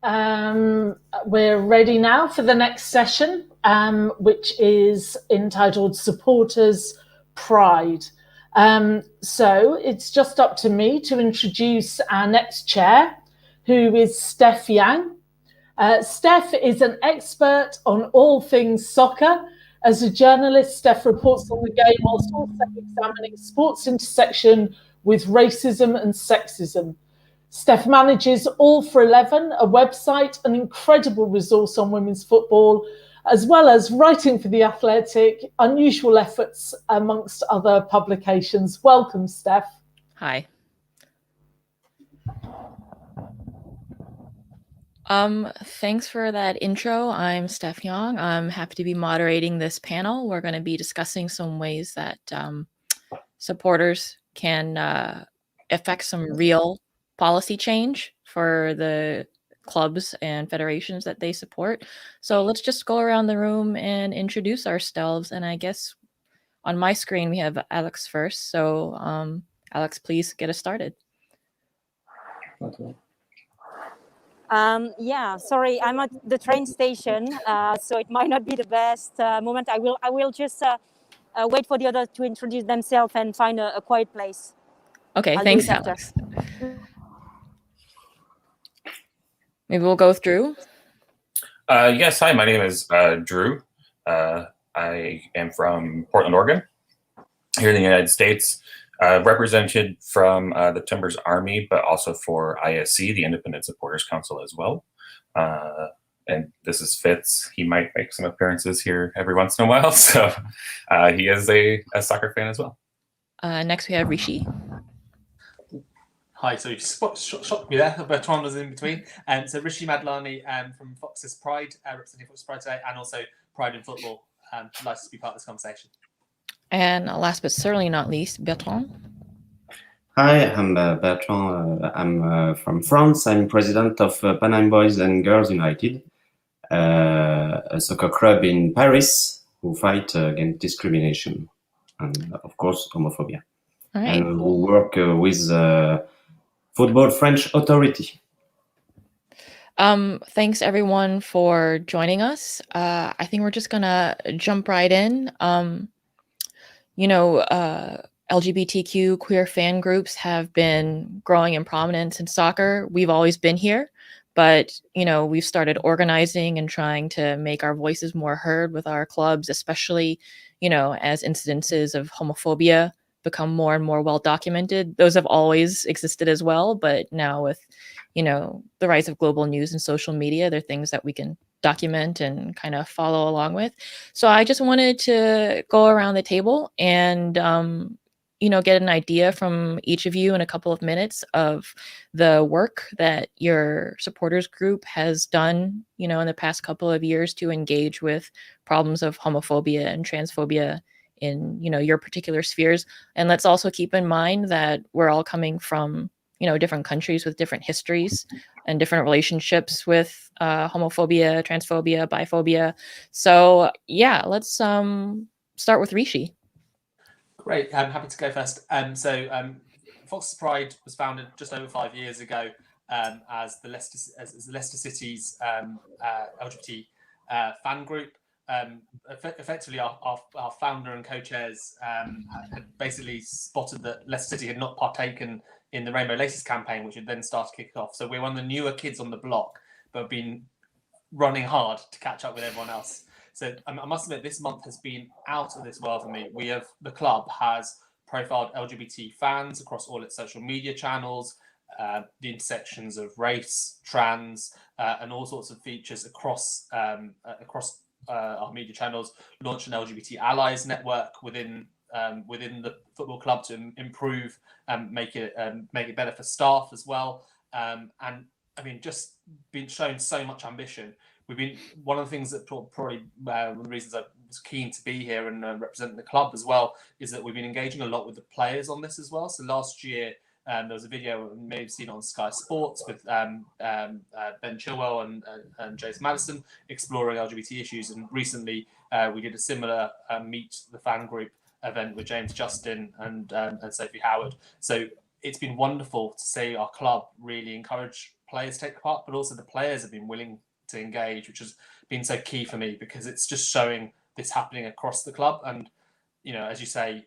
We're ready now for the next session, which is entitled Supporters Pride. So it's just up to me to introduce our next chair, who is Steph Yang. Steph is an expert on all things soccer. As a journalist, Steph reports on the game whilst also examining sports intersection with racism and sexism. Steph manages All for 11, a website, an incredible resource on women's football, as well as writing for The Athletic, Unusual Efforts, amongst other publications. Welcome, Steph. Hi. Thanks for that intro. I'm Steph Young. I'm happy to be moderating this panel. We're going to be discussing some ways that supporters can affect some real policy change for the clubs and federations that they support. So let's just go around the room and introduce ourselves. And I guess on my screen, we have Alex first. So Alex, please get us started. Yeah, sorry, I'm at the train station, so it might not be the best moment. I will just wait for the others to introduce themselves and find a quiet place. Okay, thanks, Alex. Maybe we'll go through. Yes, hi, my name is Drew. I am from Portland, Oregon, here in the United States. Represented from the Timbers Army, but also for ISC, the Independent Supporters Council as well. And this is Fitz. He might make some appearances here every once in a while. So he is a soccer fan as well. Next we have Rishi. Hi, so you shot me there. Bertrand was in between. So Rishi Madlani from Fox's Pride, representing Fox's Pride today, and also Pride in Football. Delighted to be part of this conversation. And last but certainly not least, Bertrand. Hi, I'm Bertrand. I'm from France. I'm president of Paname Boys and Girls United, a soccer club in Paris who fight against discrimination and, of course, homophobia. All right. And who work with Football French Authority. Thanks everyone for joining us. I think we're just gonna jump right in. LGBTQ queer fan groups have been growing in prominence in soccer. We've always been here, but we've started organizing and trying to make our voices more heard with our clubs, especially as incidences of homophobia become more and more well documented. Those have always existed as well, but now with the rise of global news and social media, they're things that we can document and kind of follow along with. So I just wanted to go around the table and get an idea from each of you in a couple of minutes of the work that your supporters group has done in the past couple of years to engage with problems of homophobia and transphobia in your particular spheres. And let's also keep in mind that we're all coming from different countries with different histories and different relationships with homophobia, transphobia, biphobia. So yeah, let's start with Rishi. Great, I'm happy to go first. Fox's Pride was founded just over 5 years ago as the Leicester City's LGBT fan group. Effectively, our founder and co-chairs had basically spotted that Leicester City had not partaken in the Rainbow Laces campaign, which had then started to kick off. So we're one of the newer kids on the block, but have been running hard to catch up with everyone else. So I must admit, this month has been out of this world for me. The club has profiled LGBT fans across all its social media channels, the intersections of race, trans, and all sorts of features across our media channels. Launched an LGBT allies network within the football club to improve and make it better for staff as well. And I mean, just been shown so much ambition. One of the things that probably one of the reasons I was keen to be here and represent the club as well is that we've been engaging a lot with the players on this as well. So last year there was a video you may have seen on Sky Sports with Ben Chilwell and James Maddison exploring LGBT issues, and recently we did a similar Meet the Fan Group event with James Justin and Sophie Howard. So it's been wonderful to see our club really encourage players to take part, but also the players have been willing to engage, which has been so key for me, because it's just showing this happening across the club. And, you know, as you say,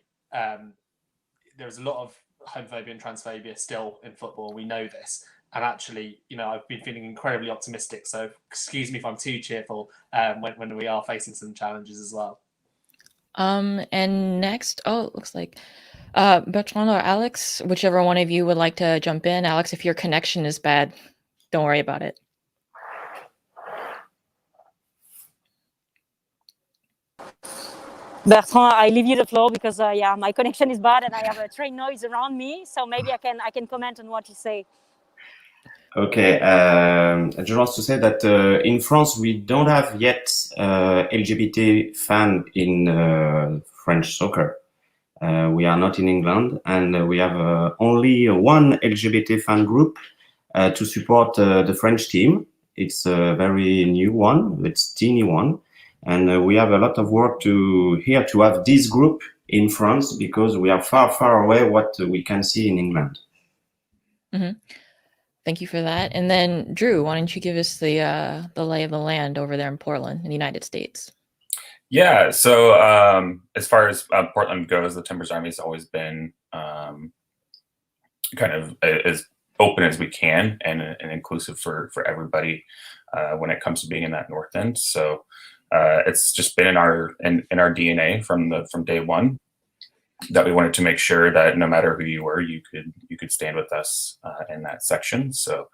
there's a lot of homophobia and transphobia still in football. We know this. And actually, you know, I've been feeling incredibly optimistic. So excuse me if I'm too cheerful when we are facing some challenges as well. And next, oh, it looks like Bertrand or Alex, whichever one of you would like to jump in. Alex, if your connection is bad, don't worry about it. Bertrand, I leave you the floor because yeah, my connection is bad and I have a train noise around me. So maybe I can comment on what you say. Okay, I just want to say that in France we don't have yet LGBT fan in French soccer. We are not in England, and we have only one LGBT fan group to support the French team. It's a very new one, it's a teeny one, and we have a lot of work to have this group in France, because we are far away what we can see in England. Mm-hmm. Thank you for that. And then Drew, why don't you give us the lay of the land over there in Portland in the United States? Yeah, so as far as Portland goes, the Timbers Army has always been kind of as open as we can and inclusive for everybody when it comes to being in that North End. So it's just been in our DNA from day one, that we wanted to make sure that no matter who you were, you could stand with us in that section. So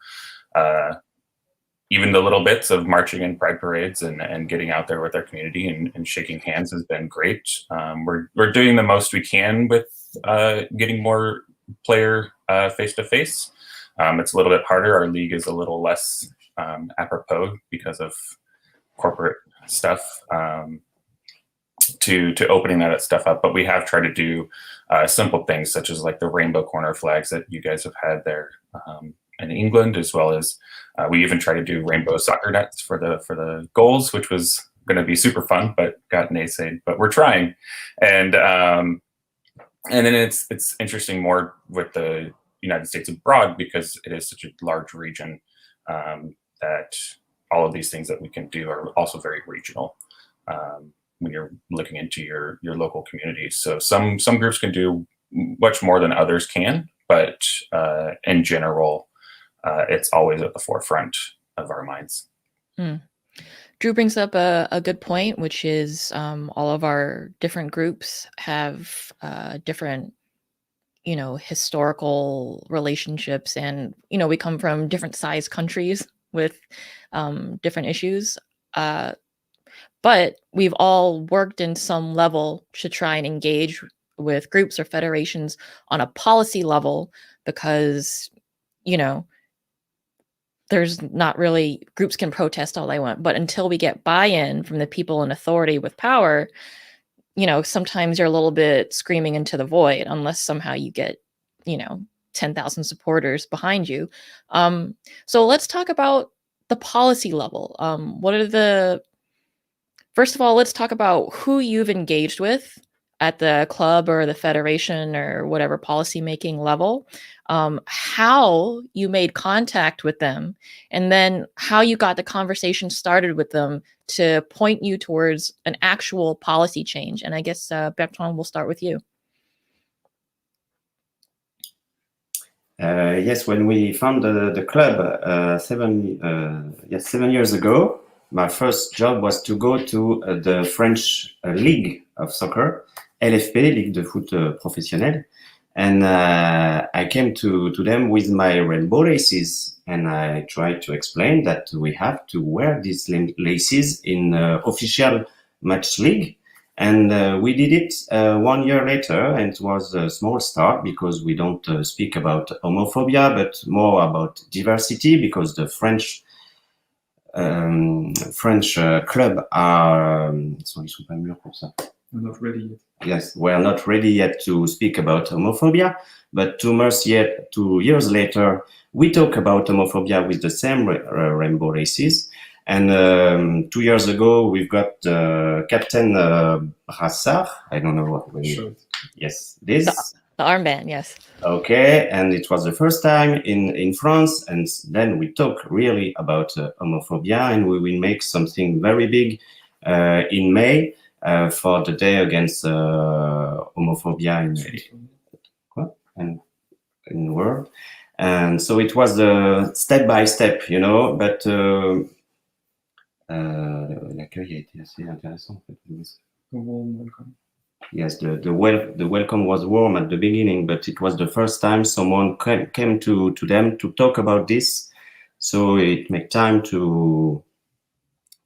even the little bits of marching in pride parades and getting out there with our community and shaking hands has been great. We're doing the most we can with getting more player face-to-face. It's a little bit harder. Our league is a little less apropos because of corporate stuff. To opening that stuff up, but we have tried to do simple things such as like the rainbow corner flags that you guys have had there in England, as well as we even tried to do rainbow soccer nets for the goals, which was going to be super fun, but got naysayed. But we're trying, and then it's interesting more with the United States abroad, because it is such a large region that all of these things that we can do are also very regional. When you're looking into your local communities. So some groups can do much more than others can, but in general, it's always at the forefront of our minds. Drew brings up a good point, which is all of our different groups have different, historical relationships, and, we come from different size countries with different issues. But we've all worked in some level to try and engage with groups or federations on a policy level, because, there's not really, groups can protest all they want, but until we get buy-in from the people in authority with power, sometimes you're a little bit screaming into the void unless somehow you get, 10,000 supporters behind you. So let's talk about the policy level. First of all, let's talk about who you've engaged with at the club or the federation or whatever policymaking level, how you made contact with them, and then how you got the conversation started with them to point you towards an actual policy change. And I guess, Bertrand, we'll start with you. Yes, when we founded the club 7 years ago, my first job was to go to the French League of Soccer, LFP, Ligue de Foot Professionnel. And I came to them with my rainbow laces, and I tried to explain that we have to wear these laces in official match league. And we did it 1 year later, and it was a small start, because we don't speak about homophobia, but more about diversity, because the French club are not ready yet. Yes, we're not ready yet to speak about homophobia, but 2 years later, we talk about homophobia with the same rainbow laces. And 2 years ago, we've got Captain Brassard. I don't know what. Yes, this. The armband, yes. Okay, and it was the first time in France, and then we talk really about homophobia, and we will make something very big in May for the day against homophobia in the world. And so it was the step by step, you know, but l'accueil a été assez intéressant en fait. Yes, the welcome was warm at the beginning, but it was the first time someone came to them to talk about this. So it made time to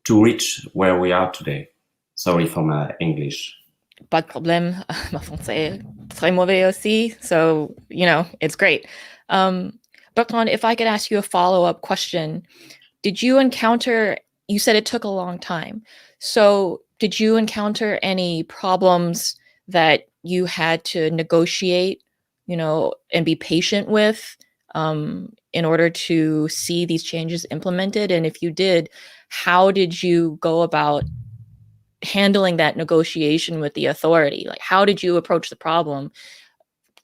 reach where we are today. Sorry for my English. Pas de problème. Mon français est très mauvais aussi. So, you know, it's great. Bertrand, if I could ask you a follow-up question. Did you encounter, you said it took a long time. So did you encounter any problems that you had to negotiate, you know, and be patient with in order to see these changes implemented? And if you did, how did you go about handling that negotiation with the authority? Like, how did you approach the problem?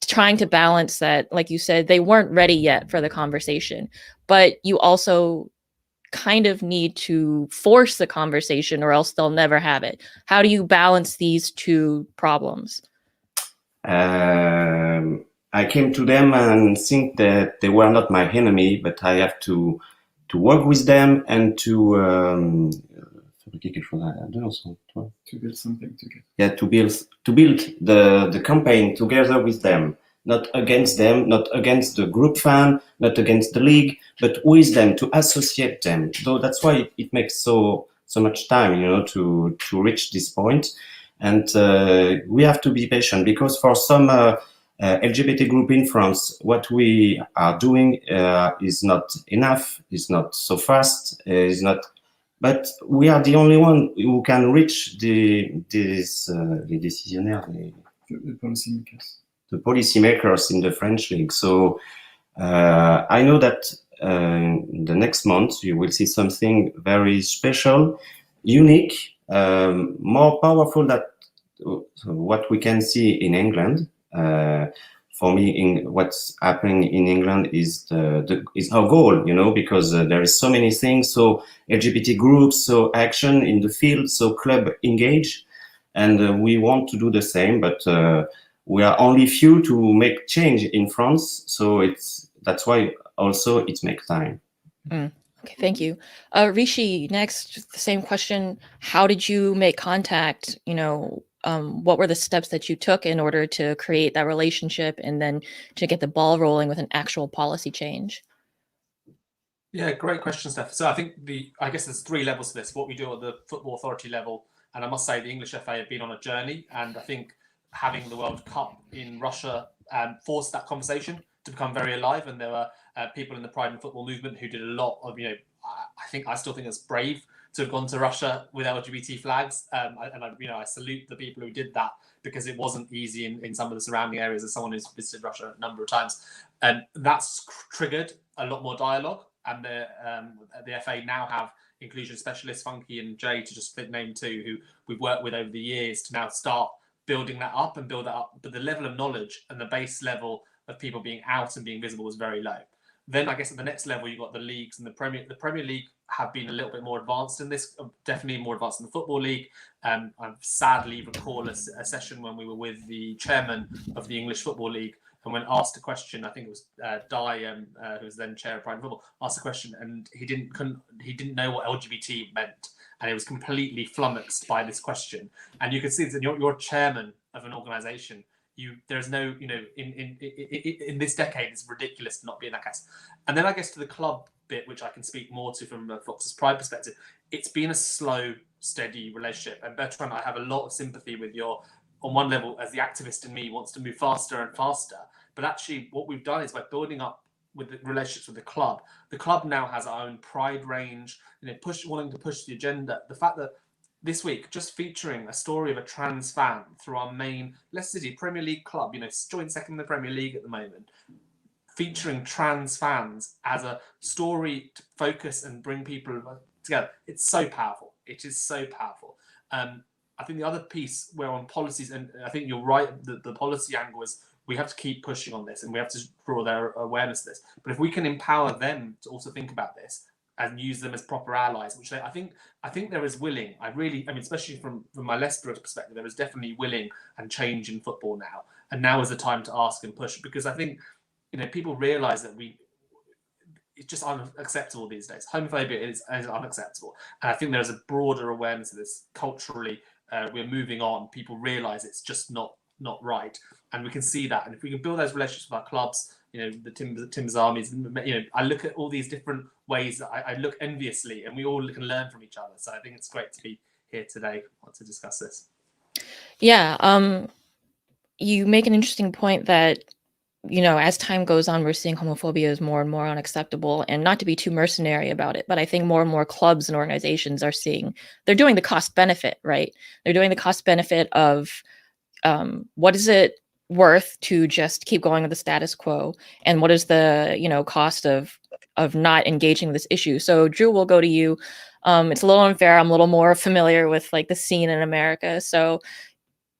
Trying to balance that, like you said, they weren't ready yet for the conversation, but you also kind of need to force the conversation or else they'll never have it. How do you balance these two problems? I came to them and think that they were not my enemy, but I have to work with them and to build something together. Yeah, to build the campaign together with them, not against them, not against the group fan, not against the league, but with them, to associate them. So that's why it makes so much time, you know, to reach this point. And we have to be patient, because for some LGBT group in France, what we are doing is not enough, is not so fast, is not. But we are the only one who can reach the décisionnaires, the policymakers. The policymakers in the French league. So I know that the next month you will see something very special, unique, more powerful than what we can see in England. For me, what's happening in England is is our goal, you know, because there is so many things, so LGBT groups, so action in the field, so club engage, and we want to do the same, but we are only few to make change in France, so that's why also it makes time. Okay, thank you. Rishi, next, the same question. How did you make contact? You know, what were the steps that you took in order to create that relationship and then to get the ball rolling with an actual policy change? Yeah, great question, Steph. So I think I guess there's three levels to this. What we do at the Football Authority level, and I must say the English FA have been on a journey, and I think having the World Cup in Russia forced that conversation to become very alive. And there were people in the Pride in Football movement who did a lot of, you know, I still think it's brave to have gone to Russia with LGBT flags, and I salute the people who did that, because it wasn't easy in some of the surrounding areas. As someone who's visited Russia a number of times, and that's triggered a lot more dialogue. And the FA now have inclusion specialists, Funky and Jay, to just name two, who we've worked with over the years to now start building that up and build that up. But the level of knowledge and the base level of people being out and being visible was very low. Then I guess at the next level, you've got the leagues, and the Premier League have been a little bit more advanced in this, definitely more advanced in the Football League. I sadly recall a session when we were with the chairman of the English Football League, and when asked a question, I think it was Di, who was then chair of Pride in Football, asked a question, and he didn't know what LGBT meant, and he was completely flummoxed by this question. And you could see that you're chairman of an organisation. There's no, you know, in this decade, it's ridiculous to not be in that case. And then I guess to the club bit, which I can speak more to from Fox's Pride perspective, it's been a slow, steady relationship. And Bertrand, I have a lot of sympathy with your, on one level, as the activist in me wants to move faster and faster. But actually what we've done is by building up with the relationships with the club now has our own Pride range, you know, wanting to push the agenda. The fact that this week, just featuring a story of a trans fan through our main Leicester City Premier League club, you know, joint second in the Premier League at the moment, featuring trans fans as a story to focus and bring people together. It's so powerful. It is so powerful. I think the other piece where on policies, and I think you're right, the policy angle is we have to keep pushing on this, and we have to draw their awareness to this. But if we can empower them to also think about this and use them as proper allies, which I think there is willing. I mean, especially from my Leicester perspective, there is definitely willing and change in football now. And now is the time to ask and push, because I think, people realise that it's just unacceptable these days. Homophobia is unacceptable. And I think there's a broader awareness of this culturally. We're moving on. People realise it's just not right. And we can see that. And if we can build those relationships with our clubs, the Timbers Armies, I look at all these different ways that I look enviously, and we all can learn from each other. So I think it's great to be here today to discuss this. Yeah, you make an interesting point that, as time goes on, we're seeing homophobia is more and more unacceptable, and not to be too mercenary about it, but I think more and more clubs and organizations are they're doing the cost benefit, right? They're doing the cost benefit of what is it worth to just keep going with the status quo, and what is the cost of not engaging with this issue. So Drew, we'll go to you. It's a little unfair. I'm a little more familiar with the scene in America, so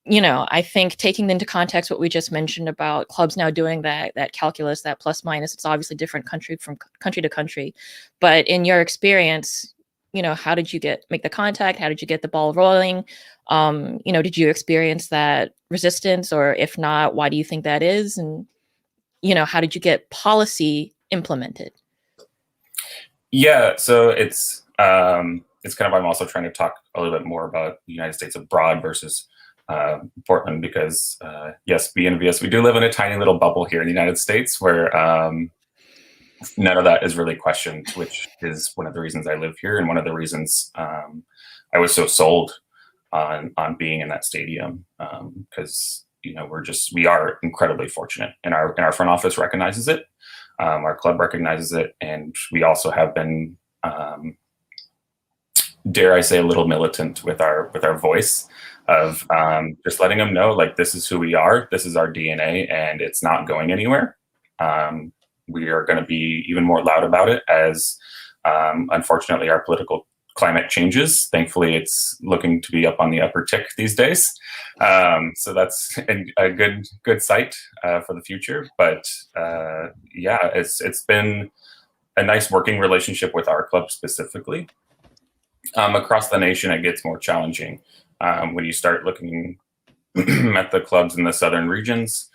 I think taking into context what we just mentioned about clubs now doing that calculus, that plus minus, it's obviously different country to country, but in your experience, how did you make the contact? How did you get the ball rolling? Did you experience that resistance, or if not, why do you think that is? And, how did you get policy implemented? Yeah, so it's kind of, I'm also trying to talk a little bit more about the United States abroad versus Portland, because yes, be envious. We do live in a tiny little bubble here in the United States where none of that is really questioned, which is one of the reasons I live here, and one of the reasons I was so sold on being in that stadium, because we are incredibly fortunate, and our front office recognizes it, our club recognizes it, and we also have been, dare I say, a little militant with our voice of just letting them know, this is who we are, this is our DNA, and it's not going anywhere. We are going to be even more loud about it as, unfortunately, our political climate changes. Thankfully, it's looking to be up on the upper tick these days. So that's a good sight for the future. But yeah, it's been a nice working relationship with our club specifically. Across the nation, it gets more challenging when you start looking at the clubs in the southern regions.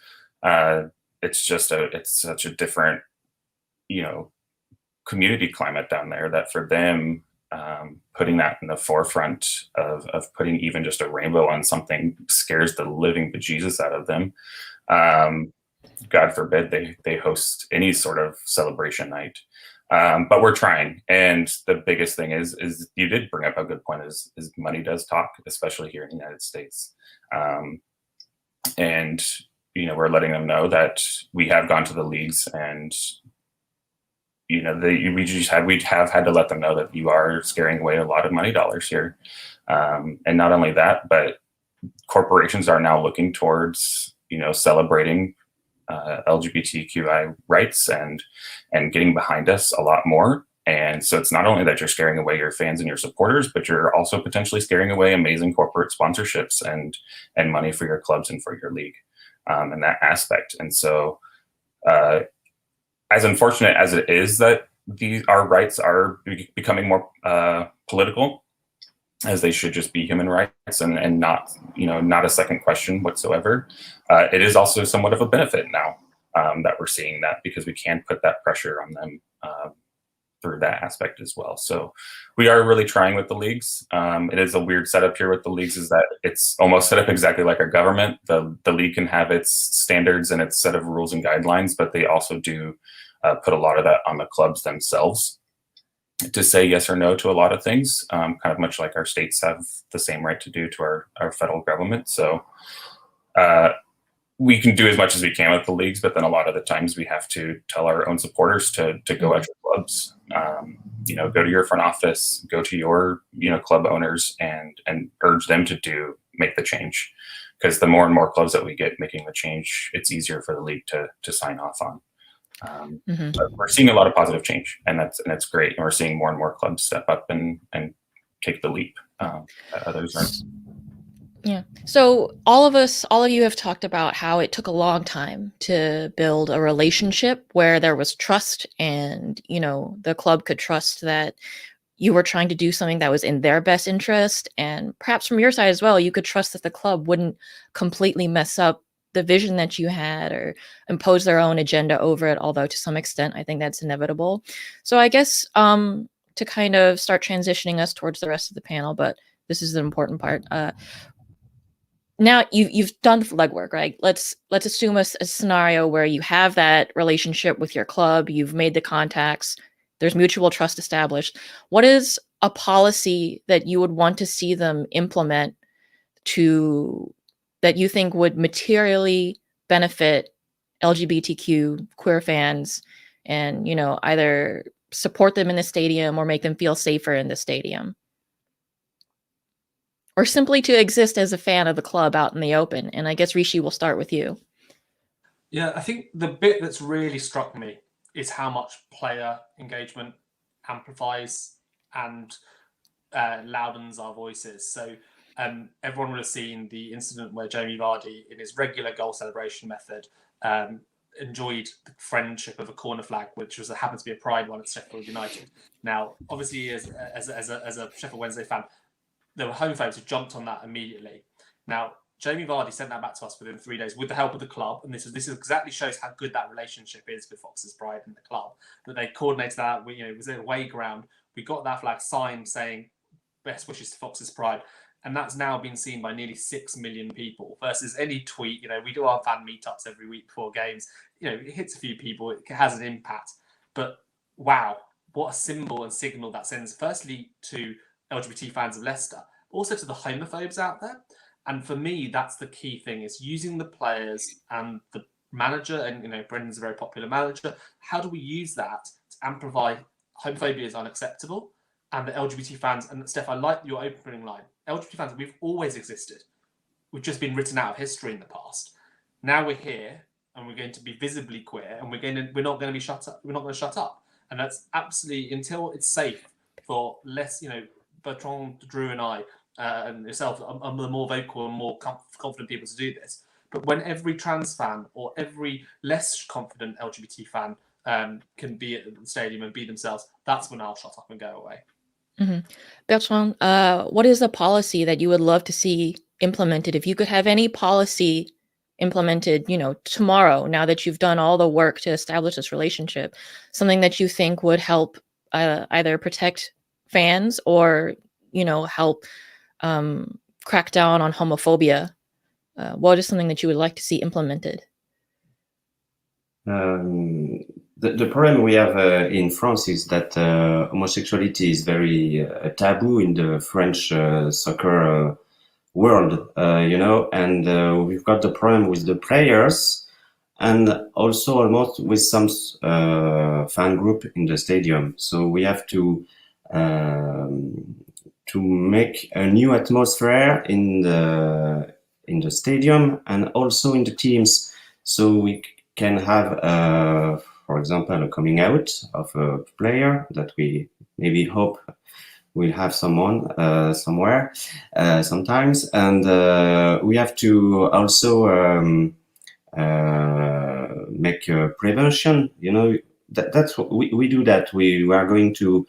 It's such a different, community climate down there, that for them, putting that in the forefront of putting even just a rainbow on something scares the living bejesus out of them. God forbid they host any sort of celebration night. But we're trying. And the biggest thing is you did bring up a good point, is money does talk, especially here in the United States. And, we're letting them know that we have gone to the leagues, and, we have had to let them know that you are scaring away a lot of money dollars here. And not only that, but corporations are now looking towards, celebrating LGBTQI rights and getting behind us a lot more. And so it's not only that you're scaring away your fans and your supporters, but you're also potentially scaring away amazing corporate sponsorships and money for your clubs and for your league, in that aspect. And so as unfortunate as it is that our rights are becoming more political, as they should just be human rights and not, not a second question whatsoever. It is also somewhat of a benefit now that we're seeing that, because we can put that pressure on them through that aspect as well. So we are really trying with the leagues. It is a weird setup here with the leagues, is that it's almost set up exactly like a government. The league can have its standards and its set of rules and guidelines, but they also do put a lot of that on the clubs themselves to say yes or no to a lot of things, kind of much like our states have the same right to do to our federal government. So we can do as much as we can with the leagues, but then a lot of the times we have to tell our own supporters to go at your clubs, go to your front office, go to your, club owners and urge them to make the change. Because the more and more clubs that we get making the change, it's easier for the league to sign off on. But we're seeing a lot of positive change, and that's great. And we're seeing more and more clubs step up and take the leap that others aren't. Yeah. So all of you have talked about how it took a long time to build a relationship where there was trust and, the club could trust that you were trying to do something that was in their best interest. And perhaps from your side as well, you could trust that the club wouldn't completely mess up the vision that you had or impose their own agenda over it, although to some extent, I think that's inevitable. So I guess to kind of start transitioning us towards the rest of the panel, but this is an important part. Now you've done the legwork, right? Let's assume a scenario where you have that relationship with your club, you've made the contacts, there's mutual trust established. What is a policy that you would want to see them implement that you think would materially benefit LGBTQ queer fans and, either support them in the stadium or make them feel safer in the stadium? Or simply to exist as a fan of the club out in the open? And I guess, Rishi, we'll start with you. Yeah, I think the bit that's really struck me is how much player engagement amplifies and loudens our voices. So everyone would have seen the incident where Jamie Vardy, in his regular goal celebration method, enjoyed the friendship of a corner flag, which happened to be a pride one at Sheffield United. Now, obviously, as a Sheffield Wednesday fan, there were homophobes who jumped on that immediately. Now, Jamie Vardy sent that back to us within 3 days with the help of the club, and this exactly shows how good that relationship is with Fox's Pride and the club. That they coordinated that. It was an away ground. We got that flag signed saying "Best wishes to Fox's Pride," and that's now been seen by nearly 6 million people. Versus any tweet, we do our fan meetups every week before games. It hits a few people. It has an impact, but wow, what a symbol and signal that sends. Firstly to LGBT fans of Leicester, also to the homophobes out there. And for me, that's the key thing, is using the players and the manager, and Brendan's a very popular manager. How do we use that to amplify homophobia is unacceptable, and the LGBT fans, and Steph, I like your opening line. LGBT fans, we've always existed. We've just been written out of history in the past. Now we're here, and we're going to be visibly queer, and we're not going to be shut up. We're not going to shut up, and that's absolutely, until it's safe for less, Bertrand, Drew, and I, and yourself, are the more vocal and more confident people to do this. But when every trans fan or every less confident LGBT fan can be at the stadium and be themselves, that's when I'll shut up and go away. Mm-hmm. Bertrand, what is a policy that you would love to see implemented? If you could have any policy implemented, tomorrow, now that you've done all the work to establish this relationship, something that you think would help either protect fans or, help crack down on homophobia, what is something that you would like to see implemented? The problem we have in France is that homosexuality is very taboo in the French soccer world, and we've got the problem with the players and also almost with some fan group in the stadium. So we have to make a new atmosphere in the stadium and also in the teams, so we can have, for example, a coming out of a player that we maybe hope we'll have someone somewhere sometimes, and we have to also make prevention. That's what we do. That we are going to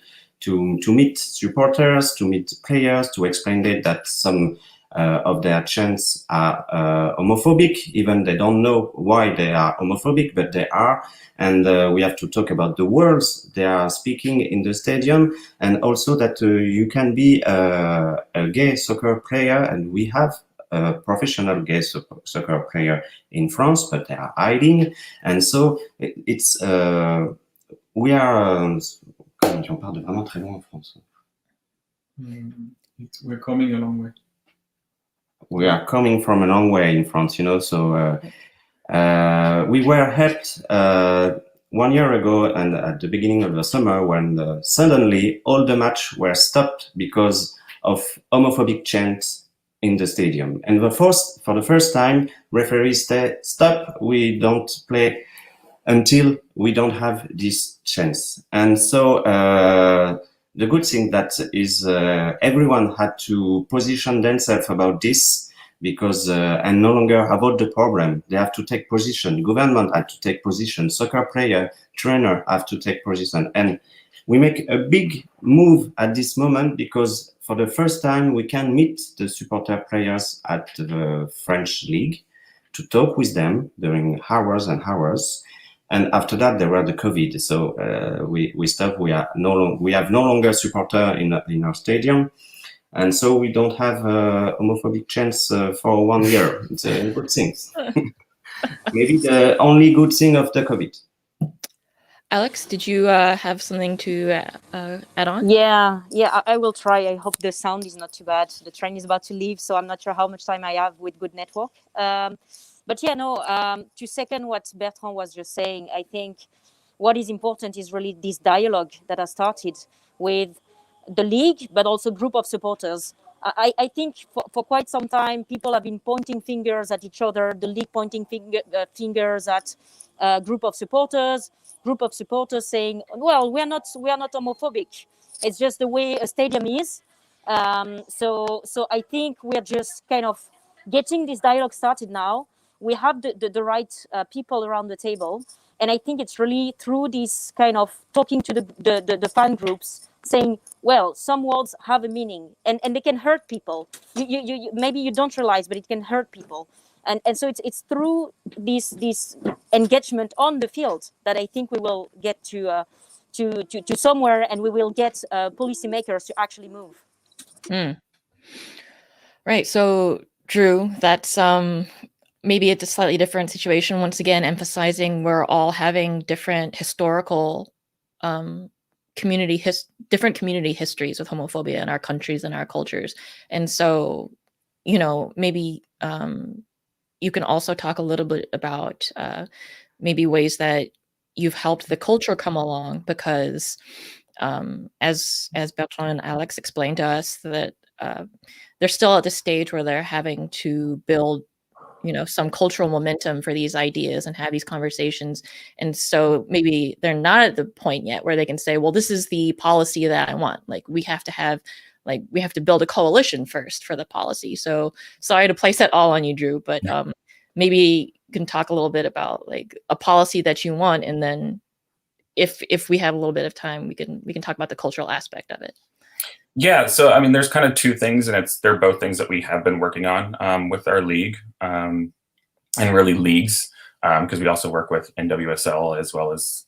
meet supporters, to meet players, to explain that some of their chants are homophobic, even they don't know why they are homophobic, but they are. And we have to talk about the words they are speaking in the stadium, and also that you can be a gay soccer player, and we have a professional gay soccer player in France, but they are hiding. And so it's we are on parle de vraiment très loin en France. We're coming a long way. We are coming from a long way in France, so we were helped 1 year ago, and at the beginning of the summer, when suddenly all the match were stopped because of homophobic chants in the stadium. And for the first time, referees said, "Stop, we don't play until we don't have this chance." And so the good thing that is everyone had to position themselves about this, because and no longer avoid the problem. They have to take position. Government have to take position. Soccer player, trainer have to take position. And we make a big move at this moment because for the first time we can meet the supporter players at the French league to talk with them during hours and hours. And after that, there were the COVID, so we stopped. We have no longer supporter in our stadium, and so we don't have a homophobic chance for 1 year. It's a good thing. Maybe the only good thing of the COVID. Alex, did you have something to add on? Yeah, I will try. I hope the sound is not too bad. The train is about to leave, so I'm not sure how much time I have with good network. But yeah, no, to second what Bertrand was just saying, I think what is important is really this dialogue that has started with the league, but also group of supporters. I think for quite some time, people have been pointing fingers at each other, the league pointing fingers at a group of supporters saying, well, we are not homophobic. It's just the way a stadium is. So I think we're just kind of getting this dialogue started now. We have the right people around the table. And I think it's really through this kind of talking to the fan groups, saying, well, some words have a meaning and they can hurt people. You maybe you don't realize, but it can hurt people. And so it's through this engagement on the field that I think we will get to somewhere, and we will get policymakers to actually move. Right. So, Drew, that's maybe it's a slightly different situation. Once again, emphasizing we're all having different historical different community histories with homophobia in our countries and our cultures. And so, maybe you can also talk a little bit about maybe ways that you've helped the culture come along, because as Bertrand and Alex explained to us, that they're still at the stage where they're having to build some cultural momentum for these ideas and have these conversations. And so maybe they're not at the point yet where they can say, well, this is the policy that I want. We have to build a coalition first for the policy. So sorry to place that all on you, Drew, but maybe you can talk a little bit about a policy that you want. And then if we have a little bit of time, we can talk about the cultural aspect of it. Yeah, so I mean, there's kind of two things, and they're both things that we have been working on with our league, and really leagues, because we also work with NWSL as well as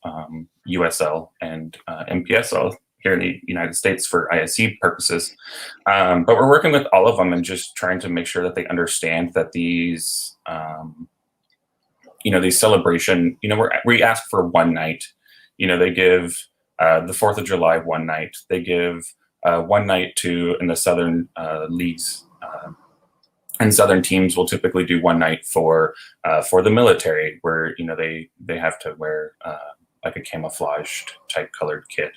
USL and MPSL here in the United States for ISC purposes. But we're working with all of them and just trying to make sure that they understand that these, these celebration, we ask for one night. They give the 4th of July one night. They give one night in the Southern leagues, and Southern teams will typically do one night for the military, where they have to wear like a camouflaged type colored kit.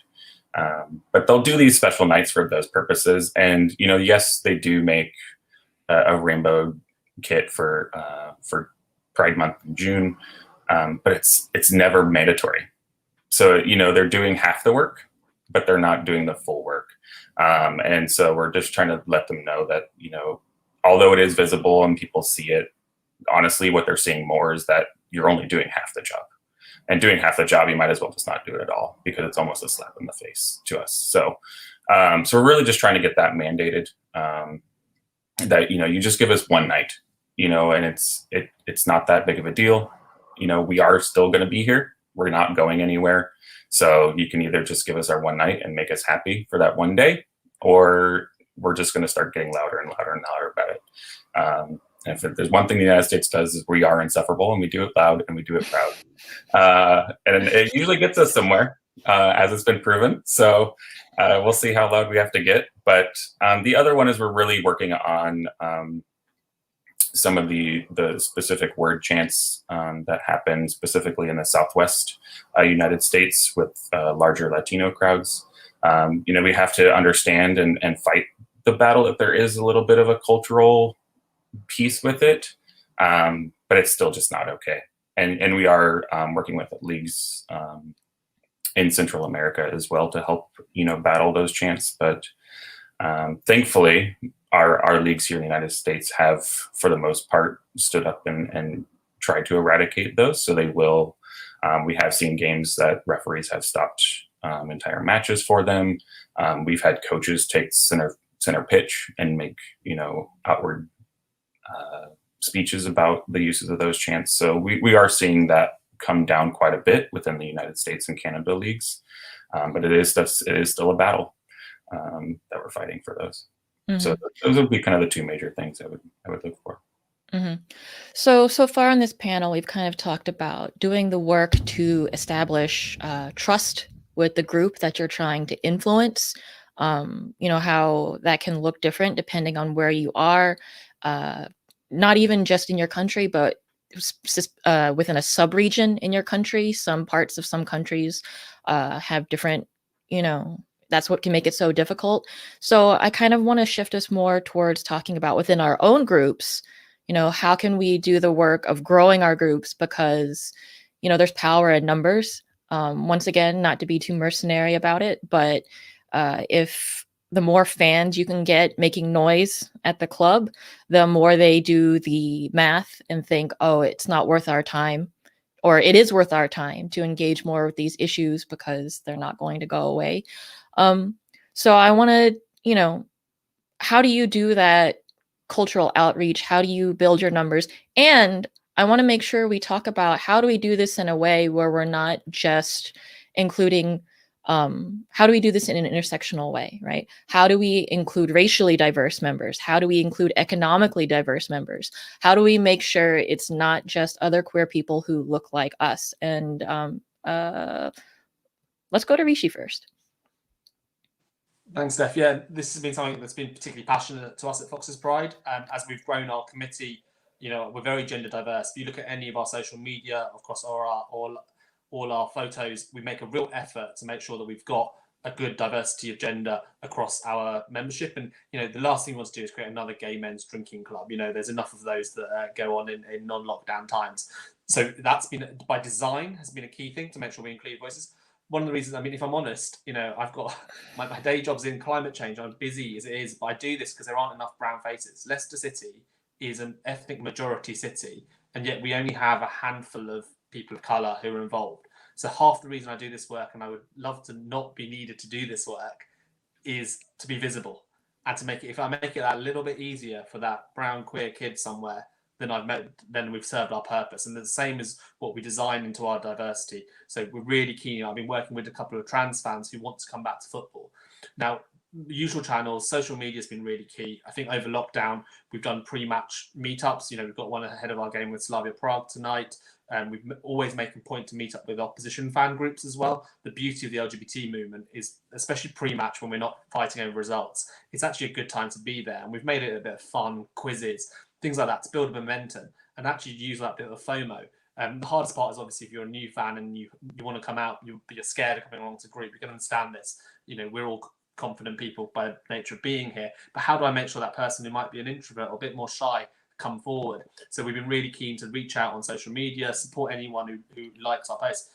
But they'll do these special nights for those purposes. And yes, they do make a rainbow kit for Pride Month in June, but it's never mandatory. So they're doing half the work, but they're not doing the full work. And so we're just trying to let them know that, although it is visible and people see it, honestly, what they're seeing more is that you're only doing half the job. And doing half the job, you might as well just not do it at all, because it's almost a slap in the face to us. So so we're really just trying to get that mandated, that, you just give us one night, and it's not that big of a deal. We are still going to be here. We're not going anywhere. So you can either just give us our one night and make us happy for that one day, or we're just going to start getting louder and louder and louder about it. And if there's one thing the United States does, is we are insufferable, and we do it loud and we do it proud. And it usually gets us somewhere, as it's been proven. So we'll see how loud we have to get. But the other one is we're really working on some of the specific word chants that happen specifically in the Southwest United States with larger Latino crowds. We have to understand and fight the battle that there is a little bit of a cultural piece with it, but it's still just not okay. And we are working with leagues in Central America as well to help battle those chants. But Thankfully, our leagues here in the United States have, for the most part, stood up and tried to eradicate those. So they will. We have seen games that referees have stopped entire matches for them. We've had coaches take center pitch and make outward speeches about the uses of those chants. So we are seeing that come down quite a bit within the United States and Canada leagues, but it is still a battle that we're fighting for those. Mm-hmm. So those would be kind of the two major things I would look for. Mm-hmm. So far on this panel, we've kind of talked about doing the work to establish trust with the group that you're trying to influence. How that can look different depending on where you are, not even just in your country, but within a sub-region in your country. Some parts of some countries have different, that's what can make it so difficult. So I kind of want to shift us more towards talking about within our own groups, how can we do the work of growing our groups, because, there's power in numbers. Once again, not to be too mercenary about it, but if the more fans you can get making noise at the club, the more they do the math and think, oh, it's not worth our time, or it is worth our time to engage more with these issues because they're not going to go away. So I want to, how do you do that cultural outreach? How do you build your numbers? And I want to make sure we talk about how do we do this in a way where we're not just including, how do we do this in an intersectional way, right? How do we include racially diverse members? How do we include economically diverse members? How do we make sure it's not just other queer people who look like us? And let's go to Rishi first. Thanks, Steph. Yeah, this has been something that's been particularly passionate to us at Fox's Pride. As we've grown our committee, we're very gender diverse. If you look at any of our social media, of course, or all our photos, we make a real effort to make sure that we've got a good diversity of gender across our membership. And, the last thing we want to do is create another gay men's drinking club. There's enough of those that go on in non-lockdown times. So that's been, by design, has been a key thing to make sure we include voices. One of the reasons, if I'm honest, I've got my day job's in climate change. I'm busy as it is, but I do this because there aren't enough brown faces. Leicester City is an ethnic majority city, and yet we only have a handful of people of colour who are involved. So half the reason I do this work, and I would love to not be needed to do this work, is to be visible and to make it. If I make it that little bit easier for that brown queer kid somewhere, then we've served our purpose. And the same as what we design into our diversity. So we're really keen. I've been working with a couple of trans fans who want to come back to football. Now, usual channels, social media has been really key. I think over lockdown, we've done pre-match meetups. We've got one ahead of our game with Slavia Prague tonight. And we've always making a point to meet up with opposition fan groups as well. The beauty of the LGBT movement is, especially pre-match when we're not fighting over results, it's actually a good time to be there. And we've made it a bit of fun, quizzes, things like that to build momentum and actually use that bit of FOMO. The hardest part is obviously if you're a new fan and you want to come out, you're scared of coming along to a group. You can understand this. We're all confident people by nature of being here. But how do I make sure that person who might be an introvert or a bit more shy come forward? So we've been really keen to reach out on social media, support anyone who likes our posts.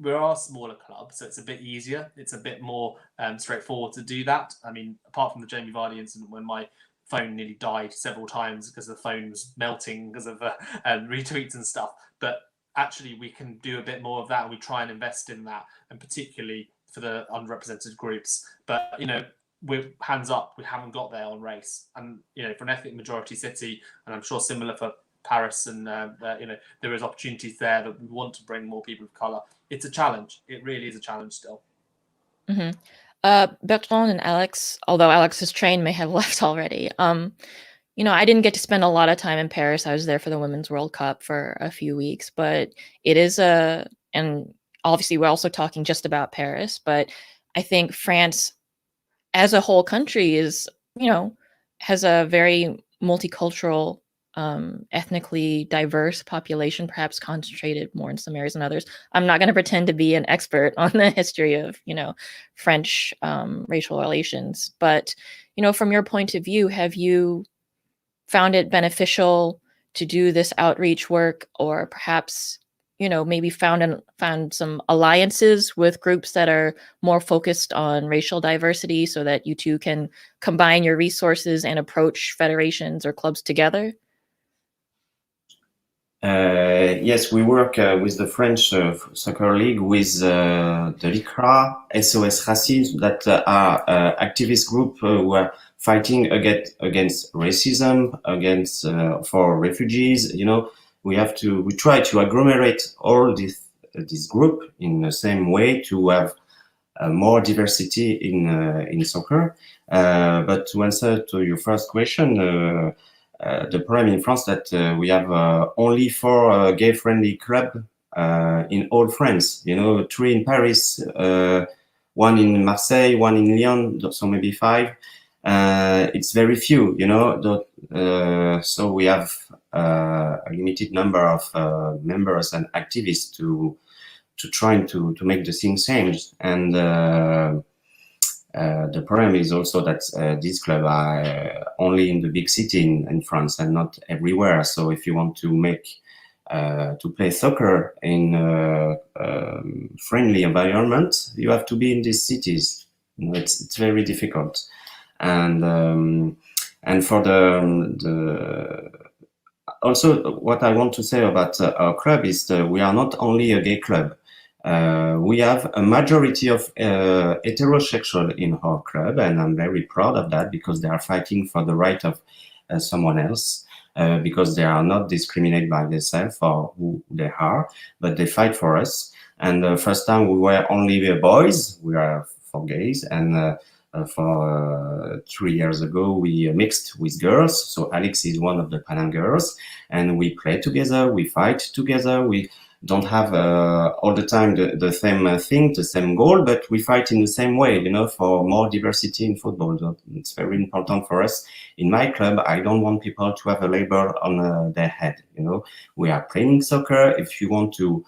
We're a smaller club, so it's a bit easier. It's a bit more straightforward to do that. Apart from the Jamie Vardy incident when my phone nearly died several times because the phone was melting because of retweets and stuff. But actually, we can do a bit more of that, and we try and invest in that, and particularly for the underrepresented groups. But we're hands up. We haven't got there on race, and for an ethnic majority city, and I'm sure similar for Paris, and there is opportunities there that we want to bring more people of color. It's a challenge. It really is a challenge still. Mm-hmm. Bertrand and Alex, although Alex's train may have left already. I didn't get to spend a lot of time in Paris. I was there for the Women's World Cup for a few weeks, but it is and obviously we're also talking just about Paris, but I think France as a whole country is, has a very multicultural, ethnically diverse population, perhaps concentrated more in some areas than others. I'm not going to pretend to be an expert on the history of, French racial relations, but, from your point of view, have you found it beneficial to do this outreach work, or perhaps maybe found some alliances with groups that are more focused on racial diversity so that you two can combine your resources and approach federations or clubs together? Yes, we work with the French Soccer League, with the LICRA, SOS Racism, that are activist group who are fighting against racism, against for refugees. We try to agglomerate all this group in the same way to have more diversity in soccer. But to answer to your first question, the problem in France that we have only 4 gay-friendly clubs in all France. 3 in Paris, 1 in Marseille, 1 in Lyon, so maybe 5. It's very few, so we have a limited number of members and activists to try to make the thing change. And the problem is also that these clubs are only in the big city in France and not everywhere. So if you want to to play soccer in a friendly environment, you have to be in these cities. It's very difficult. And for also what I want to say about our club is we are not only a gay club. We have a majority of heterosexual in our club, and I'm very proud of that, because they are fighting for the right of someone else, because they are not discriminated by themselves or who they are, but they fight for us. And the first time we were only boys, we are for gays, and for 3 years ago we mixed with girls. So Alex is one of the Panam girls, and we play together, we fight together, we don't have all the time the same thing, the same goal, but we fight in the same way, for more diversity in football. It's very important for us. In my club, I don't want people to have a label on their head. We are playing soccer. If you want to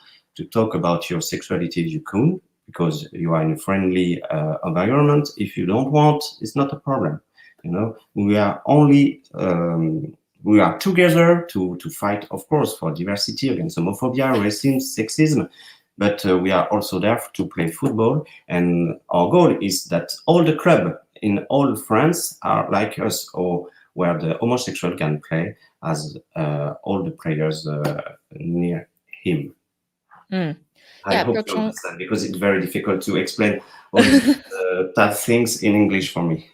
talk about your sexuality, you can, because you are in a friendly environment. If you don't want, it's not a problem. We are only we are together to fight, of course, for diversity, against homophobia, racism, sexism, but we are also there to play football. And our goal is that all the clubs in all France are like us, or where the homosexual can play as all the players near him. I hope you understand, because it's very difficult to explain all these tough things in English for me.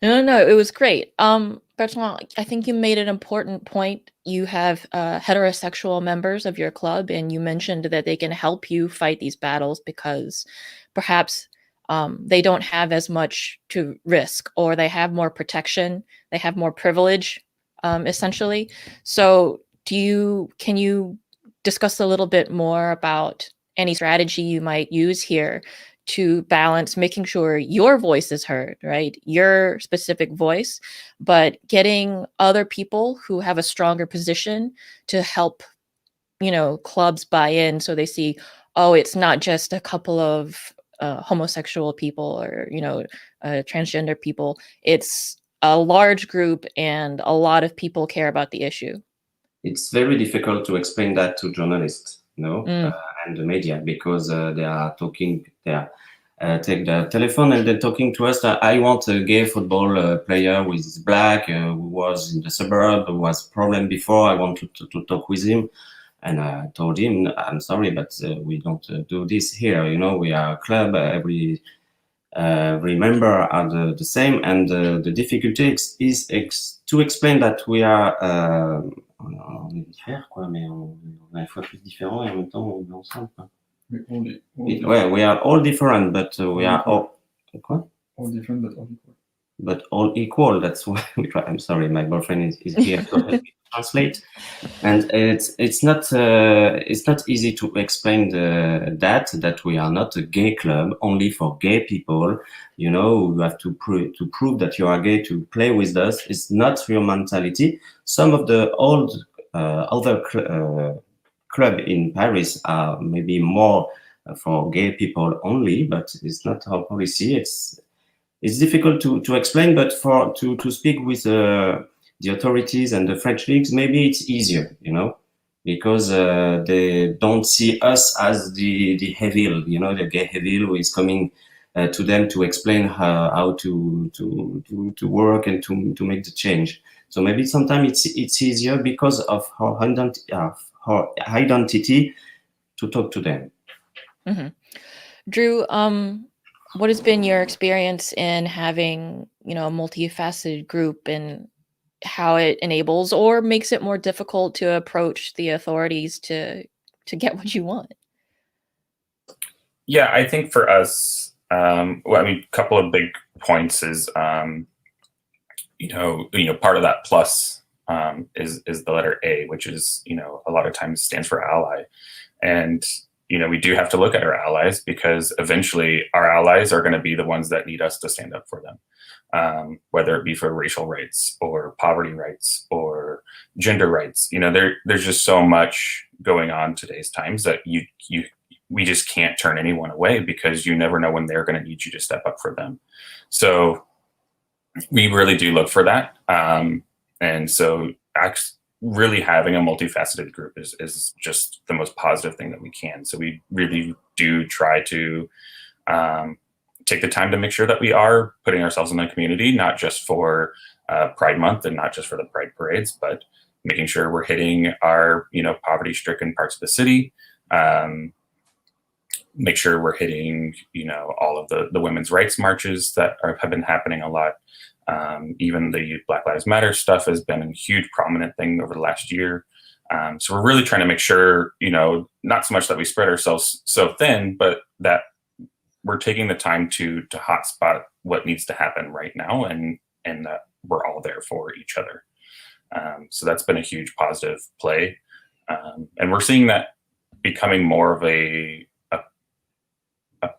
No, it was great. Bertrand, I think you made an important point. You have heterosexual members of your club, and you mentioned that they can help you fight these battles because perhaps they don't have as much to risk, or they have more protection, they have more privilege, essentially. So can you discuss a little bit more about any strategy you might use here to balance making sure your voice is heard, right? Your specific voice, but getting other people who have a stronger position to help, clubs buy in, so they see, oh, it's not just a couple of homosexual people or, transgender people. It's a large group and a lot of people care about the issue. It's very difficult to explain that to journalists, and the media, because they are talking, take the telephone and they're talking to us. I want a gay football player who is black, who was in the suburb, who was problem before. I want to talk with him. And I told him, I'm sorry, but we don't do this here. We are a club. Every member are the same. And the difficulty is to explain that we are on est différents, quoi, mais on est à la fois tous différents et en même temps on est ensemble, quoi. We are all different, but we are all all different, but all equal. But all equal. That's why we try. I'm sorry, my boyfriend is here to help me translate, and it's not easy to explain that we are not a gay club only for gay people. You have to prove that you are gay to play with us. It's not your mentality. Some of the old other club in Paris are maybe more for gay people only, but it's not our policy. It's difficult to explain, but to speak with the authorities and the French leagues, maybe it's easier, because they don't see us as the evil, the gay evil who is coming to them to explain how to work and to make the change. So maybe sometimes it's easier because of her identity to talk to them. Mm-hmm. Drew, what has been your experience in having, a multifaceted group, and how it enables or makes it more difficult to approach the authorities to get what you want? Yeah, I think for us, a couple of big points is, part of that plus is the letter A, which is, a lot of times stands for ally. And, we do have to look at our allies, because eventually our allies are going to be the ones that need us to stand up for them. Whether it be for racial rights or poverty rights or gender rights. There's just so much going on today's times that we just can't turn anyone away, because you never know when they're going to need you to step up for them. So we really do look for that. And so really having a multifaceted group is just the most positive thing that we can. So we really do try to take the time to make sure that we are putting ourselves in the community, not just for Pride Month and not just for the Pride parades, but making sure we're hitting our, poverty-stricken parts of the city. Make sure we're hitting, all of the women's rights marches that have been happening a lot. Even the Black Lives Matter stuff has been a huge prominent thing over the last year. So we're really trying to make sure, not so much that we spread ourselves so thin, but that we're taking the time to hotspot what needs to happen right now, and that we're all there for each other. So that's been a huge positive play. And we're seeing that becoming more of a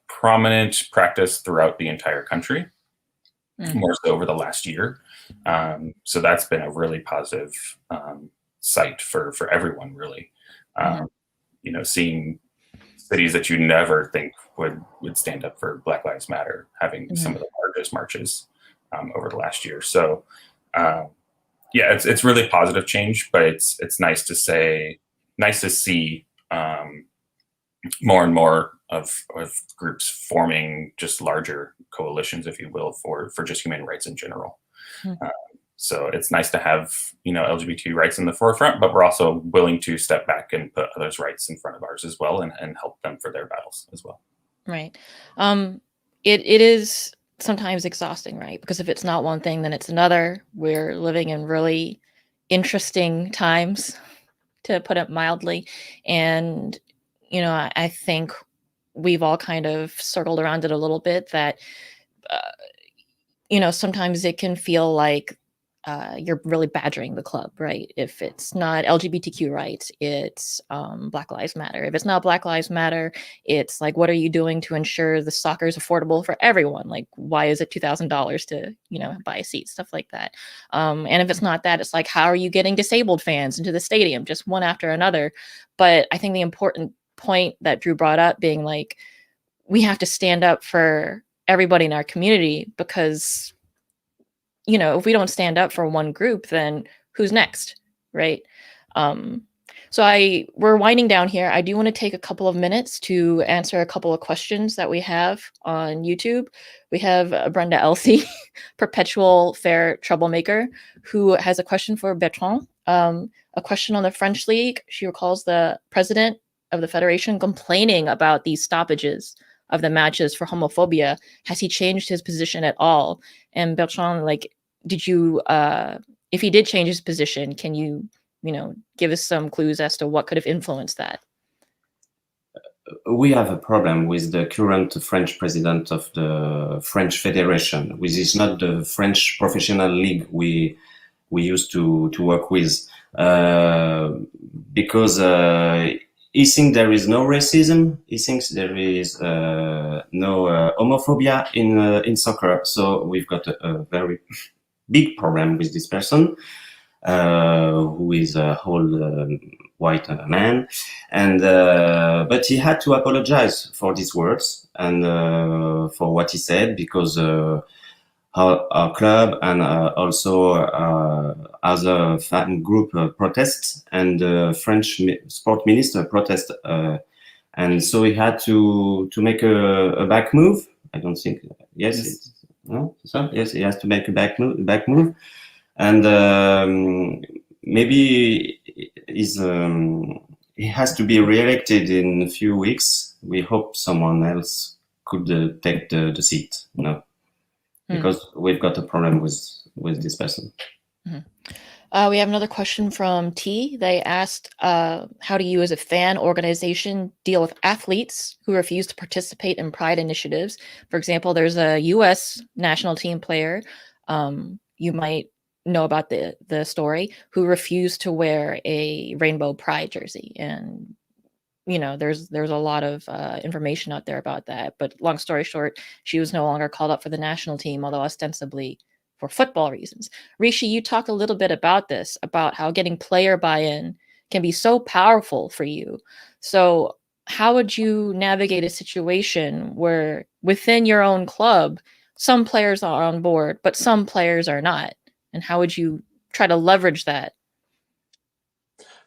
prominent practice throughout the entire country, more so over the last year. So that's been a really positive sight for everyone, really. Seeing cities that you never think would stand up for Black Lives Matter having some of the largest marches over the last year. So it's really positive change, but it's nice to see more and more of groups forming just larger coalitions, if you will, for just human rights in general. So it's nice to have, LGBT rights in the forefront, but we're also willing to step back and put others' rights in front of ours as well, and help them for their battles as well. Right. It is sometimes exhausting, right? Because if it's not one thing, then it's another. We're living in really interesting times, to put it mildly. And, I think we've all kind of circled around it a little bit, that, sometimes it can feel like you're really badgering the club, right? If it's not LGBTQ rights, it's Black Lives Matter. If it's not Black Lives Matter, it's like, what are you doing to ensure the soccer is affordable for everyone? Like, why is it $2,000 to, buy a seat, stuff like that. And if it's not that, it's like, how are you getting disabled fans into the stadium? Just one after another. But I think the important point that Drew brought up, being like, we have to stand up for everybody in our community, because if we don't stand up for one group, then who's next, right? So we're winding down here. I do want to take a couple of minutes to answer a couple of questions that we have on YouTube. We have Brenda Elsie, perpetual fair troublemaker, who has a question for Bertrand. A question on the French League. She recalls the president of the federation complaining about these stoppages of the matches for homophobia. Has he changed his position at all? And Bertrand, did you, if he did change his position, can you, give us some clues as to what could have influenced that? We have a problem with the current French president of the French Federation, which is not the French professional league we used to work with, because he thinks there is no racism. He thinks there is no homophobia in soccer. So we've got a very big problem with this person, who is a whole white man, and but he had to apologize for these words and for what he said, because our club, and also other fan group protests, and the French sport minister protest, and so he had to make a back move. I don't think. Yes. No. So yes, he has to make a back move, and maybe he has to be re-elected in a few weeks. We hope someone else could take the seat. No. Because we've got a problem with this person. We have another question from T. They asked, how do you as a fan organization deal with athletes who refuse to participate in pride initiatives? For example, there's a US national team player, you might know about the story, who refused to wear a rainbow pride jersey. And there's a lot of information out there about that. But long story short, she was no longer called up for the national team, although ostensibly for football reasons. Rishi, you talked a little bit about this, about how getting player buy-in can be so powerful for you. So how would you navigate a situation where within your own club, some players are on board, but some players are not? And how would you try to leverage that?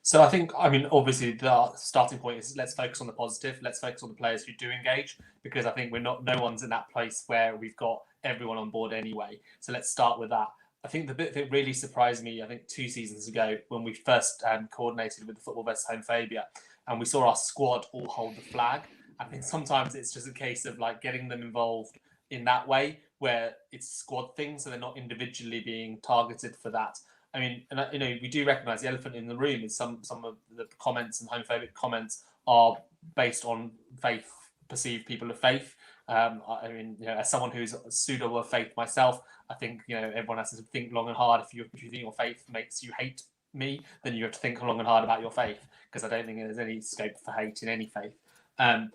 So I think, obviously the starting point is let's focus on the positive. Let's focus on the players who do engage, because I think no one's in that place where we've got everyone on board anyway. So let's start with that. I think the bit that really surprised me, I think 2 seasons ago, when we first coordinated with the Football vs Homophobia, and we saw our squad all hold the flag. I think sometimes it's just a case of like getting them involved in that way, where it's a squad thing, so they're not individually being targeted for that. We do recognise the elephant in the room is some of the comments and homophobic comments are based on faith, perceived people of faith. As someone who's pseudo of faith myself, I think everyone has to think long and hard. If you think your faith makes you hate me, then you have to think long and hard about your faith, because I don't think there's any scope for hate in any faith. And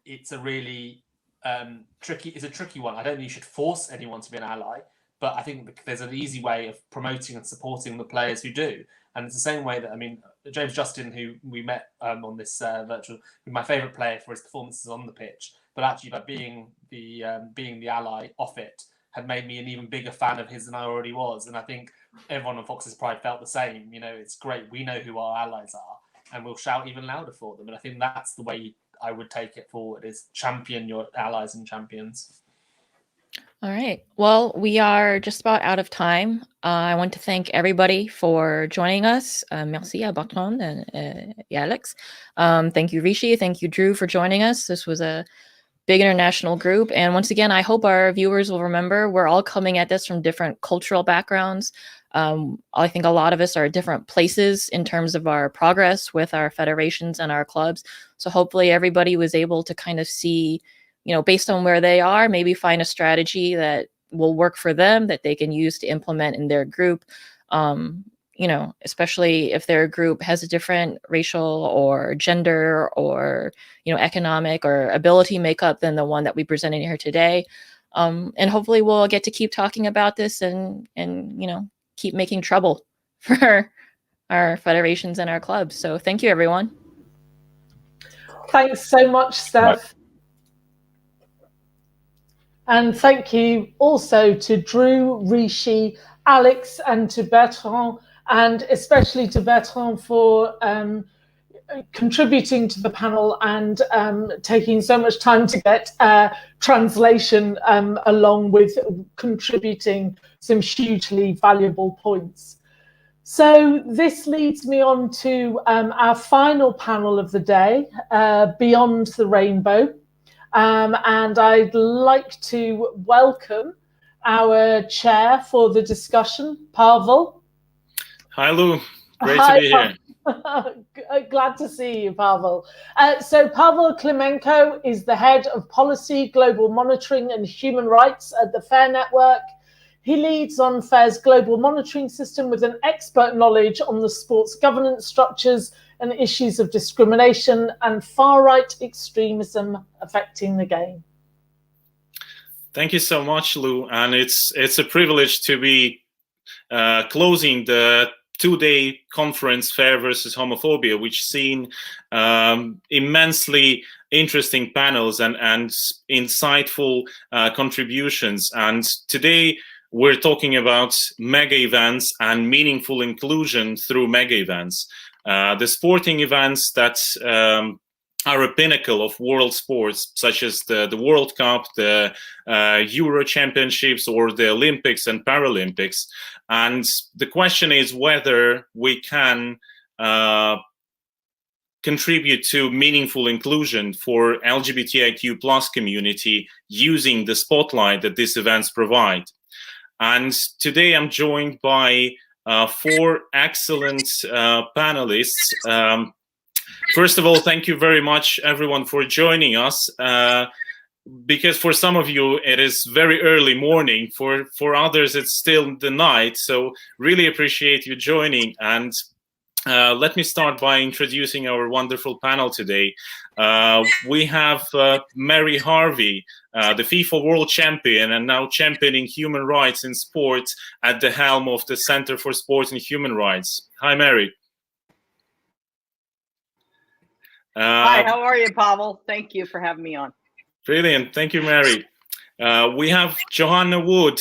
it's a really tricky one. I don't think you should force anyone to be an ally. But I think there's an easy way of promoting and supporting the players who do. And it's the same way that, James Justin, who we met on this virtual, my favourite player for his performances on the pitch, but actually by being the ally off it, had made me an even bigger fan of his than I already was. And I think everyone on Fox's Pride felt the same. It's great. We know who our allies are, and we'll shout even louder for them. And I think that's the way I would take it forward, is champion your allies and champions. All right. Well, we are just about out of time. I want to thank everybody for joining us. Merci à Bertrand and Alex. Thank you, Rishi. Thank you, Drew, for joining us. This was a big international group. And once again, I hope our viewers will remember we're all coming at this from different cultural backgrounds. I think a lot of us are at different places in terms of our progress with our federations and our clubs. So hopefully everybody was able to kind of see, based on where they are, maybe find a strategy that will work for them that they can use to implement in their group. Especially if their group has a different racial or gender or, economic or ability makeup than the one that we presented here today. And hopefully we'll get to keep talking about this and keep making trouble for our federations and our clubs. So thank you, everyone. Thanks so much, Steph. And thank you also to Drew, Rishi, Alex, and to Bertrand, and especially to Bertrand for contributing to the panel and taking so much time to get translation along with contributing some hugely valuable points. So this leads me on to our final panel of the day, Beyond the Rainbow. And I'd like to welcome our chair for the discussion, Pavel. Hi, Lou. Great to be here. Glad to see you, Pavel. So Pavel Klimenko is the head of policy, global monitoring and human rights at the FAIR Network. He leads on FAIR's global monitoring system with an expert knowledge on the sports governance structures and issues of discrimination and far-right extremism affecting the game. Thank you so much, Lou. And it's a privilege to be closing the two-day conference, Fair versus Homophobia, which seen immensely interesting panels and insightful contributions. And today we're talking about mega events and meaningful inclusion through mega events. The sporting events that are a pinnacle of world sports, such as the World Cup, the Euro Championships, or the Olympics and Paralympics. And the question is whether we can contribute to meaningful inclusion for LGBTIQ plus community using the spotlight that these events provide. And today I'm joined by 4 excellent panelists. First of all, thank you very much, everyone, for joining us. Because for some of you, it is very early morning. For others, it's still the night. So really appreciate you joining. And let me start by introducing our wonderful panel today. We have Mary Harvey, the FIFA World Champion and now championing human rights in sport at the helm of the Center for Sport and Human Rights. Hi, Mary. Hi, how are you, Pavel? Thank you for having me on. Brilliant. Thank you, Mary. We have Johanna Wood,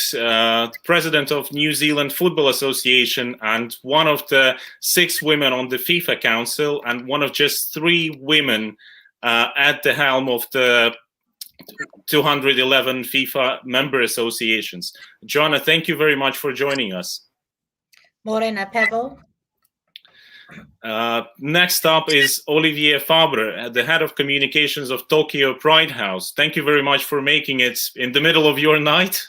president of New Zealand Football Association and one of the 6 women on the FIFA Council and one of just 3 women at the helm of the 211 FIFA member associations. Johanna, thank you very much for joining us. Morena, Pavel. Next up is Olivier Fabre, the head of communications of Tokyo Pride House. Thank you very much for making it in the middle of your night.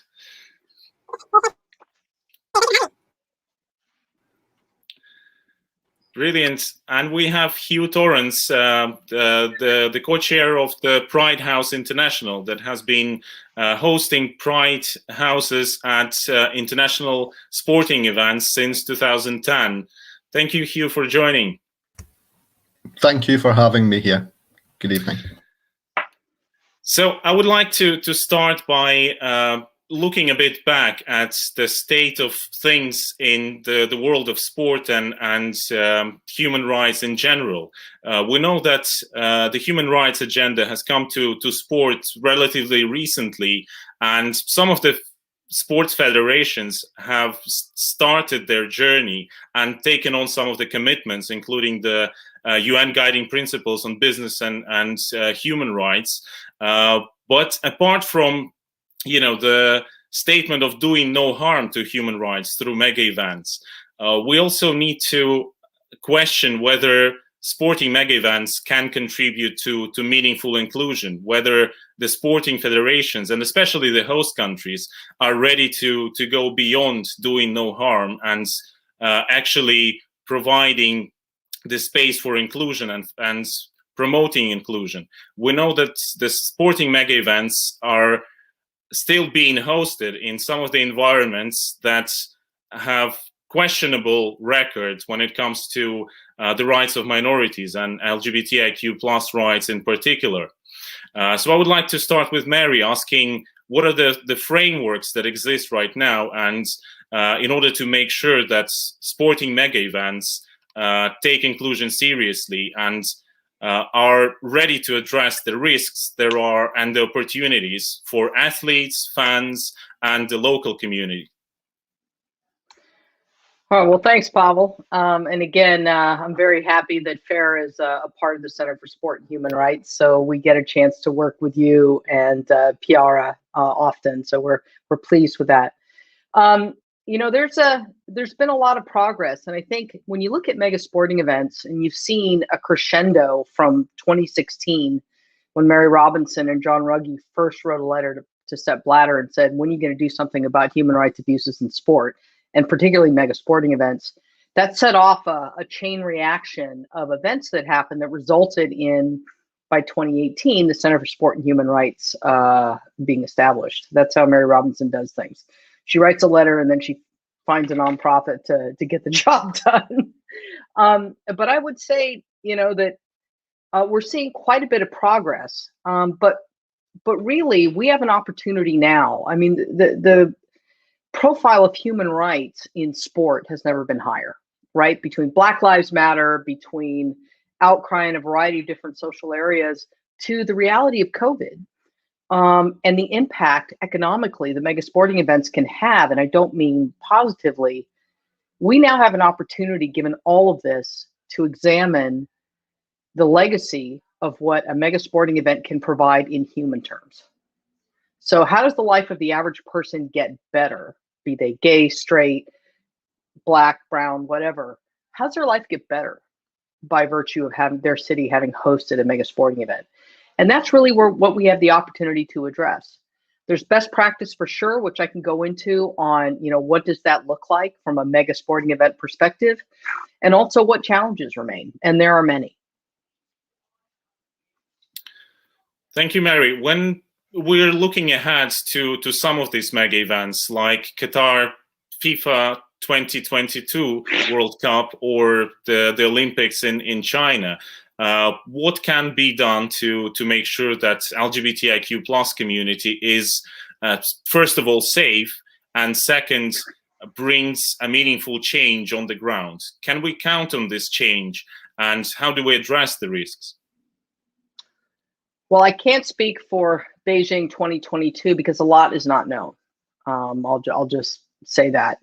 Brilliant. And we have Hugh Torrance, the co-chair of the Pride House International that has been hosting Pride Houses at international sporting events since 2010. Thank you, Hugh, for joining. Thank you for having me here. Good evening. So I would like to start by looking a bit back at the state of things in the world of sport and human rights in general. We know that the human rights agenda has come to sport relatively recently, and some of the sports federations have started their journey and taken on some of the commitments, including the UN guiding principles on business and human rights. But apart from, the statement of doing no harm to human rights through mega events, we also need to question whether sporting mega events can contribute to meaningful inclusion, whether the sporting federations and especially the host countries are ready to go beyond doing no harm and actually providing the space for inclusion and promoting inclusion. We know that the sporting mega events are still being hosted in some of the environments that have questionable records when it comes to the rights of minorities and LGBTIQ plus rights in particular. So I would like to start with Mary, asking what are the frameworks that exist right now, and in order to make sure that sporting mega events take inclusion seriously and are ready to address the risks there are and the opportunities for athletes, fans, and the local community. Oh, well, thanks, Pavel. And again, I'm very happy that FAIR is a part of the Center for Sport and Human Rights. So we get a chance to work with you and Piara often. So we're pleased with that. There's been a lot of progress. And I think when you look at mega sporting events and you've seen a crescendo from 2016, when Mary Robinson and John Ruggie first wrote a letter to Sepp Blatter and said, when are you going to do something about human rights abuses in sport? And particularly mega sporting events, that set off a chain reaction of events that happened that resulted in, by 2018, the Center for Sport and Human Rights being established. That's how Mary Robinson does things. She writes a letter and then she finds a nonprofit to get the job done. But I would say, that we're seeing quite a bit of progress. But really, we have an opportunity now. I mean, the profile of human rights in sport has never been higher. right? Between Black Lives Matter, between outcry in a variety of different social areas, to the reality of COVID and the impact economically the mega sporting events can have. And I don't mean positively. We now have an opportunity, given all of this, to examine the legacy of what a mega sporting event can provide in human terms. So how does the life of the average person get better, be they gay, straight, Black, brown, whatever? How does their life get better by virtue of having their city having hosted a mega sporting event? And that's really what we have the opportunity to address. There's best practice for sure, which I can go into on, what does that look like from a mega sporting event perspective, and also what challenges remain, and there are many. Thank you, Mary. When we're looking ahead to some of these mega events like Qatar, FIFA 2022 World Cup, or the Olympics in China, what can be done to make sure that LGBTIQ plus community is, first of all, safe, and second, brings a meaningful change on the ground? Can we count on this change, and how do we address the risks? Well, I can't speak for Beijing 2022 because a lot is not known. I'll just say that.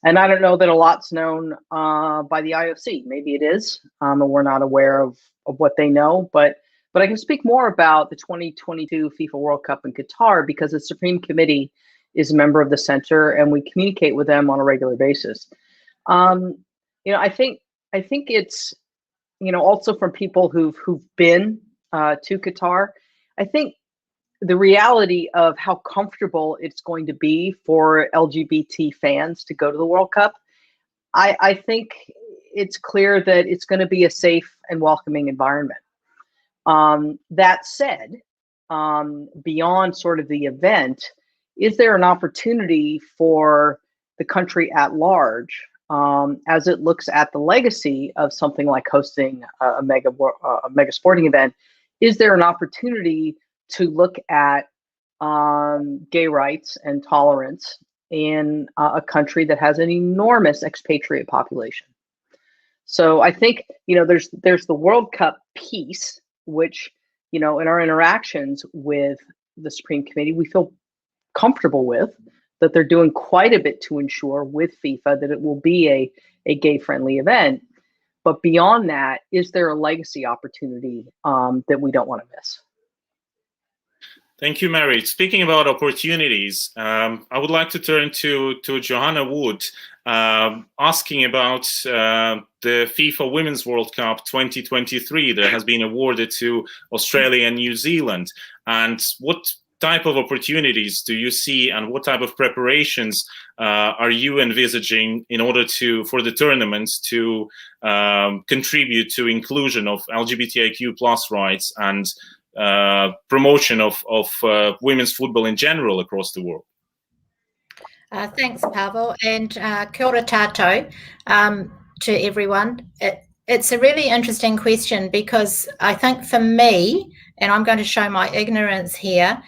And I don't know that a lot's known by the IOC. Maybe it is, and we're not aware of what they know. But I can speak more about the 2022 FIFA World Cup in Qatar because the Supreme Committee is a member of the center, and we communicate with them on a regular basis. I think it's also from people who've been to Qatar. I think the reality of how comfortable it's going to be for LGBT fans to go to the World Cup, I think it's clear that it's going to be a safe and welcoming environment. That said, beyond sort of the event, is there an opportunity for the country at large, as it looks at the legacy of something like hosting a mega sporting event? Is there an opportunity to look at gay rights and tolerance in a country that has an enormous expatriate population? So I think there's the World Cup piece, which in our interactions with the Supreme Committee, we feel comfortable with, that they're doing quite a bit to ensure with FIFA that it will be a gay-friendly event. But beyond that, is there a legacy opportunity that we don't want to miss? Thank you, Mary. Speaking about opportunities, I would like to turn to Johanna Wood, asking about the FIFA Women's World Cup 2023 that has been awarded to Australia and New Zealand. And what type of opportunities do you see, and what type of preparations are you envisaging in order for the tournaments to contribute to inclusion of LGBTIQ plus rights and promotion of women's football in general across the world? Thanks, Pavel, and kia ora tātou to everyone. It's a really interesting question because I think for me, and I'm going to show my ignorance here,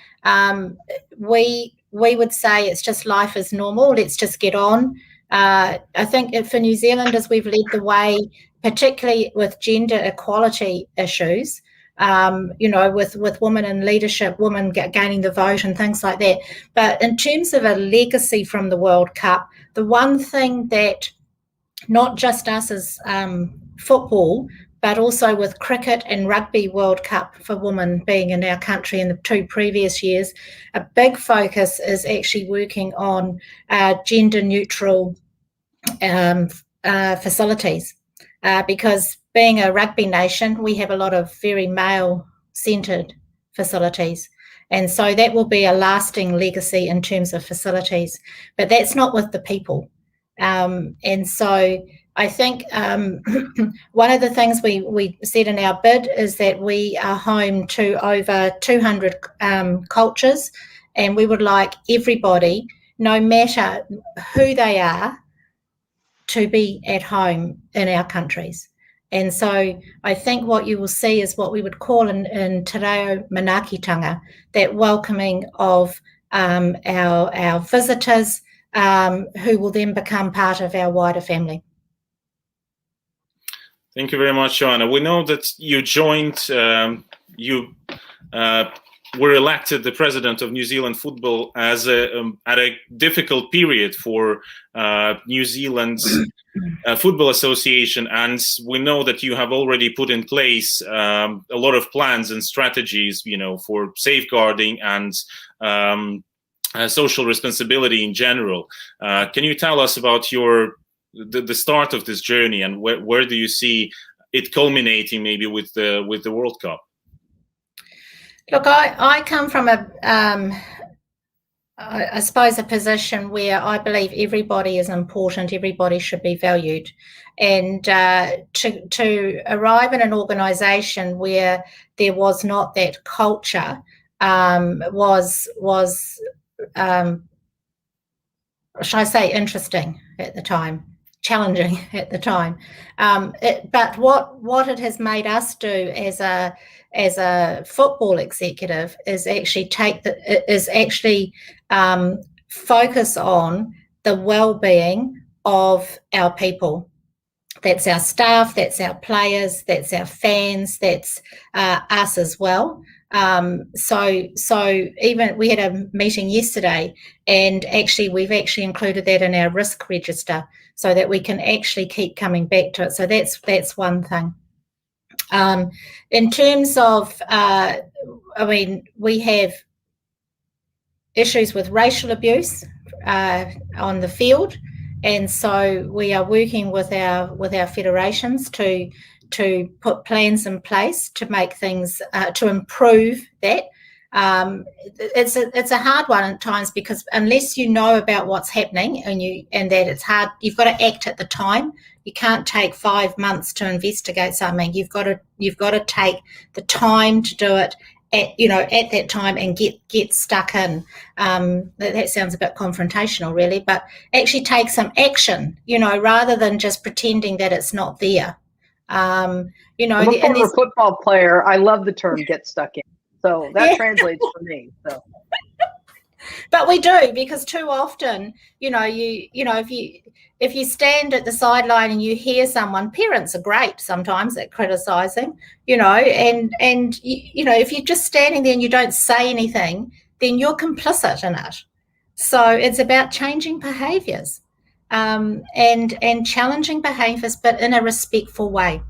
we would say it's just life as normal. Let's just get on. I think for New Zealanders, we've led the way, particularly with gender equality issues. With women in leadership, women gaining the vote and things like that. But in terms of a legacy from the World Cup, the one thing that not just us as football, but also with cricket and rugby World Cup for women being in our country in the 2 previous years, a big focus is actually working on gender neutral facilities. Because being a rugby nation, we have a lot of very male-centred facilities. And so that will be a lasting legacy in terms of facilities. But that's not with the people. And so I think one of the things we said in our bid is that we are home to over 200 cultures, and we would like everybody, no matter who they are, to be at home in our countries. And so I think what you will see is what we would call in Te Reo Manaakitanga, that welcoming of our visitors who will then become part of our wider family. Thank you very much, Joanna. We know that you joined, were elected the president of New Zealand football as at a difficult period for New Zealand's Football Association, and we know that you have already put in place a lot of plans and strategies, for safeguarding and social responsibility in general. Can you tell us about the start of this journey, and where do you see it culminating, maybe with the World Cup? Look, I come from I suppose a position where I believe everybody is important, everybody should be valued, and to arrive in an organisation where there was not that culture was shall I say, interesting at the time, challenging at the time. But what it has made us do as a football executive is actually focus on the well-being of our people. That's our staff, that's our players, that's our fans, that's us as well. So even we had a meeting yesterday, and we've included that in our risk register so that we can actually keep coming back to it. So that's one thing. In terms of, we have issues with racial abuse on the field, and so we are working with our federations to put plans in place to make things to improve that. It's a hard one at times, because unless you know about what's happening and that it's hard, you've got to act at the time. You can't take 5 months to investigate something. You've got to take the time to do it at that time and get stuck in. That sounds a bit confrontational, really, but actually take some action, rather than just pretending that it's not there. I'm a former football player. I love the term "get stuck in," so that translates for me. So, but we do, because too often, if you stand at the sideline and you hear someone, parents are great sometimes at criticising, and if you're just standing there and you don't say anything, then you're complicit in it. So it's about changing behaviours. And challenging behaviours, but in a respectful way.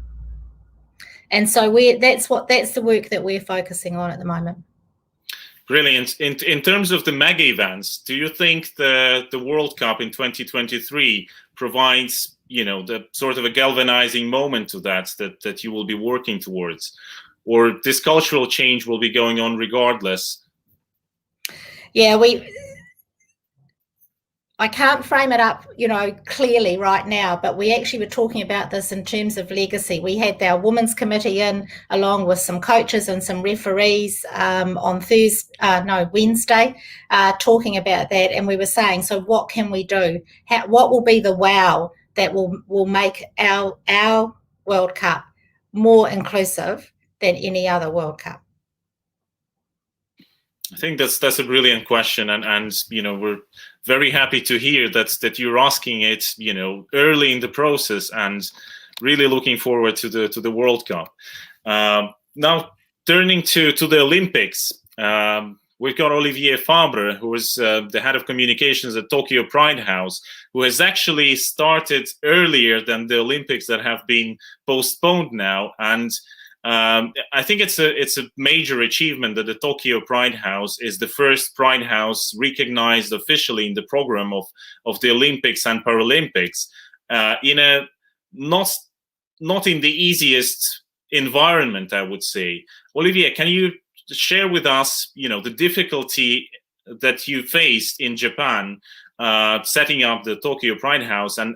And so that's the work that we're focusing on at the moment. Brilliant. In terms of the mega events, do you think the World Cup in 2023 provides, the sort of a galvanizing moment to that you will be working towards, or this cultural change will be going on regardless? Yeah, I can't frame it up, clearly right now, but we actually were talking about this in terms of legacy. We had our women's committee in, along with some coaches and some referees on Wednesday, talking about that. And we were saying, so what can we do? What will be the wow that will make our World Cup more inclusive than any other World Cup? I think that's a brilliant question, and we're very happy to hear that you're asking it, early in the process, and really looking forward to the World Cup. Now, turning to the Olympics, we've got Olivier Fabre, who is the head of communications at Tokyo Pride House, who has actually started earlier than the Olympics that have been postponed now, and I think it's a major achievement that the Tokyo Pride House is the first Pride House recognized officially in the program of the Olympics and Paralympics, in a not in the easiest environment, I would say. Olivier, can you share with us, the difficulty that you faced in Japan setting up the Tokyo Pride House, and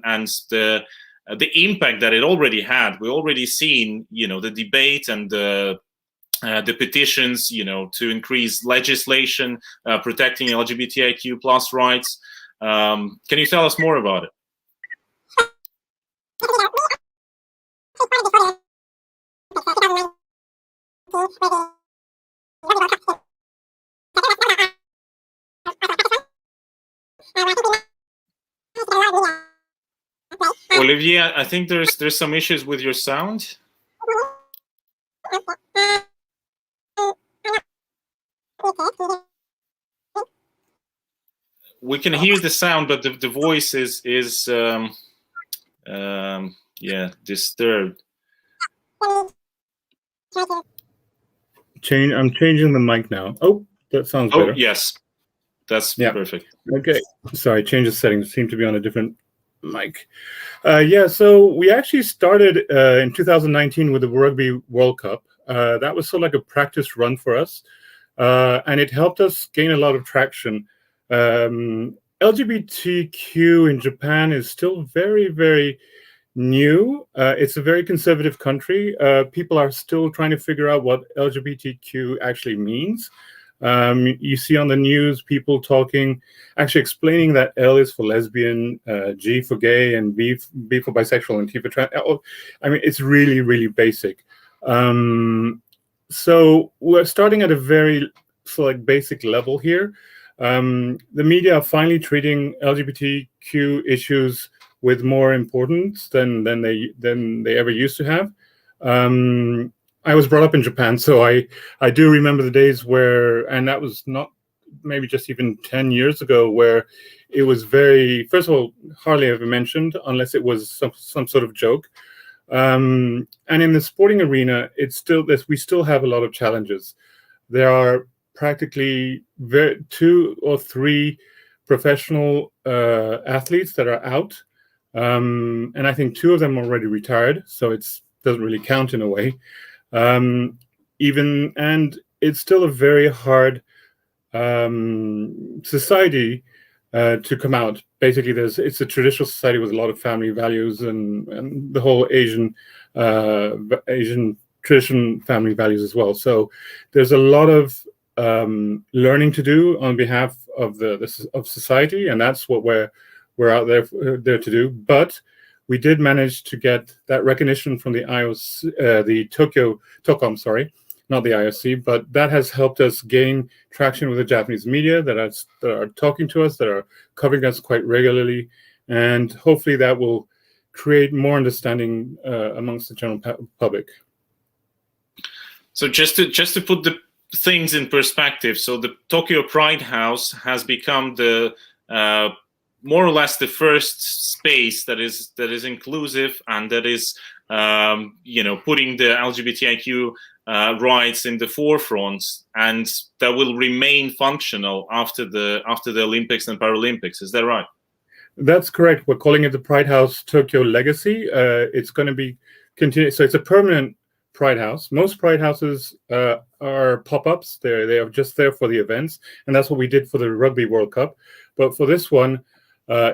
the impact that it already had? We already seen, the debate and the petitions, to increase legislation protecting LGBTIQ plus rights. Can you tell us more about it? Olivier, I think there's some issues with your sound. We can hear the sound, but the voice is yeah, disturbed. I'm changing the mic now. Oh, that sounds better. Oh, yes. That's perfect. Okay. Sorry, change the settings. Seem to be on a different mic. Yeah, so we actually started in 2019 with the Rugby World Cup. That was sort of like a practice run for us. And it helped us gain a lot of traction. LGBTQ in Japan is still very, very new. It's a very conservative country. People are still trying to figure out what LGBTQ actually means. You see on the news people talking, actually explaining that L is for lesbian, G for gay, and B for bisexual, and T for trans. I mean, it's really, really basic. So we're starting at a very basic level here. The media are finally treating LGBTQ issues with more importance than they ever used to have. I was brought up in Japan, so I do remember the days where, and that was not maybe just even 10 years ago, where it was very, first of all, hardly ever mentioned unless it was some sort of joke. And in the sporting arena, we still have a lot of challenges. There are practically 2 or 3 professional athletes that are out. And I think 2 of them are already retired, so it doesn't really count in a way. And it's still a very hard society to come out. Basically, it's a traditional society with a lot of family values and the whole Asian tradition family values as well. So there's a lot of learning to do on behalf of of society, and that's what we're out there to do. But we did manage to get that recognition from the IOC, the TOCOM, sorry, not the IOC, but that has helped us gain traction with the Japanese media that are talking to us, that are covering us quite regularly, and hopefully that will create more understanding amongst the general public. So just to put the things in perspective, so the Tokyo Pride House has become the more or less the first space that is inclusive and that is putting the LGBTIQ rights in the forefront, and that will remain functional after the Olympics and Paralympics. Is that right? That's correct. We're calling it the Pride House Tokyo Legacy. It's going to be continued. So it's a permanent Pride House. Most Pride Houses are pop-ups. They are just there for the events, and that's what we did for the Rugby World Cup. But for this one,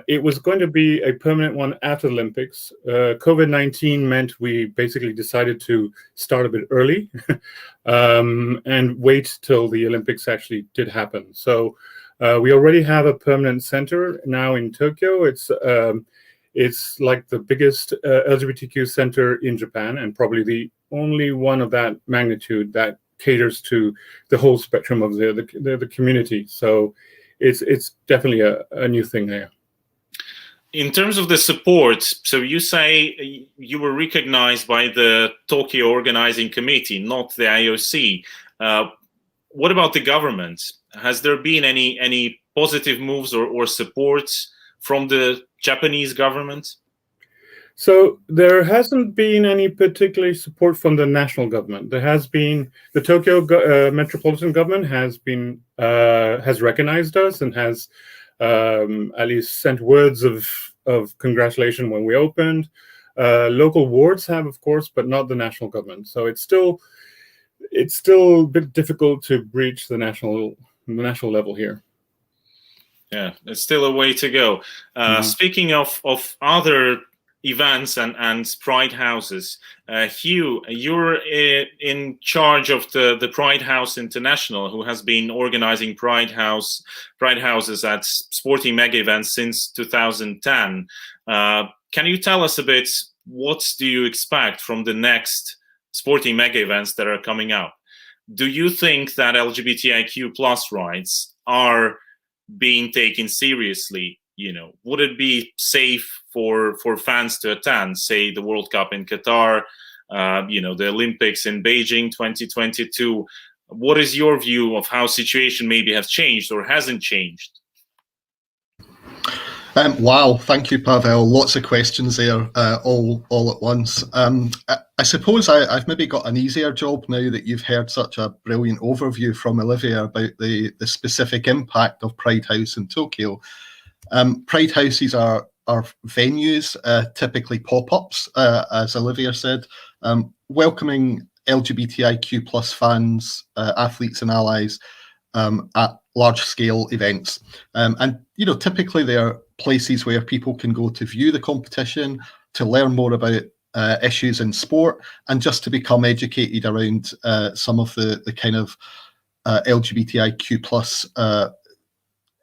it was going to be a permanent one after the Olympics. COVID-19 meant we basically decided to start a bit early and wait till the Olympics actually did happen. So we already have a permanent center now in Tokyo. It's like the biggest LGBTQ center in Japan, and probably the only one of that magnitude that caters to the whole spectrum of the community. So it's definitely a new thing there. In terms of the support, so you say you were recognized by the Tokyo Organizing Committee, not the IOC. What about the government? Has there been any positive moves or support from the Japanese government? So there hasn't been any particular support from the national government. There has been the Tokyo metropolitan government has recognized us and has at least sent words of congratulation when we opened. Local wards have, of course, but not the national government. So it's still a bit difficult to breach the national level here. Yeah, it's still a way to go. Speaking of other events and Pride houses, Hugh, you're in charge of the Pride House International, who has been organizing Pride houses at sporting mega events since 2010. Can you tell us a bit, what do you expect from the next sporting mega events that are coming up? Do you think that LGBTIQ plus rights are being taken seriously would it be safe for fans to attend, say, the World Cup in Qatar, the Olympics in Beijing 2022? What is your view of how situation maybe has changed or hasn't changed? Wow, thank you, Pavel. Lots of questions there, all at once. I suppose I've maybe got an easier job now that you've heard such a brilliant overview from Olivia about the specific impact of Pride House in Tokyo. Pride houses are venues, typically pop-ups, as Olivia said, welcoming LGBTIQ plus fans, athletes and allies at large-scale events. And typically they are places where people can go to view the competition, to learn more about issues in sport, and just to become educated around some of the kind of LGBTIQ plus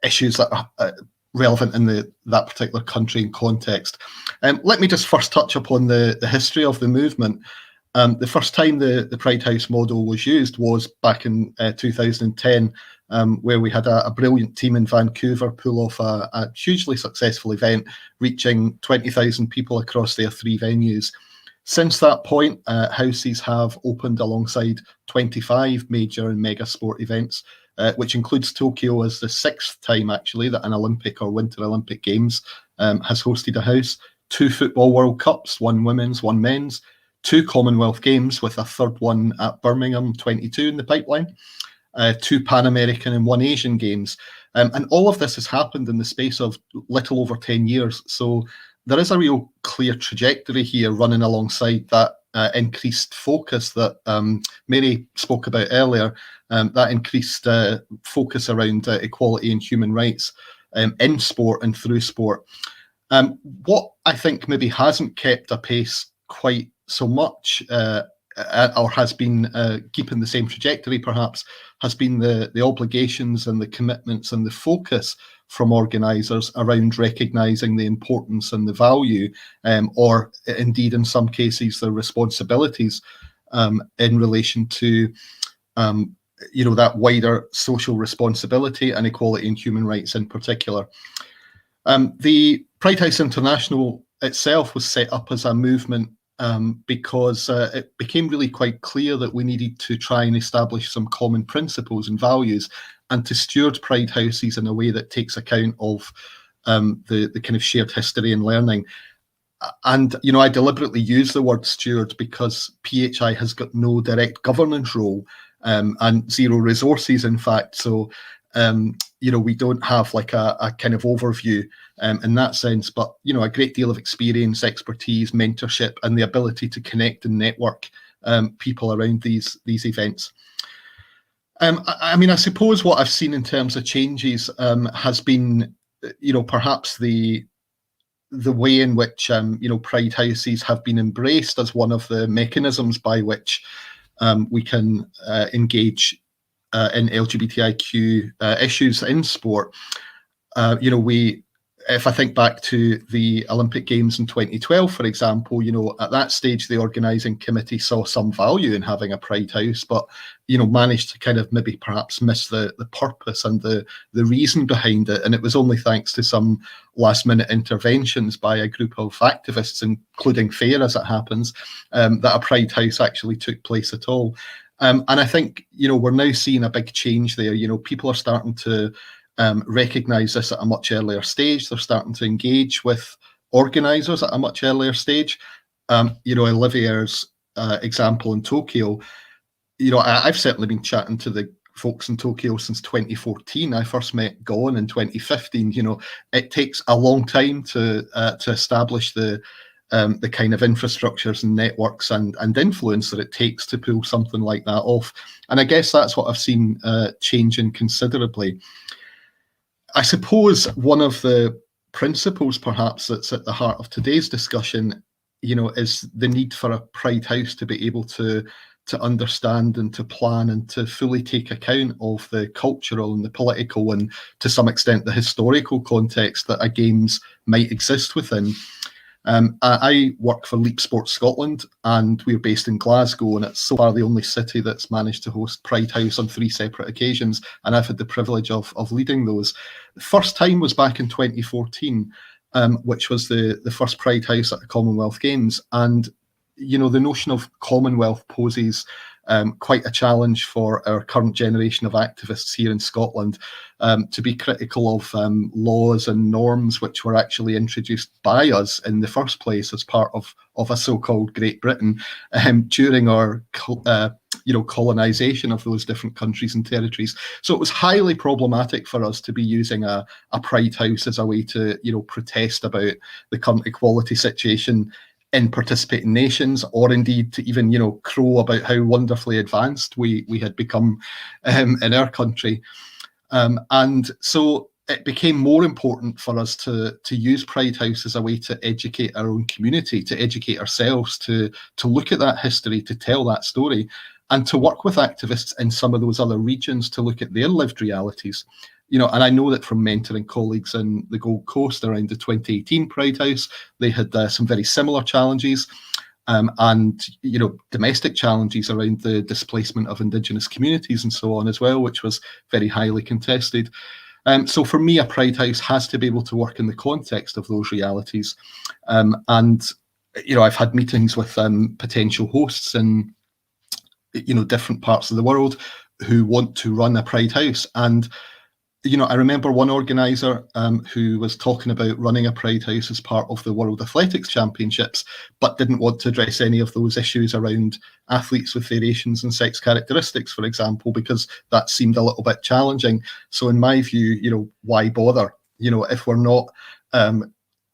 issues that are relevant in that particular country and context. Let me just first touch upon the history of the movement. The first time the Pride House model was used was back in 2010, where we had a brilliant team in Vancouver pull off a hugely successful event, reaching 20,000 people across their 3 venues. Since that point, houses have opened alongside 25 major and mega sport events, which includes Tokyo as the 6th time, actually, that an Olympic or Winter Olympic Games has hosted a house, 2 football World Cups, 1 women's, 1 men's, 2 Commonwealth Games with a 3rd one at Birmingham 22 in the pipeline, 2 Pan American and 1 Asian Games. And all of this has happened in the space of little over 10 years. So there is a real clear trajectory here running alongside that increased focus that Mary spoke about earlier, that increased focus around equality and human rights in sport and through sport. What I think maybe hasn't kept a pace quite so much, or has been keeping the same trajectory perhaps, has been the obligations and the commitments and the focus from organisers around recognising the importance and the value, or indeed in some cases the responsibilities in relation to that wider social responsibility and equality and human rights in particular. The Pride House International itself was set up as a movement because it became really quite clear that we needed to try and establish some common principles and values, and to steward Pride houses in a way that takes account of the kind of shared history and learning. And I deliberately use the word steward because PHI has got no direct governance role and 0 resources, in fact. So we don't have like a kind of overview in that sense, but a great deal of experience, expertise, mentorship, and the ability to connect and network people around these events. I suppose what I've seen in terms of changes has been, perhaps the way in which Pride houses have been embraced as one of the mechanisms by which we can engage in LGBTIQ issues in sport. If I think back to the Olympic Games in 2012, for example, at that stage, the organising committee saw some value in having a Pride House, but, managed to kind of maybe perhaps miss the purpose and the reason behind it. And it was only thanks to some last-minute interventions by a group of activists, including FAIR, as it happens, that a Pride House actually took place at all. And I think, we're now seeing a big change there. People are starting to recognise this at a much earlier stage. They're starting to engage with organisers at a much earlier stage. Olivia's example in Tokyo, I've certainly been chatting to the folks in Tokyo since 2014. I first met Gon in 2015. It takes a long time to establish the kind of infrastructures and networks and influence that it takes to pull something like that off. And I guess that's what I've seen changing considerably. I suppose one of the principles perhaps that's at the heart of today's discussion, is the need for a Pride House to be able to understand and to plan and to fully take account of the cultural and the political and to some extent the historical context that a Games might exist within. I work for Leap Sports Scotland, and we're based in Glasgow, and it's so far the only city that's managed to host Pride House on 3 separate occasions, and I've had the privilege of leading those. The first time was back in 2014, which was the first Pride House at the Commonwealth Games, and you know, the notion of Commonwealth poses quite a challenge for our current generation of activists here in Scotland, to be critical of laws and norms which were actually introduced by us in the first place as part of a so-called Great Britain during our colonisation of those different countries and territories. So it was highly problematic for us to be using a Pride House as a way to, you know, protest about the current equality situation in participating nations, or indeed to even, you know, crow about how wonderfully advanced we had become in our country. And so it became more important for us to use Pride House as a way to educate our own community, to educate ourselves, to look at that history, to tell that story, and to work with activists in some of those other regions to look at their lived realities. You know, and I know that from mentoring colleagues in the Gold Coast around the 2018 Pride House, they had some very similar challenges, and, you know, domestic challenges around the displacement of Indigenous communities and so on as well, which was very highly contested. So for me, a Pride House has to be able to work in the context of those realities. And, you know, I've had meetings with potential hosts in, you know, different parts of the world who want to run a Pride House. And you know, I remember one organizer who was talking about running a Pride House as part of the World Athletics Championships, but didn't want to address any of those issues around athletes with variations in sex characteristics, for example, because that seemed a little bit challenging. So in my view, you know, why bother? You know, if we're not,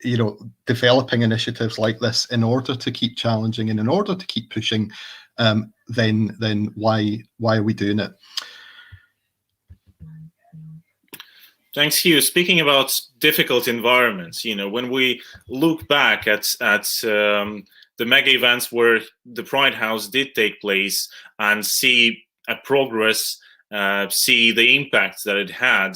you know, developing initiatives like this in order to keep challenging and in order to keep pushing, then why are we doing it? Thanks, Hugh. Speaking about difficult environments, you know, when we look back at the mega events where the Pride House did take place and see a progress, see the impact that it had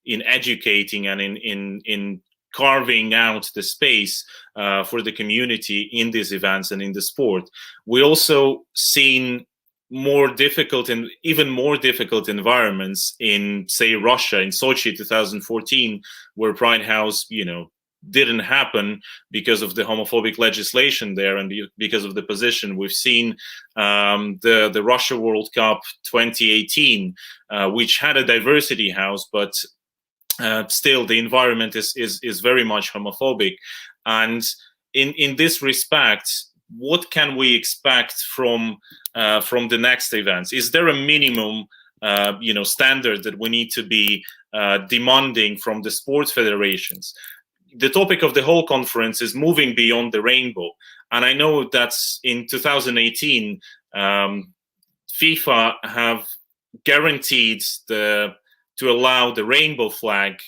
in educating and in carving out the space for the community in these events and in the sport, we also seen more difficult and even more difficult environments in, say, Russia, in Sochi 2014, where Pride House, you know, didn't happen because of the homophobic legislation there and because of the position. We've seen the Russia World Cup 2018, which had a diversity house, but still the environment is very much homophobic. And in this respect, what can we expect from the next events? Is there a minimum, you know, standard that we need to be demanding from the sports federations? The topic of the whole conference is moving beyond the rainbow, and I know that in 2018, FIFA have guaranteed to allow the rainbow flag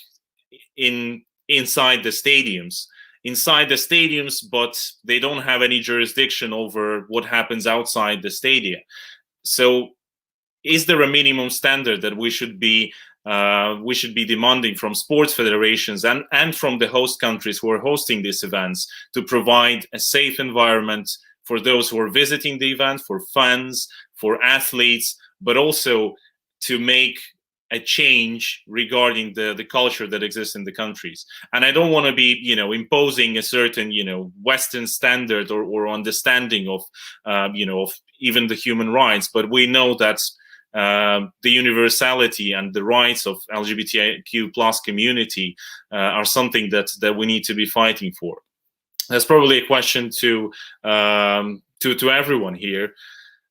inside the stadiums. But they don't have any jurisdiction over what happens outside the stadia. So is there a minimum standard that we should be demanding from sports federations and from the host countries who are hosting these events to provide a safe environment for those who are visiting the event, for fans, for athletes, but also to make a change regarding the culture that exists in the countries? And I don't want to be, you know, imposing a certain, you know, Western standard or understanding of, you know, of even the human rights, but we know that the universality and the rights of LGBTIQ plus community are something that we need to be fighting for. That's probably a question to everyone here,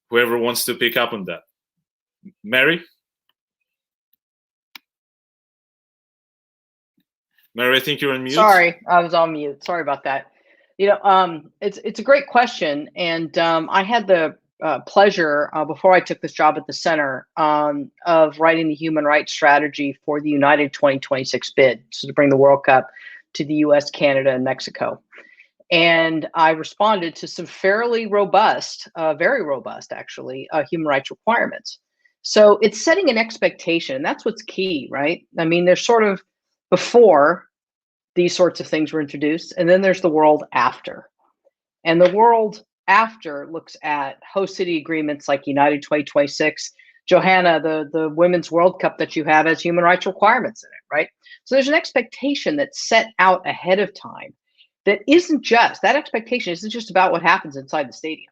whoever wants to pick up on that. Mary? Mary, I think you're on mute. Sorry, I was on mute. Sorry about that. You know, it's a great question, and I had the pleasure before I took this job at the center of writing the human rights strategy for the United 2026 bid, so to bring the World Cup to the U.S., Canada, and Mexico. And I responded to some fairly robust, very robust, actually, human rights requirements. So it's setting an expectation. That's what's key, right? I mean, there's sort of before these sorts of things were introduced. And then there's the world after. And the world after looks at host city agreements like United 2026. Johanna, the Women's World Cup that you have has human rights requirements in it, right? So there's an expectation that's set out ahead of time that expectation isn't just about what happens inside the stadium.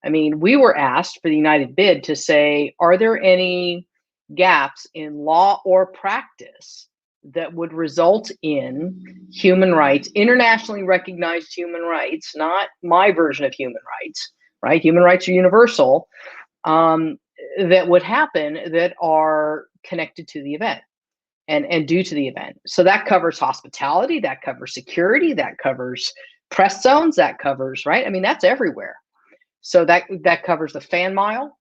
I mean, we were asked for the United bid to say, are there any gaps in law or practice that would result in human rights, internationally recognized human rights, not my version of human rights, right? Human rights are universal, that would happen that are connected to the event and due to the event. So that covers hospitality, that covers security, that covers press zones, that covers, right? I mean, that's everywhere. So that covers the fan mile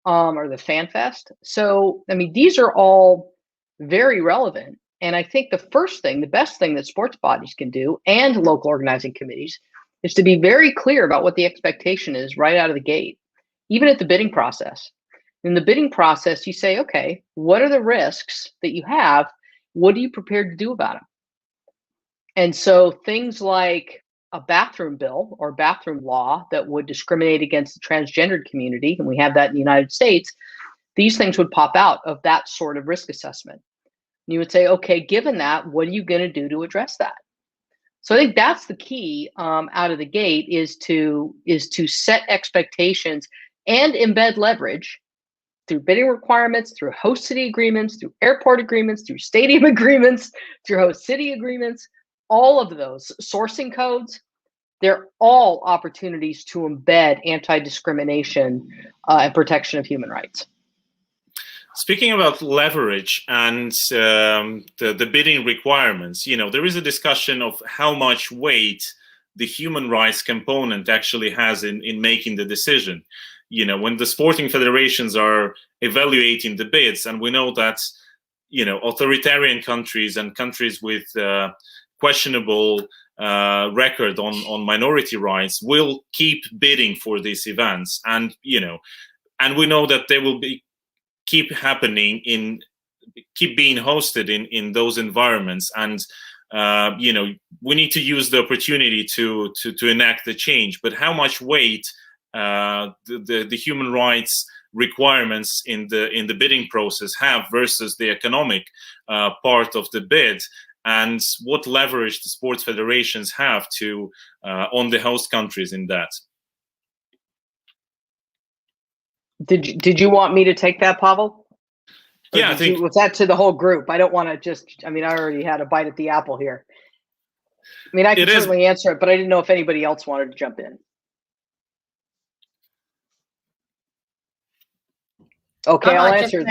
or the fan fest. So, I mean, these are all very relevant. And I think the best thing that sports bodies can do and local organizing committees is to be very clear about what the expectation is right out of the gate, even at the bidding process. In the bidding process, you say, okay, what are the risks that you have? What are you prepared to do about them? And so things like a bathroom bill or bathroom law that would discriminate against the transgendered community, and we have that in the United States, these things would pop out of that sort of risk assessment. You would say, okay, given that, what are you going to do to address that? So I think that's the key out of the gate is to set expectations and embed leverage through bidding requirements, through host city agreements, through airport agreements, through stadium agreements, through host city agreements, all of those sourcing codes, they're all opportunities to embed anti-discrimination and protection of human rights. Speaking about leverage and the bidding requirements, there is a discussion of how much weight the human rights component actually has in making the decision. When the sporting federations are evaluating the bids, and we know that, authoritarian countries and countries with questionable record on minority rights will keep bidding for these events, and we know that they will keep happening keep being hosted in those environments, and we need to use the opportunity to enact the change. But how much weight the human rights requirements in the bidding process have versus the economic part of the bid, and what leverage the sports federations have to on the host countries in that? Did you want me to take that, Pavel? Yeah, I think was that to the whole group? I don't want to just. I mean, I already had a bite at the apple here. I mean, I can certainly answer it, but I didn't know if anybody else wanted to jump in. Okay, I'll answer.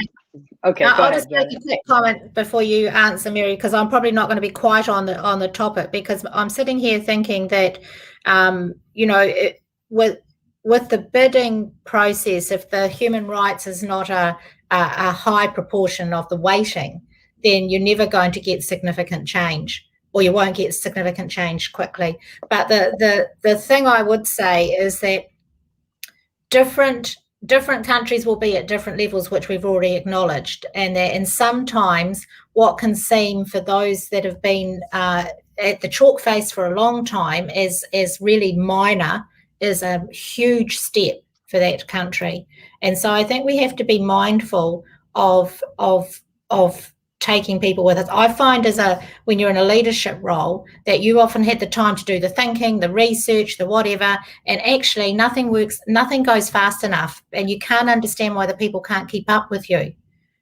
Okay, go I'll ahead, just make a quick comment before you answer, Mary, because I'm probably not going to be quite on the topic, because I'm sitting here thinking that, with the bidding process, if the human rights is not a high proportion of the weighting, then you're never going to get significant change, or you won't get significant change quickly. But the thing I would say is that different countries will be at different levels, which we've already acknowledged, and sometimes what can seem for those that have been at the chalk face for a long time as really minor is a huge step for that country. And so I think we have to be mindful of taking people with us. I find when you're in a leadership role that you often had the time to do the thinking, the research, the whatever, and actually nothing goes fast enough, and you can't understand why the people can't keep up with you,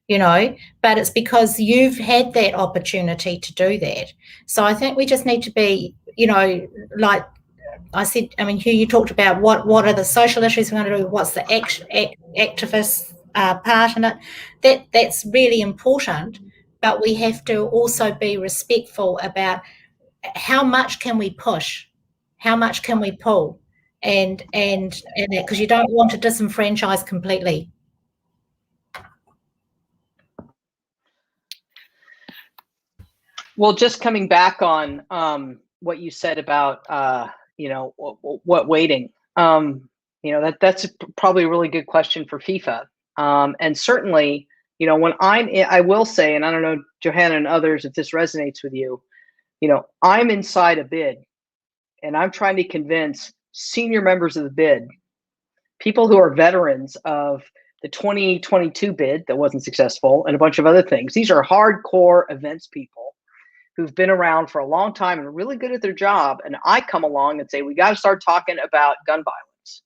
but it's because you've had that opportunity to do that. So I think we just need to be, like I said, I mean, Hugh, you talked about what are the social issues we're going to do, what's the activist part in it. That's really important, but we have to also be respectful about how much can we push, how much can we pull, and that, because you don't want to disenfranchise completely. Well, just coming back on what you said about what weighting, that's probably a really good question for FIFA, and certainly, when I will say, and I don't know, Johanna and others, if this resonates with you, I'm inside a bid and I'm trying to convince senior members of the bid, people who are veterans of the 2022 bid that wasn't successful and a bunch of other things. These are hardcore events people who've been around for a long time and are really good at their job. And I come along and say, we got to start talking about gun violence.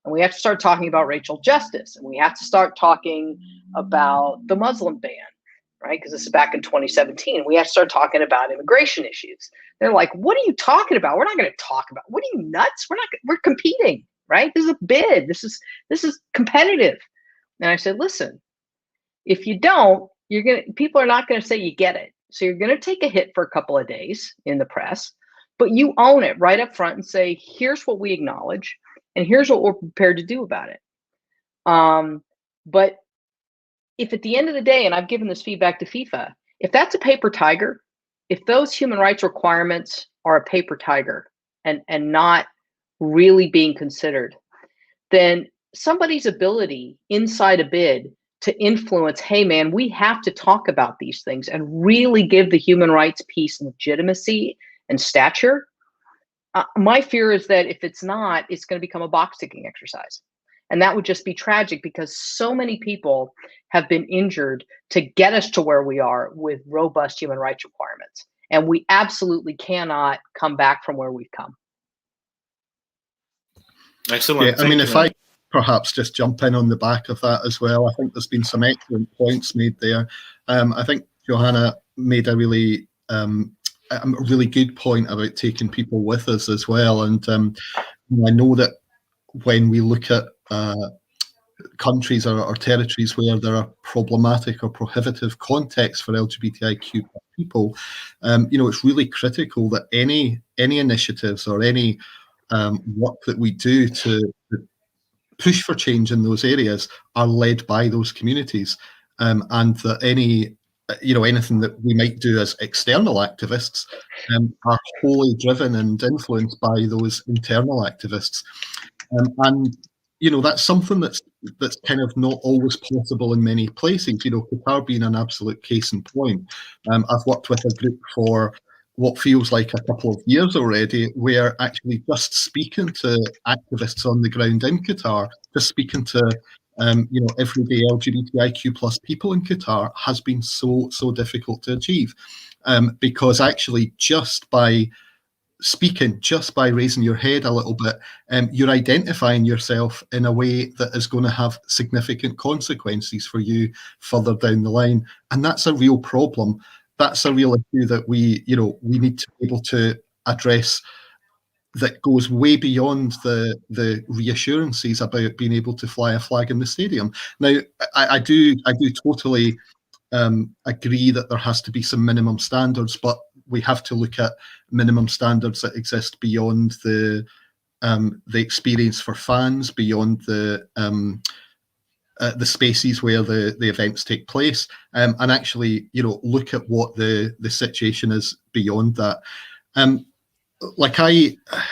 And we have to start talking about racial justice. And we have to start talking about the Muslim ban, right? Because this is back in 2017. We have to start talking about immigration issues. They're like, what are you talking about? We're not going to talk about, what are you nuts? We're competing, right? This is a bid. This is competitive. And I said, listen, if you don't, people are not going to say you get it. So you're going to take a hit for a couple of days in the press, but you own it right up front and say, here's what we acknowledge and here's what we're prepared to do about it. But if at the end of the day, and I've given this feedback to FIFA, if that's a paper tiger, if those human rights requirements are a paper tiger and not really being considered, then somebody's ability inside a bid to influence, hey man, we have to talk about these things and really give the human rights piece legitimacy and stature. My fear is that if it's not, it's going to become a box ticking exercise. And that would just be tragic because so many people have been injured to get us to where we are with robust human rights requirements. And we absolutely cannot come back from where we've come. Excellent. Yeah, I mean, if I perhaps just jump in on the back of that as well, I think there's been some excellent points made there. I think Johanna made a really good point about taking people with us as well. And I know that when we look at countries or territories where there are problematic or prohibitive contexts for LGBTIQ people, it's really critical that any initiatives or any work that we do to push for change in those areas are led by those communities, and that anything that we might do as external activists are wholly driven and influenced by those internal activists. And that's something that's kind of not always possible in many places. Qatar being an absolute case in point. I've worked with a group for what feels like a couple of years already, where actually just speaking to activists on the ground in Qatar, just speaking to everyday LGBTIQ plus people in Qatar has been so difficult to achieve, because actually just by speaking, just by raising your head a little bit, you're identifying yourself in a way that is going to have significant consequences for you further down the line, and that's a real problem. That's a real issue that we need to be able to address, that goes way beyond the reassurances about being able to fly a flag in the stadium. Now, I do totally agree that there has to be some minimum standards, but we have to look at minimum standards that exist beyond the experience for fans, beyond the spaces where the events take place, and actually, look at what the situation is beyond that.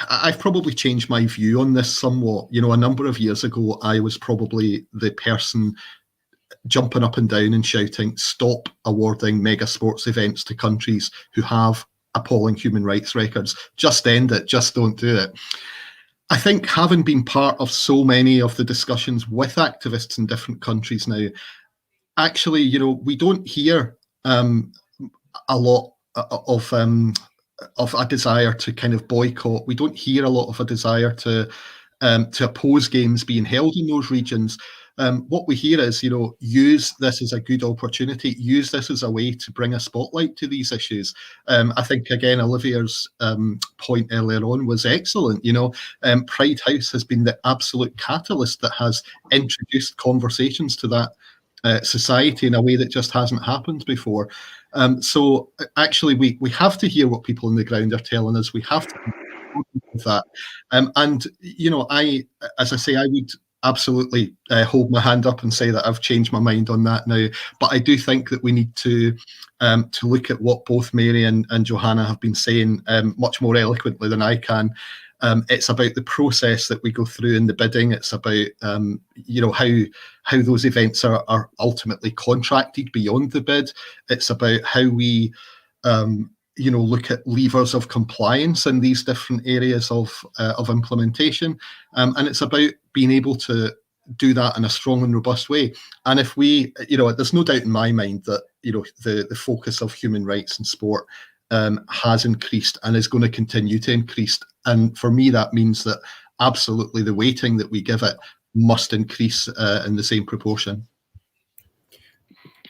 I've probably changed my view on this somewhat. A number of years ago, I was probably the person jumping up and down and shouting, stop awarding mega sports events to countries who have appalling human rights records. Just end it. Just don't do it. I think having been part of so many of the discussions with activists in different countries now, actually, we don't hear a lot of a desire to kind of boycott. We don't hear a lot of a desire to oppose games being held in those regions. What we hear is, use this as a good opportunity, use this as a way to bring a spotlight to these issues. I think, again, Olivia's point earlier on was excellent. Pride House has been the absolute catalyst that has introduced conversations to that society in a way that just hasn't happened before. So actually, we have to hear what people on the ground are telling us. We have to with that. And, as I say, I would absolutely hold my hand up and say that I've changed my mind on that now. But I do think that we need to look at what both Mary and Johanna have been saying much more eloquently than I can. It's about the process that we go through in the bidding. It's about how those events are ultimately contracted beyond the bid. It's about how we look at levers of compliance in these different areas of implementation, and it's about being able to do that in a strong and robust way. And if we, there's no doubt in my mind that the focus of human rights in sport has increased and is going to continue to increase. And for me, that means that absolutely the weighting that we give it must increase in the same proportion.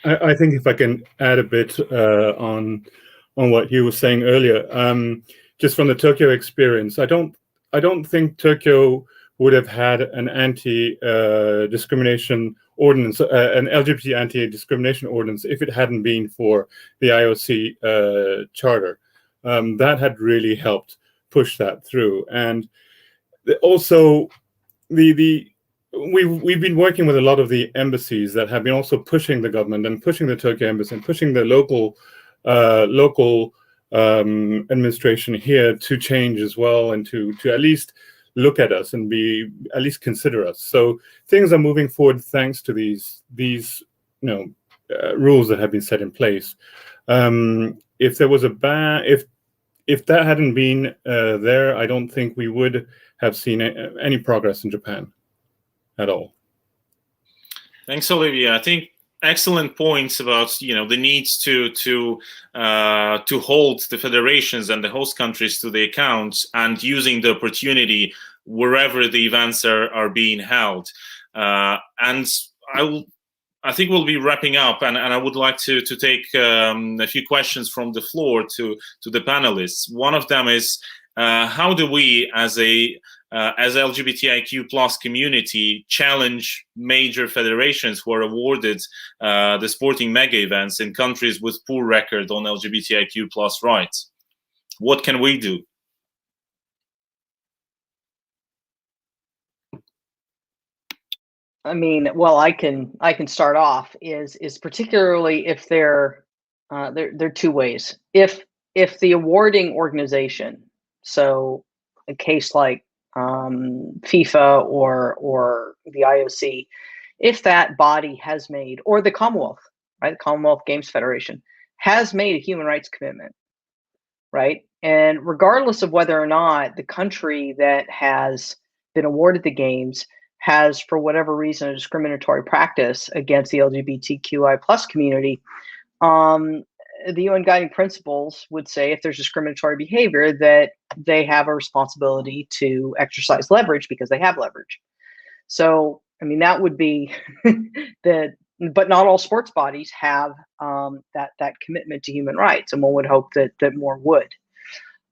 I think if I can add a bit on what you were saying earlier, just from the Tokyo experience, I don't think Tokyo would have had an anti-discrimination ordinance, an LGBT anti-discrimination ordinance, if it hadn't been for the IOC charter. That had really helped push that through, and also we've been working with a lot of the embassies that have been also pushing the government and pushing the Tokyo embassy and pushing the local administration here to change as well, and to at least look at us and at least consider us. So things are moving forward thanks to these rules that have been set in place. If there was a ban, if that hadn't been there, I don't think we would have seen any progress in Japan at all. Thanks, Olivia. I think excellent points about the needs to hold the federations and the host countries to the account, and using the opportunity wherever the events are being held. And I think we'll be wrapping up, and I would like to take a few questions from the floor to the panelists. One of them is, how do we as LGBTIQ plus community challenge major federations who are awarded the sporting mega events in countries with poor record on LGBTIQ plus rights? What can we do? I mean, well, I can start off is particularly if there are two ways. If the awarding organization, so a case like FIFA or the IOC, if that body has made, or the Commonwealth, right, the Commonwealth Games Federation has made a human rights commitment, right, and regardless of whether or not the country that has been awarded the games has, for whatever reason, a discriminatory practice against the LGBTQI plus community, the UN guiding principles would say if there's discriminatory behavior that they have a responsibility to exercise leverage because they have leverage. So, I mean, that would be but not all sports bodies have that commitment to human rights, and one would hope that more would.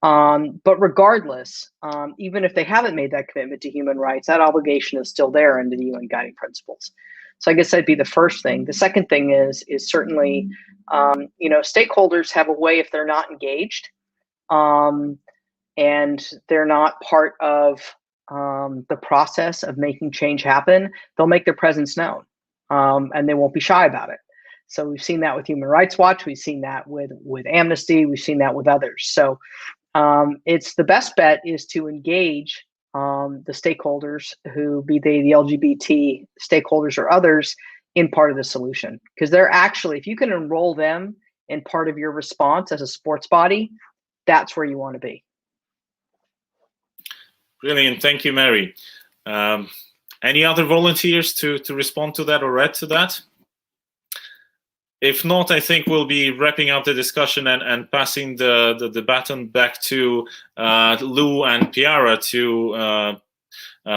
But regardless, even if they haven't made that commitment to human rights, that obligation is still there under the UN guiding principles. So I guess that'd be the first thing. The second thing is certainly, stakeholders have a way, if they're not engaged, and they're not part of the process of making change happen, they'll make their presence known, and they won't be shy about it. So we've seen that with Human Rights Watch, we've seen that with Amnesty, we've seen that with others. So it's the best bet is to engage the stakeholders, who be they the LGBT stakeholders or others, in part of the solution. Because they're actually, if you can enroll them in part of your response as a sports body, that's where you want to be. Brilliant. Thank you, Mary. Any other volunteers to respond to that or add to that? If not, I think we'll be wrapping up the discussion and passing the baton back to Lou and Piara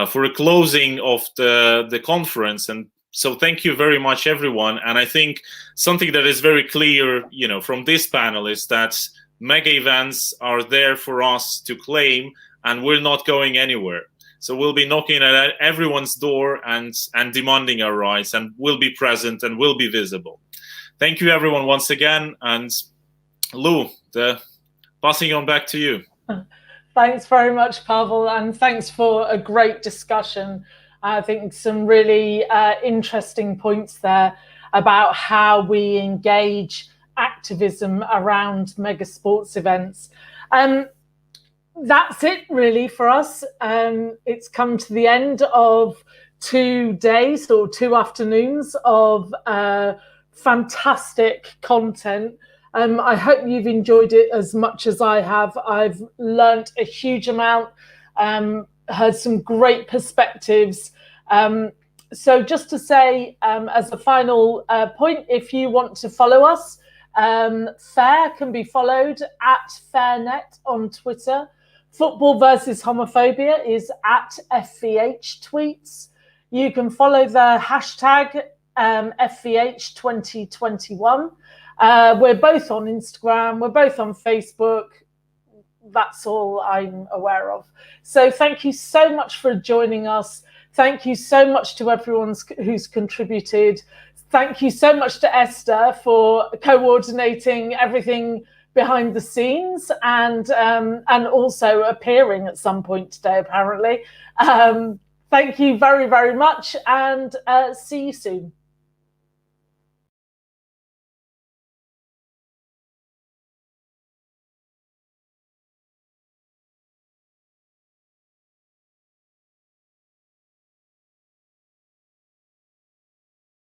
for a closing of the conference. And so thank you very much, everyone. And I think something that is very clear, from this panel is that mega events are there for us to claim, and we're not going anywhere. So we'll be knocking at everyone's door and demanding our rights, and we'll be present and we'll be visible. Thank you, everyone, once again. And Lou, passing on back to you. Thanks very much, Pavel, and thanks for a great discussion. I think some really interesting points there about how we engage activism around mega sports events. That's it really for us. It's come to the end of 2 days or 2 afternoons of fantastic content I hope you've enjoyed it as much as I have. I've learnt a huge amount, heard some great perspectives. So just to say, as a final point, if you want to follow us, FAIR can be followed at FairNet on Twitter. Football versus Homophobia is at FVH Tweets. You can follow the hashtag FVH 2021. We're both on Instagram. We're both on Facebook. That's all I'm aware of. So thank you so much for joining us. Thank you so much to everyone who's contributed. Thank you so much to Esther for coordinating everything behind the scenes and also appearing at some point today, apparently. Thank you very, very much, and see you soon.